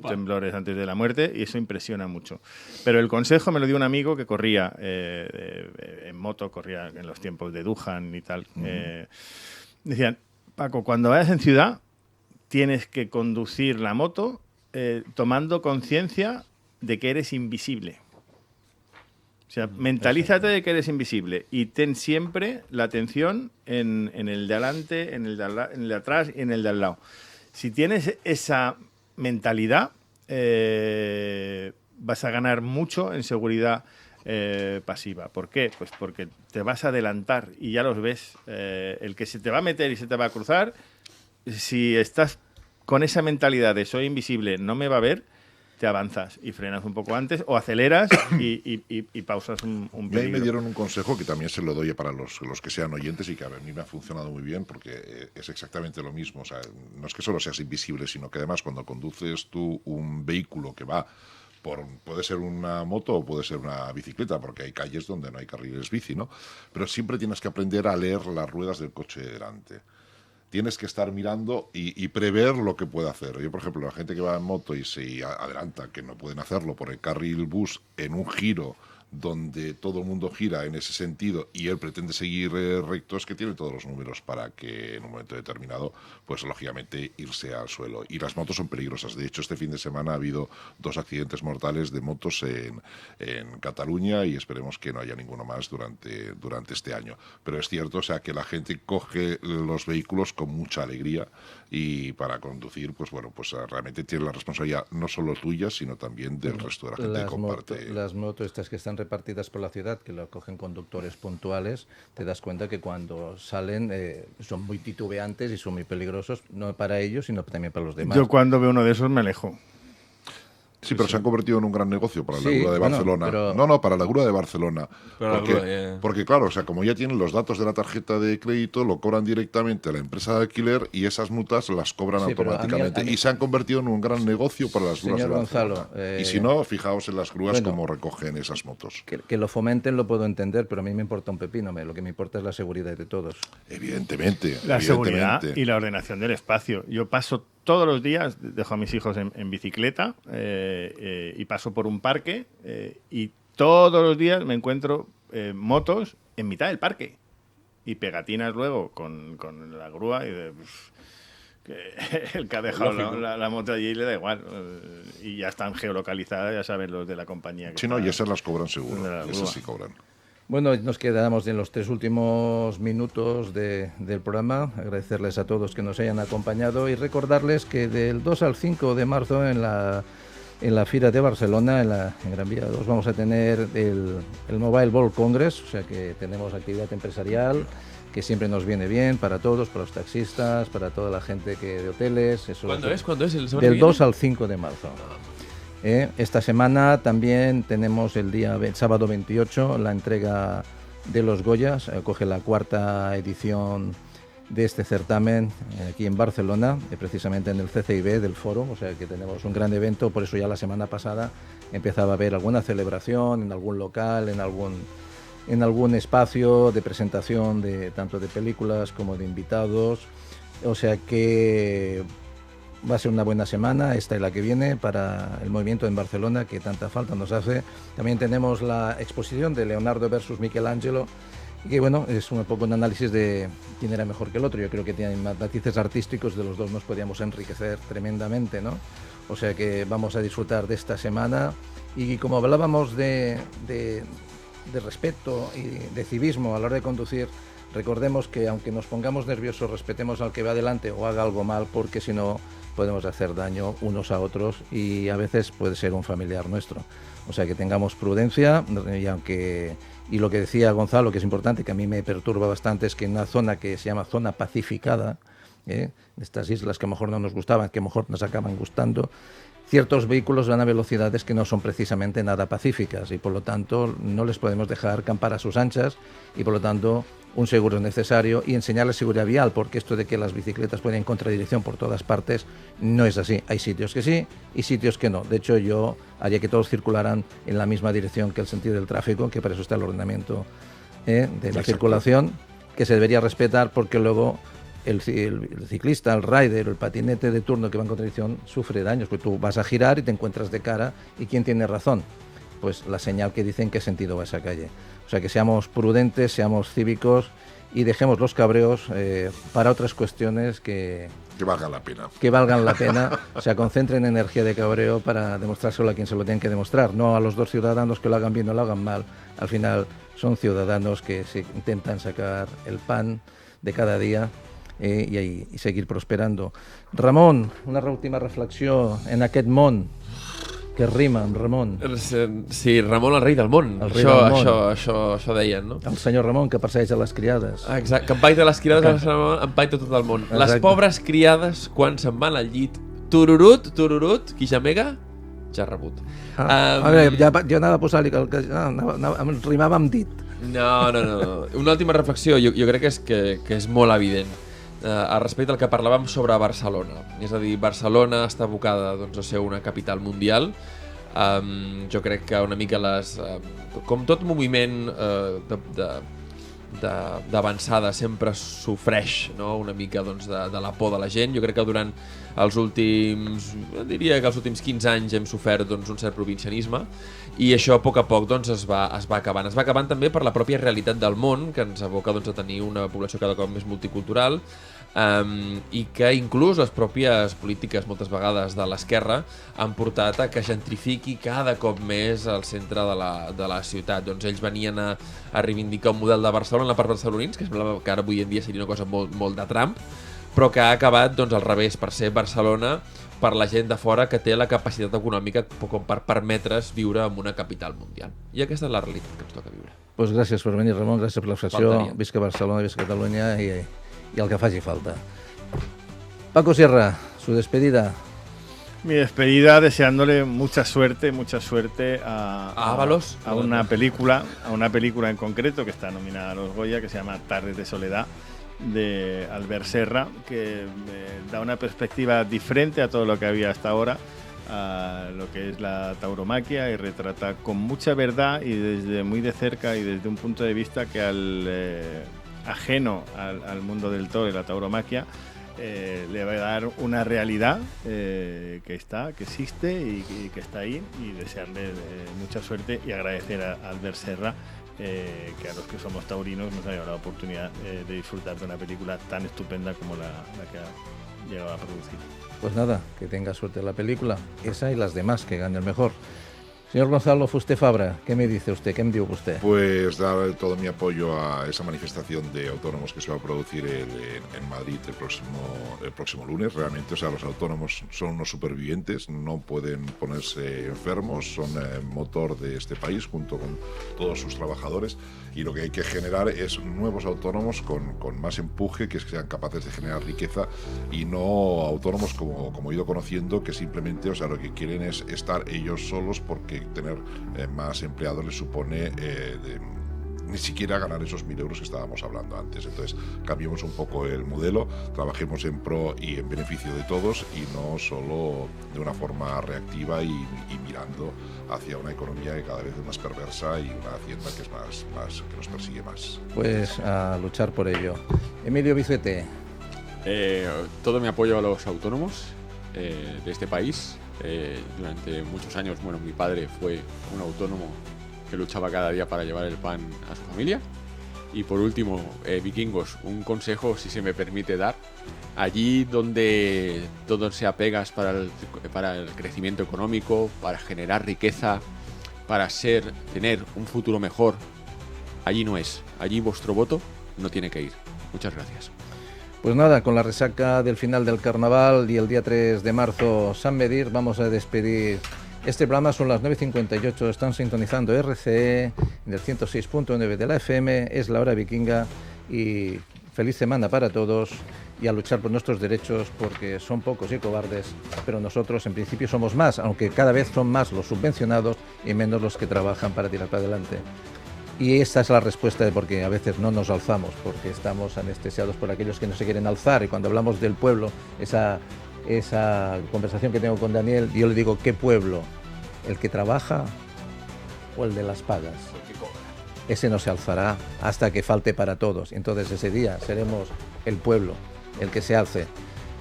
temblores antes de la muerte, y eso impresiona mucho. Pero el consejo me lo dio un amigo que corría en moto, corría en los tiempos de Dujan y tal. Decían, Paco, cuando vayas en ciudad tienes que conducir la moto tomando conciencia de que eres invisible. O sea, mentalízate de que eres invisible y ten siempre la atención en el de adelante, en el de atrás y en el de al lado. Si tienes esa mentalidad, vas a ganar mucho en seguridad pasiva. ¿Por qué? Pues porque te vas a adelantar y ya los ves. El que se te va a meter y se te va a cruzar, si estás con esa mentalidad de soy invisible, no me va a ver, te avanzas y frenas un poco antes o aceleras y pausas un peligro. A mí me dieron un consejo que también se lo doy para los que sean oyentes y que a mí me ha funcionado muy bien porque es exactamente lo mismo. O sea, no es que solo seas invisible, sino que además cuando conduces tú un vehículo que va puede ser una moto o puede ser una bicicleta, porque hay calles donde no hay carriles bici, ¿no? Pero siempre tienes que aprender a leer las ruedas del coche de delante. Tienes que estar mirando y prever lo que puede hacer. Yo, por ejemplo, la gente que va en moto y se adelanta, que no pueden hacerlo por el carril bus en un giro donde todo el mundo gira en ese sentido y él pretende seguir recto, es que tiene todos los números para que en un momento determinado, pues lógicamente irse al suelo. Y las motos son peligrosas. De hecho, este fin de semana ha habido 2 accidentes mortales de motos en Cataluña y esperemos que no haya ninguno más durante este año. Pero es cierto, o sea, que la gente coge los vehículos con mucha alegría y para conducir, pues bueno, pues realmente tiene la responsabilidad no solo tuya, sino también del resto de la gente que comparte. Las motos estas que están repartidas por la ciudad, que lo cogen conductores puntuales, te das cuenta que cuando salen son muy titubeantes y son muy peligrosos, no para ellos, sino también para los demás. Yo cuando veo uno de esos me alejo. Sí, pero se han convertido en un gran negocio para la Grúa de Barcelona. Pero... No, para la Grúa de Barcelona. Porque claro, o sea, como ya tienen los datos de la tarjeta de crédito, lo cobran directamente a la empresa de alquiler y esas multas las cobran automáticamente. Y se han convertido en un gran negocio para las grúas de Barcelona. Gonzalo, y si no, fijaos en las grúas cómo recogen esas motos. Que lo fomenten lo puedo entender, pero a mí me importa un pepino. Lo que me importa es la seguridad de todos. Evidentemente. La seguridad y la ordenación del espacio. Yo paso todos los días, dejo a mis hijos en bicicleta y paso por un parque y todos los días me encuentro motos en mitad del parque y pegatinas luego con la grúa y el que ha dejado la moto allí le da igual y ya están geolocalizadas, ya saben los de la compañía. Sí, no, y esas las cobran seguro, esas sí cobran. Bueno, nos quedamos en los 3 últimos minutos del programa. Agradecerles a todos que nos hayan acompañado y recordarles que del 2 al 5 de marzo en la en la Fira de Barcelona, en Gran Vía 2, vamos a tener el Mobile World Congress, o sea que tenemos actividad empresarial que siempre nos viene bien para todos, para los taxistas, para toda la gente de hoteles. ¿Cuándo es? Del 2 al 5 de marzo. Esta semana también tenemos el sábado 28, la entrega de los Goyas, coge la 4ª edición de este certamen aquí en Barcelona, precisamente en el CCIB del Foro, o sea que tenemos un gran evento, por eso ya la semana pasada empezaba a haber alguna celebración en algún local, en algún espacio de presentación tanto de películas como de invitados, o sea que va a ser una buena semana, esta y la que viene, para el movimiento en Barcelona, que tanta falta nos hace. También tenemos la exposición de Leonardo versus Michelangelo, que bueno, es un poco un análisis de quién era mejor que el otro. Yo creo que tienen matices artísticos, de los dos nos podíamos enriquecer tremendamente, ¿no? O sea que vamos a disfrutar de esta semana, y como hablábamos de respeto y de civismo a la hora de conducir, recordemos que aunque nos pongamos nerviosos, respetemos al que va adelante o haga algo mal, porque si no podemos hacer daño unos a otros, y a veces puede ser un familiar nuestro. O sea que tengamos prudencia, y lo que decía Gonzalo, que es importante, que a mí me perturba bastante, es que en una zona que se llama zona pacificada, estas islas que a lo mejor no nos gustaban, que a lo mejor nos acaban gustando, ciertos vehículos van a velocidades que no son precisamente nada pacíficas, y por lo tanto no les podemos dejar campar a sus anchas, y por lo tanto un seguro es necesario, y enseñarles seguridad vial, porque esto de que las bicicletas pueden ir en contradirección por todas partes no es así. Hay sitios que sí y sitios que no. De hecho, yo haría que todos circularan en la misma dirección que el sentido del tráfico, que para eso está el ordenamiento de la circulación, que se debería respetar, porque luego el ciclista, el rider, el patinete de turno que va en contradicción sufre daños, porque tú vas a girar y te encuentras de cara, ¿y quién tiene razón? Pues la señal que dice en qué sentido va esa calle. O sea que seamos prudentes, seamos cívicos y dejemos los cabreos para otras cuestiones que valgan la pena. Que valgan la pena, o sea, concentren energía de cabreo para demostrárselo a quien se lo tienen que demostrar, no a los dos ciudadanos que lo hagan bien o lo hagan mal. Al final son ciudadanos que se intentan sacar el pan de cada día i seguir prosperando. Ramon, una última reflexió en aquest món que rima amb Ramon. Sí, Ramon, el rei del món. Això deien, no? El senyor Ramon, que persegueix a les criades. Exacte, que empaita les criades, empaita tot el món. Les pobres criades, quan se'n van al llit, tururut, qui gemega, ja rebut. A veure, jo anava a posar-li que rimava amb dit. No. Una última reflexió, jo crec que és molt evident. Respecte al que parlàvem sobre Barcelona. És a dir, Barcelona està abocada a ser una capital mundial. Jo crec que una mica com tot moviment d'avançada sempre sofreix, no? Una mica de la por de la gent. Jo crec que durant els últims 15 anys hem sofert un cert provincianisme, i això a poc es va acabant. Es va acabant també per la pròpia realitat del món, que ens aboca a tenir una població cada cop més multicultural, i que inclús les pròpies polítiques moltes vegades de l'esquerra han portat a que gentrifiqui cada cop més el centre de la ciutat. Doncs ells venien a reivindicar un model de Barcelona per barcelonins, que semblava que ara avui en dia seria una cosa molt de Trump, però que ha acabat al revés, per ser Barcelona per la gent de fora que té la capacitat econòmica com per permetre's viure en una capital mundial. I aquesta és la realitat que ens toca viure. Pues gràcies per venir, Ramon, gràcies per la reflexió. Visca Barcelona, visca Catalunya y al que faci falta. Paco Sierra, su despedida. Mi despedida deseándole mucha suerte a Ábalos, a una película en concreto que está nominada a los Goya, que se llama Tardes de Soledad, de Albert Serra, que da una perspectiva diferente a todo lo que había hasta ahora, a lo que es la tauromaquia, y retrata con mucha verdad y desde muy de cerca y desde un punto de vista que ajeno al mundo del toro y la tauromaquia, le va a dar una realidad que existe y que está ahí, y desearle mucha suerte y agradecer a Albert Serra que a los que somos taurinos nos haya dado la oportunidad de disfrutar de una película tan estupenda como la que ha llegado a producir. Pues nada, que tenga suerte la película, esa y las demás, que gane el mejor. Señor Gonzalo Fuster Fabra, ¿qué me dice usted? ¿Qué me dijo usted? Pues dar todo mi apoyo a esa manifestación de autónomos que se va a producir en Madrid el próximo lunes. Realmente, o sea, los autónomos son unos supervivientes, no pueden ponerse enfermos, son motor de este país junto con todos sus trabajadores, y lo que hay que generar es nuevos autónomos con más empuje, que sean capaces de generar riqueza, y no autónomos como he ido conociendo, que simplemente, o sea, lo que quieren es estar ellos solos, porque tener más empleados les supone ni siquiera ganar esos 1.000 euros que estábamos hablando antes. Entonces, cambiemos un poco el modelo, trabajemos en pro y en beneficio de todos, y no solo de una forma reactiva y mirando hacia una economía que cada vez es más perversa y una hacienda que es más que nos persigue más. Pues a luchar por ello. Emilio Vicete. Todo mi apoyo a los autónomos de este país. Durante muchos años, bueno, mi padre fue un autónomo que luchaba cada día para llevar el pan a su familia. Y por último, vikingos, un consejo, si se me permite dar. Allí donde todo sea pegas para el crecimiento económico, para generar riqueza, para tener un futuro mejor, allí no es. Allí vuestro voto no tiene que ir. Muchas gracias. Pues nada, con la resaca del final del carnaval y el día 3 de marzo San Medir, vamos a despedir este programa. Son las 9:58, están sintonizando RCE del 106.9 de la FM, es la hora vikinga, y feliz semana para todos, y a luchar por nuestros derechos, porque son pocos y cobardes, pero nosotros en principio somos más, aunque cada vez son más los subvencionados y menos los que trabajan para tirar para adelante. Y esta es la respuesta de por qué a veces no nos alzamos, porque estamos anestesiados por aquellos que no se quieren alzar. Y cuando hablamos del pueblo, esa conversación que tengo con Daniel, yo le digo, ¿qué pueblo? ¿El que trabaja o el de las pagas? El que cobra. Ese no se alzará hasta que falte para todos. Entonces ese día seremos el pueblo, el que se alce.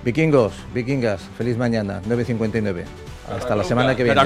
Vikingos, vikingas, feliz mañana, 9:59. Hasta la semana que viene.